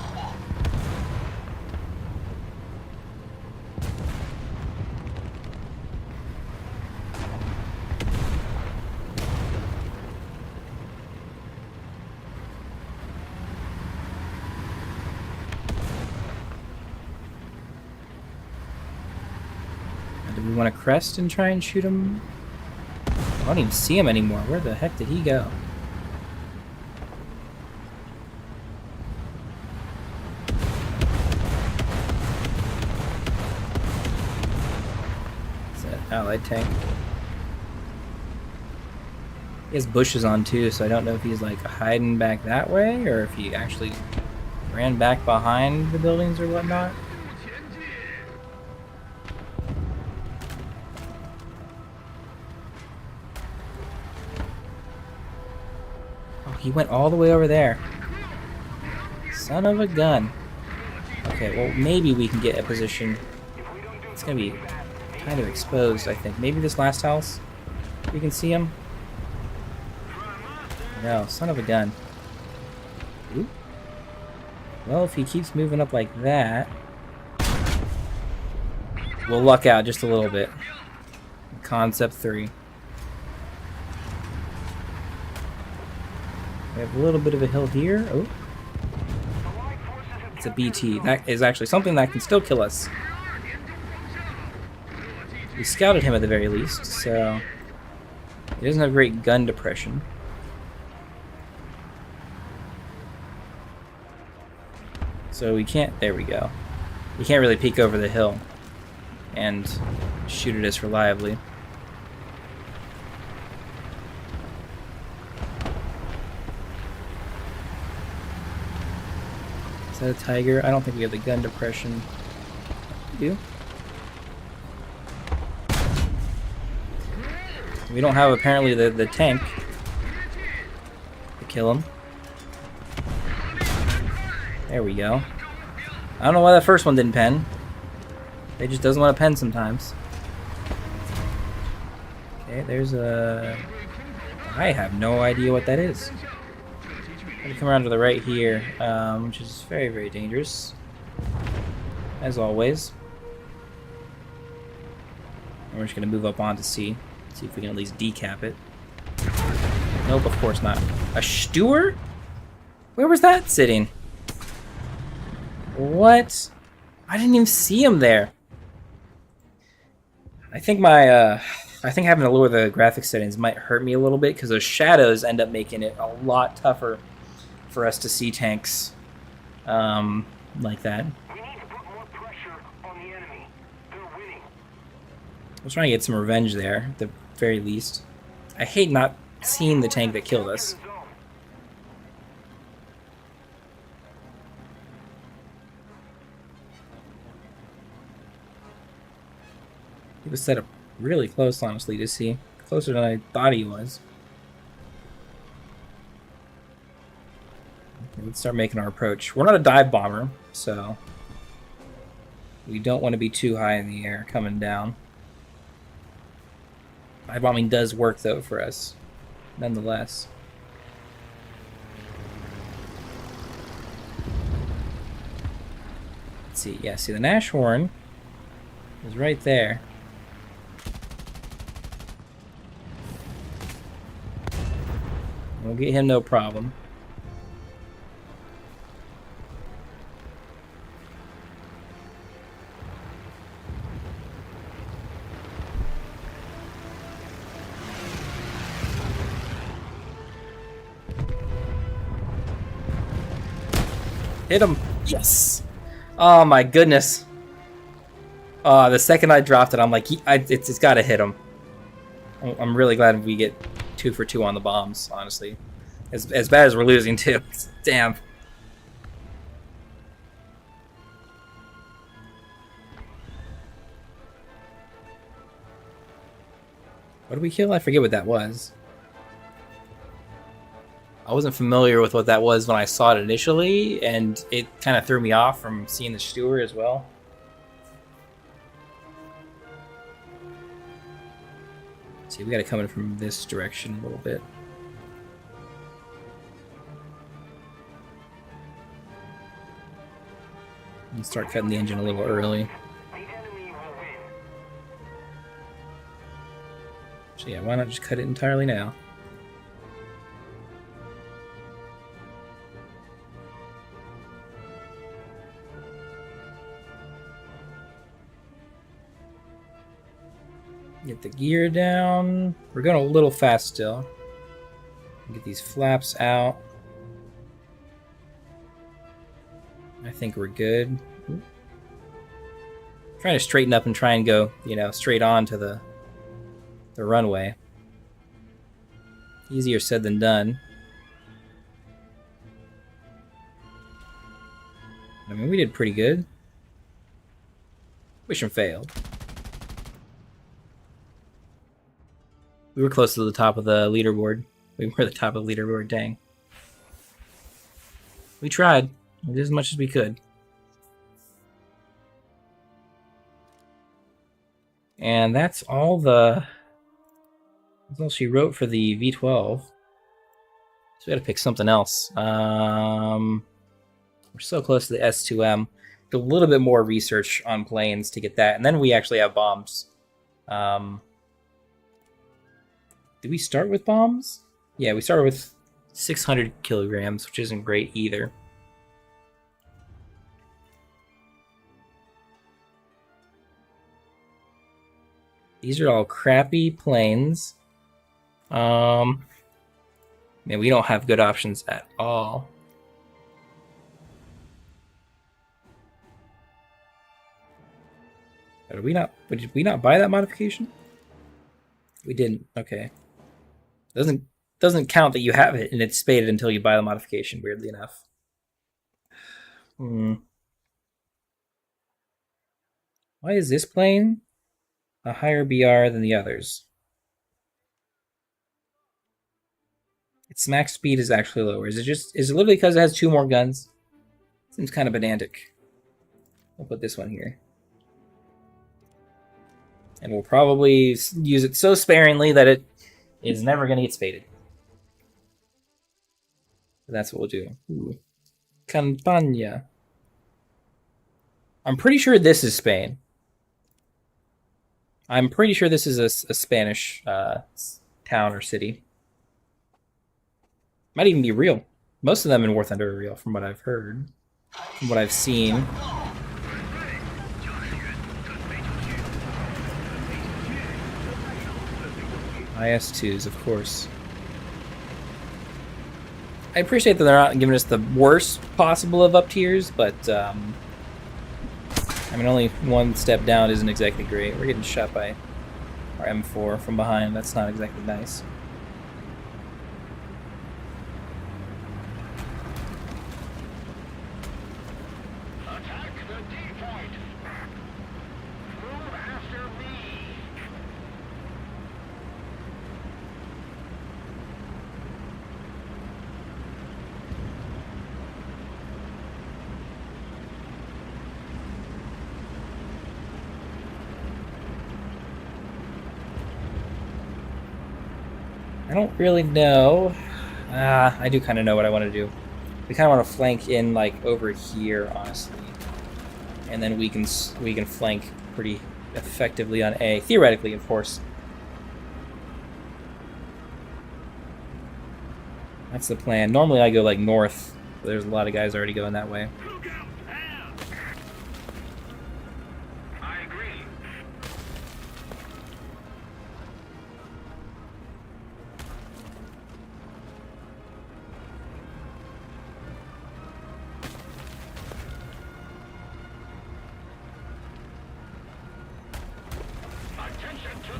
Do we want to crest and try and shoot him? I don't even see him anymore. Where the heck did he go? It's an allied tank. He has bushes on too, so I don't know if he's like hiding back that way or if he actually ran back behind the buildings or whatnot. He went all the way over there. Son of a gun. Okay, well, maybe we can get a position. It's gonna be kind of exposed, I think. Maybe this last house? You can see him? No, son of a gun. Ooh. Well, if he keeps moving up like that, we'll luck out just a little bit. Concept 3. We have a little bit of a hill here. Oh. It's a BT. That is actually something that can still kill us. We scouted him at the very least, so he doesn't have great gun depression. So we can't, there we go. We can't really peek over the hill and shoot at us reliably. Is that a Tiger? I don't think we have the gun depression. do. We don't have apparently the tank to kill him. There we go. I don't know why that first one didn't pen. It just doesn't want to pen sometimes. Okay, there's a... I have no idea what that is. I'm gonna come around to the right here, which is very, very dangerous. As always. And we're just gonna move up on to C. See if we can at least decap it. Nope, of course not. A Steward? Where was that sitting? What? I didn't even see him there. I think I think having to lower the graphics settings might hurt me a little bit because those shadows end up making it a lot tougher for us to see tanks like that. We need to put more pressure on the enemy. They're winning. I was trying to get some revenge there, at the very least. I hate not seeing the tank that killed us. He was set up really close, honestly, to see. Closer than I thought he was. Okay, let's start making our approach. We're not a dive bomber, so we don't want to be too high in the air coming down. Dive bombing does work, though, for us, nonetheless. Let's see. Yeah, see, the Nashorn is right there. We'll get him no problem. Hit him! Yes! Oh my goodness. The second I dropped it, I'm like, it's gotta hit him. I'm really glad we get 2 for 2 on the bombs, honestly. As bad as we're losing, too. Damn. What did we kill? I forget what that was. I wasn't familiar with what that was when I saw it initially, and it kind of threw me off from seeing the Steward as well. See, we gotta come in from this direction a little bit. And start cutting the engine a little early. The enemy will win. So yeah, why not just cut it entirely now? Get the gear down. We're going a little fast still. Get these flaps out. I think we're good. Trying to straighten up and try and go, you know, straight on to the runway. Easier said than done. I mean, we did pretty good. Mission failed. We were close to the top of the leaderboard. We were at the top of the leaderboard, dang. We tried. We did as much as we could. And that's all she wrote for the V12. So we gotta pick something else. We're so close to the S2M. Do a little bit more research on planes to get that. And then we actually have bombs. Did we start with bombs? Yeah, we started with 600 kilograms, which isn't great either. These are all crappy planes. Man, we don't have good options at all. Did we not buy that modification? We didn't. Okay. Doesn't count that you have it and it's spaded until you buy the modification, weirdly enough. Why is this plane a higher BR than the others? Its max speed is actually lower. Is it literally because it has 2 more guns? Seems kind of pedantic. We'll put this one here. And we'll probably use it so sparingly that it is never going to get spaded. But that's what we'll do. Ooh. Campania. I'm pretty sure this is Spain. I'm pretty sure this is a Spanish town or city. Might even be real. Most of them in War Thunder are real, from what I've heard. From what I've seen. IS-2s, of course. I appreciate that they're not giving us the worst possible of up tiers, but I mean, only one step down isn't exactly great. We're getting shot by our M4 from behind. That's not exactly nice. Attack the D-point. Move after me. I don't really know. I do kind of know what I want to do. We kind of want to flank in like over here, honestly, and then we can flank pretty effectively on A. Theoretically, of course. That's the plan. Normally, I go like north. But there's a lot of guys already going that way. I agree.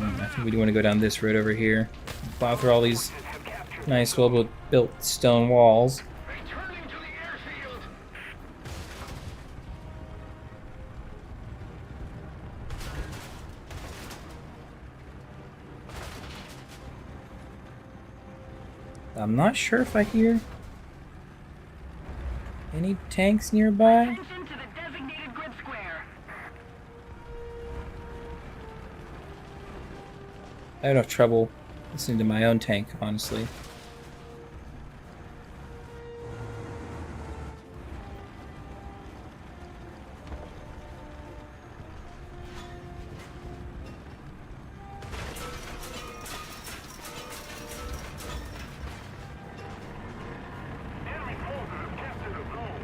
I think we do want to go down this road over here. Plow through all these nice, well-built stone walls. Returning to the airfield. I'm not sure if I hear any tanks nearby. Attention to the designated grid square. I have enough trouble listening to my own tank, honestly. Enemy forces have captured a zone.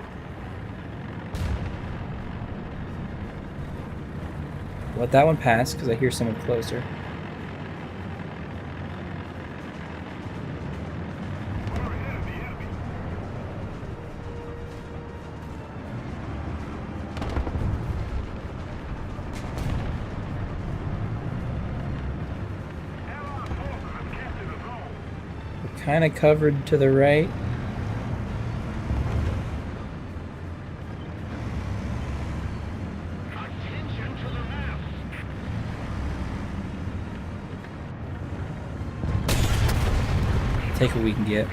Let that one pass, because I hear someone closer. We're ahead of the enemy. Allied forces have captured a zone. We're kind of covered to the right. Attention to the map. Take what we can get.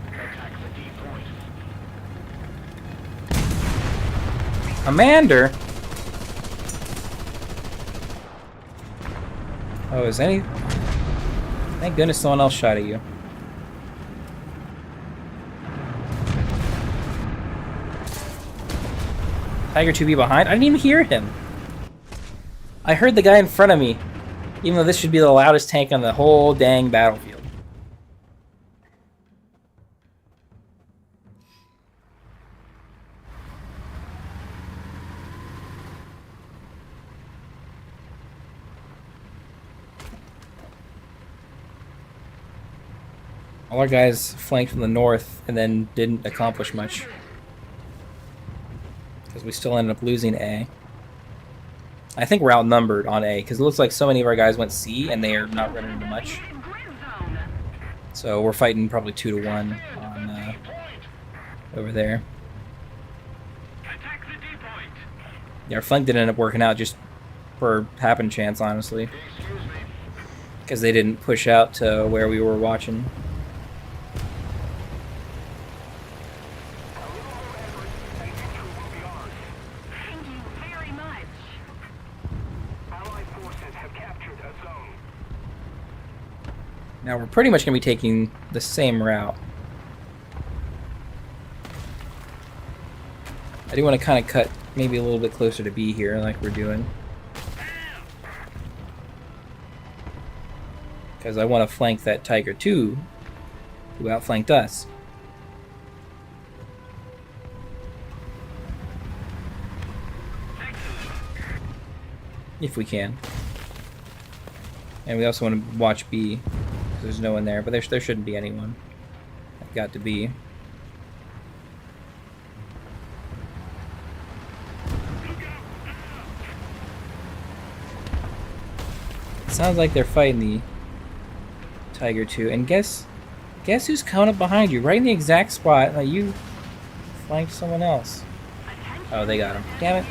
Attack the D-point. Commander! Oh, is any... Thank goodness someone else shot at you. Tiger 2B behind? I didn't even hear him. I heard the guy in front of me, even though this should be the loudest tank on the whole dang battlefield. All our guys flanked from the north and then didn't accomplish much. Because we still ended up losing A. I think we're outnumbered on A because it looks like so many of our guys went C and they are not running into much. Designated grid zone. So we're fighting probably 2-1 on over there. Attack the D point. Yeah, our flank didn't end up working out just for happen chance, honestly, Excuse me. because they didn't push out to where we were watching. A little more effort, and victory will be ours. Thank you very much. Allied forces have captured a zone. Now we're pretty much going to be taking the same route. I do want to kind of cut maybe a little bit closer to B here, like we're doing. Because I want to flank that Tiger 2, who outflanked us. If we can. And we also want to watch B, because there's no one there, but there shouldn't be anyone. I've got to be. Sounds like they're fighting the Tiger 2, and guess who's coming up behind you, right in the exact spot that you flanked someone else. Oh, they got him. Damn it.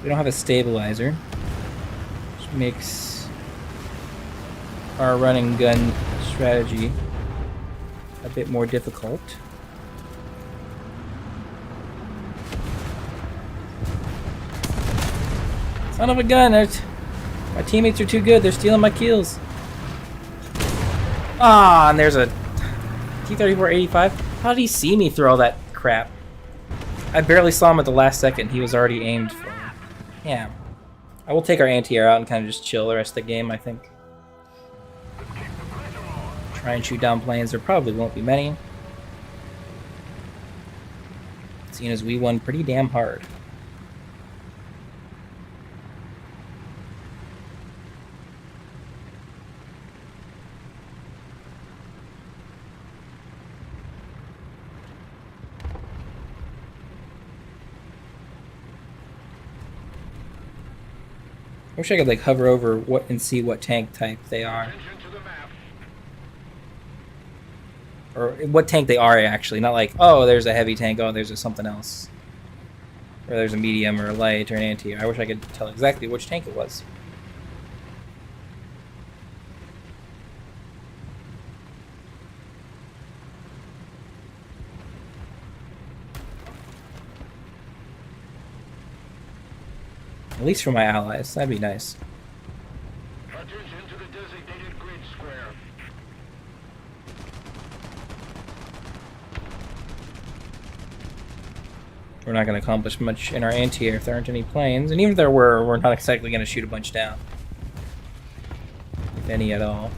We don't have a stabilizer, which makes our running gun strategy a bit more difficult. Son of a gun! My teammates are too good. They're stealing my kills. Ah, and there's a T-34-85. How did he see me throw all that crap? I barely saw him at the last second. He was already aimed for me. Yeah. I will take our anti-air out and kind of just chill the rest of the game, I think. Try and shoot down planes. There probably won't be many. Seeing as we won pretty damn hard. I wish I could like hover over what and see what tank type they are. Attention to the map. Or what tank they are actually, not like, oh, there's a heavy tank, oh, there's a something else. Or there's a medium or a light or an anti-air. I wish I could tell exactly which tank it was. At least for my allies, that'd be nice. Attention to the designated grid square. We're not going to accomplish much in our anti-air if there aren't any planes. And even if there were, we're not exactly going to shoot a bunch down. If any at all.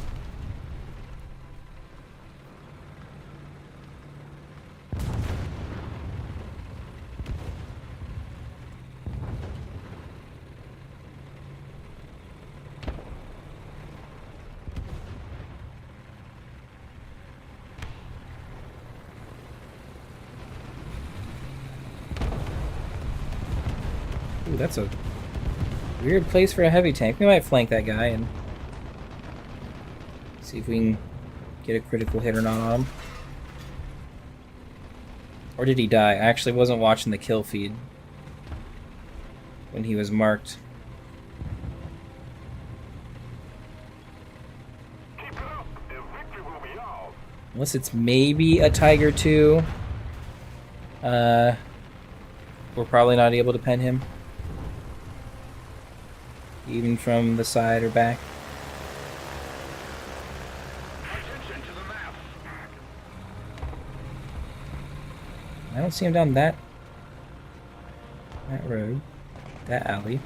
Ooh, that's a weird place for a heavy tank. We might flank that guy and see if we can get a critical hit or not on him. Or did he die? I actually wasn't watching the kill feed when he was marked. Keep it up, and victory will be ours. Unless it's maybe a Tiger 2. We're probably not able to pen him. Even from the side or back. Attention to the map. I don't see him down that road. That alley.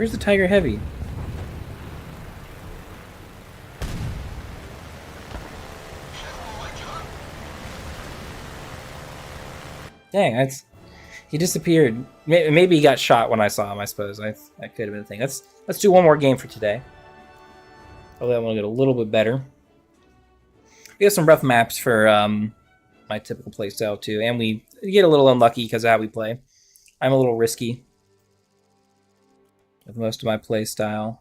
Where's the Tiger Heavy? Dang, he disappeared. Maybe he got shot when I saw him. I suppose that could have been the thing. Let's do one more game for today. Hopefully, that one will get a little bit better. We have some rough maps for my typical playstyle too, and we get a little unlucky because of how we play. I'm a little risky with most of my playstyle.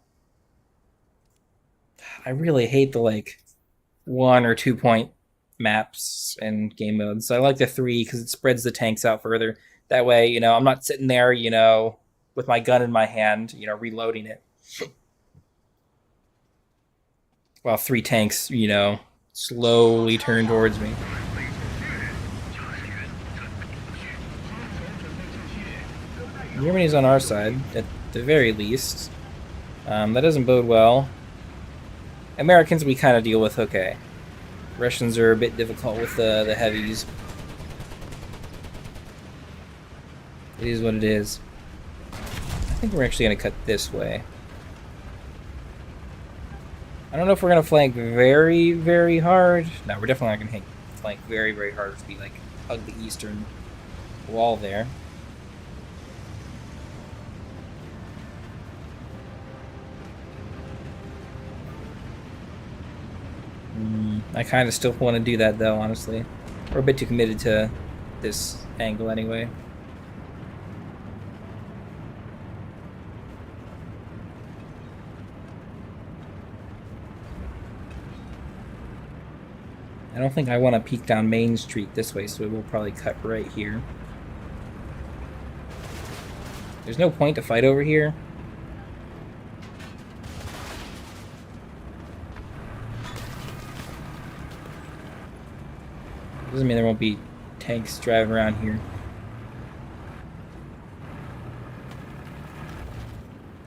I really hate the like 1 or 2 point maps and game modes. I like the 3 because it spreads the tanks out further. That way, you know, I'm not sitting there, you know, with my gun in my hand, you know, reloading it. While 3 tanks, you know, slowly turn towards me. Germany's on our side, at the very least. That doesn't bode well. Americans we kind of deal with okay. Russians are a bit difficult with the heavies. It is what it is. I think we're actually going to cut this way. I don't know if we're going to flank very, very hard. No, we're definitely not going to flank very, very hard to be like hug the eastern wall there. I kind of still want to do that though, honestly. We're a bit too committed to this angle anyway. I don't think I want to peek down Main Street this way, so we'll probably cut right here. There's no point to fight over here. Doesn't mean there won't be tanks driving around here.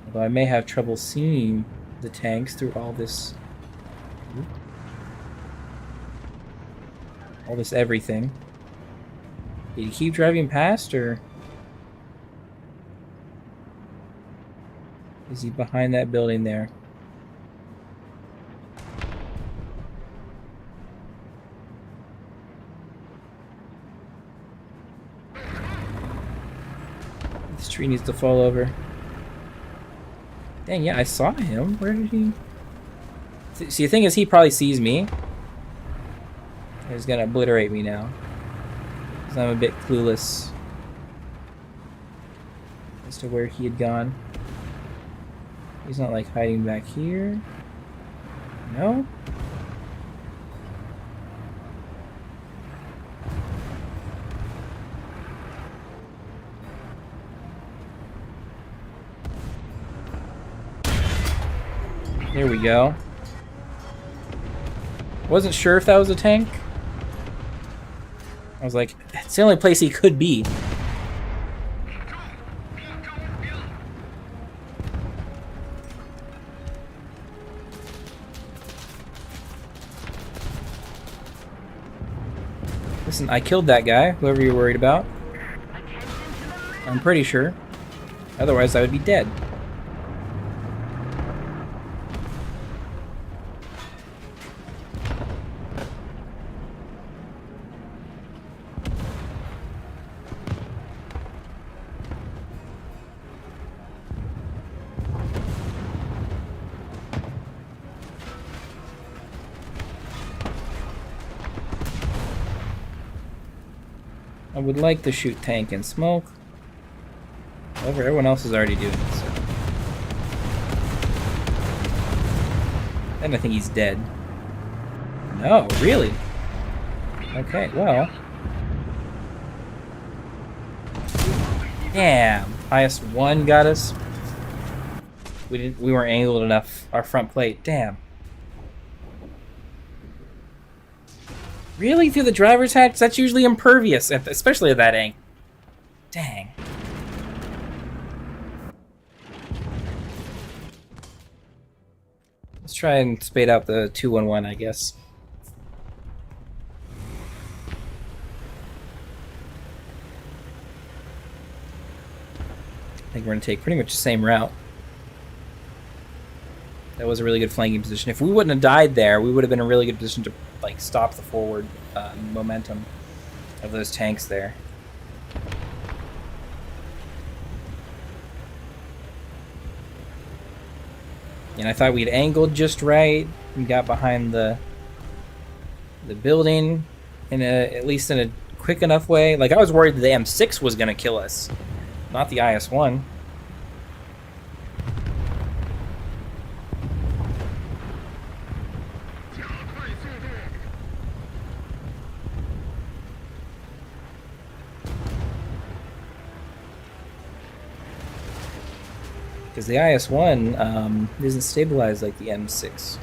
Although I may have trouble seeing the tanks through all this everything. Did you keep driving past, or is he behind that building there? This tree needs to fall over. Dang, yeah, I saw him. Where did he... See, the thing is, he probably sees me. He's gonna obliterate me now. Because I'm a bit clueless as to where he had gone. He's not, like, hiding back here. No? There we go. Wasn't sure if that was a tank. I was like, it's the only place he could be. Listen, I killed that guy, whoever you're worried about. I'm pretty sure. Otherwise, I would be dead. I would like to shoot tank and smoke. However, everyone else is already doing it, so. Then I think he's dead. No, really? Okay, well. Damn, highest one got us. We weren't angled enough, our front plate. Damn. Really? Through the driver's hatch? That's usually impervious, especially at that angle. Dang. Let's try and spade out the 211, I guess. I think we're going to take pretty much the same route. That was a really good flanking position. If we wouldn't have died there, we would have been in a really good position to like stop the forward momentum of those tanks there. And I thought we'd angled just right. We got behind the building at least in a quick enough way. Like I was worried the M6 was gonna kill us, not the IS-1. Because the IS-1 isn't stabilized like the M6.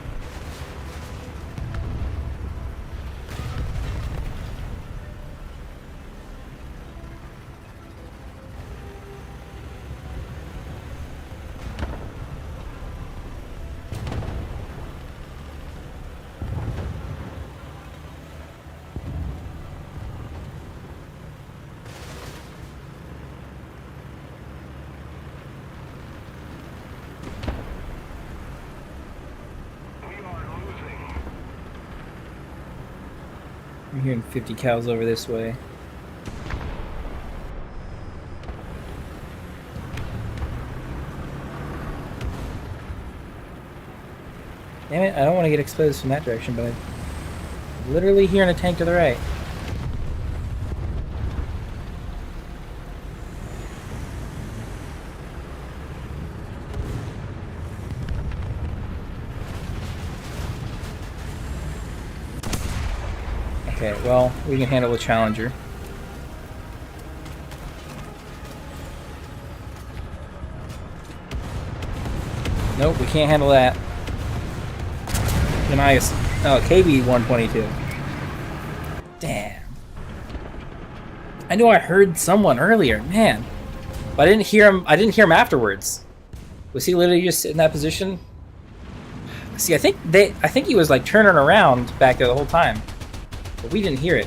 I'm hearing 50 cows over this way. Damn it, I don't want to get exposed from that direction, but I'm literally hearing a tank to the right. Okay, well, we can handle the Challenger. Nope, we can't handle that. Nice. Oh, KB 122. Damn. I knew I heard someone earlier, man. But I didn't hear him. I didn't hear him afterwards. Was he literally just in that position? See, I think he was like turning around back there the whole time. But we didn't hear it.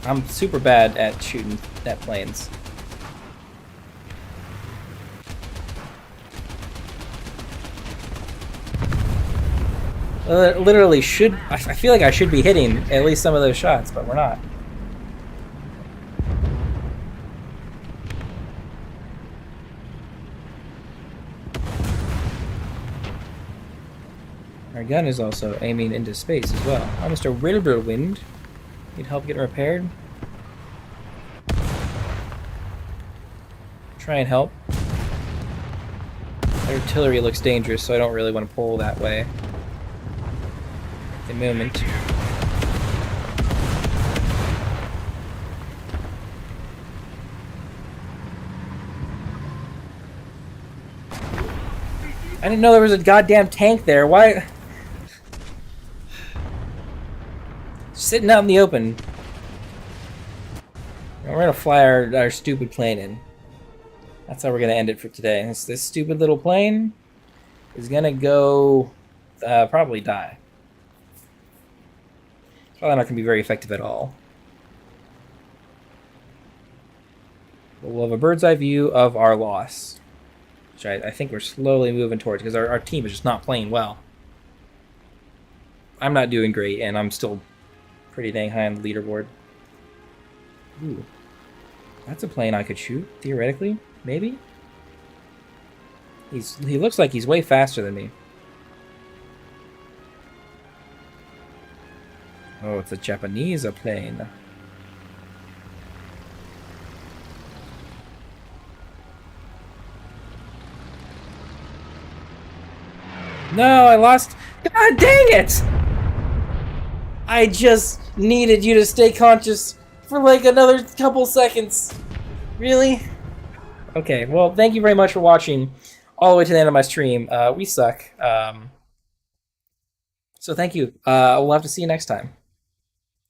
I'm super bad at shooting at planes. Literally should... I feel like I should be hitting at least some of those shots, but we're not. Our gun is also aiming into space as well. Oh, Mr. Wilderwind. Need help getting repaired? Try and help. The artillery looks dangerous, so I don't really want to pull that way. The moment. I didn't know there was a goddamn tank there. Why? Sitting out in the open. We're gonna fly our stupid plane in. That's how we're gonna end it for today. This stupid little plane is gonna go probably die. It's probably not gonna be very effective at all. But we'll have a bird's eye view of our loss, which I think we're slowly moving towards because our team is just not playing well. I'm not doing great, and I'm still pretty dang high on the leaderboard. Ooh. That's a plane I could shoot, theoretically. Maybe? He looks like he's way faster than me. Oh, it's a Japanese plane. No, I lost. God dang it! I just needed you to stay conscious for like another couple seconds. Really? Okay, well, thank you very much for watching all the way to the end of my stream. We suck. So thank you. We'll have to see you next time.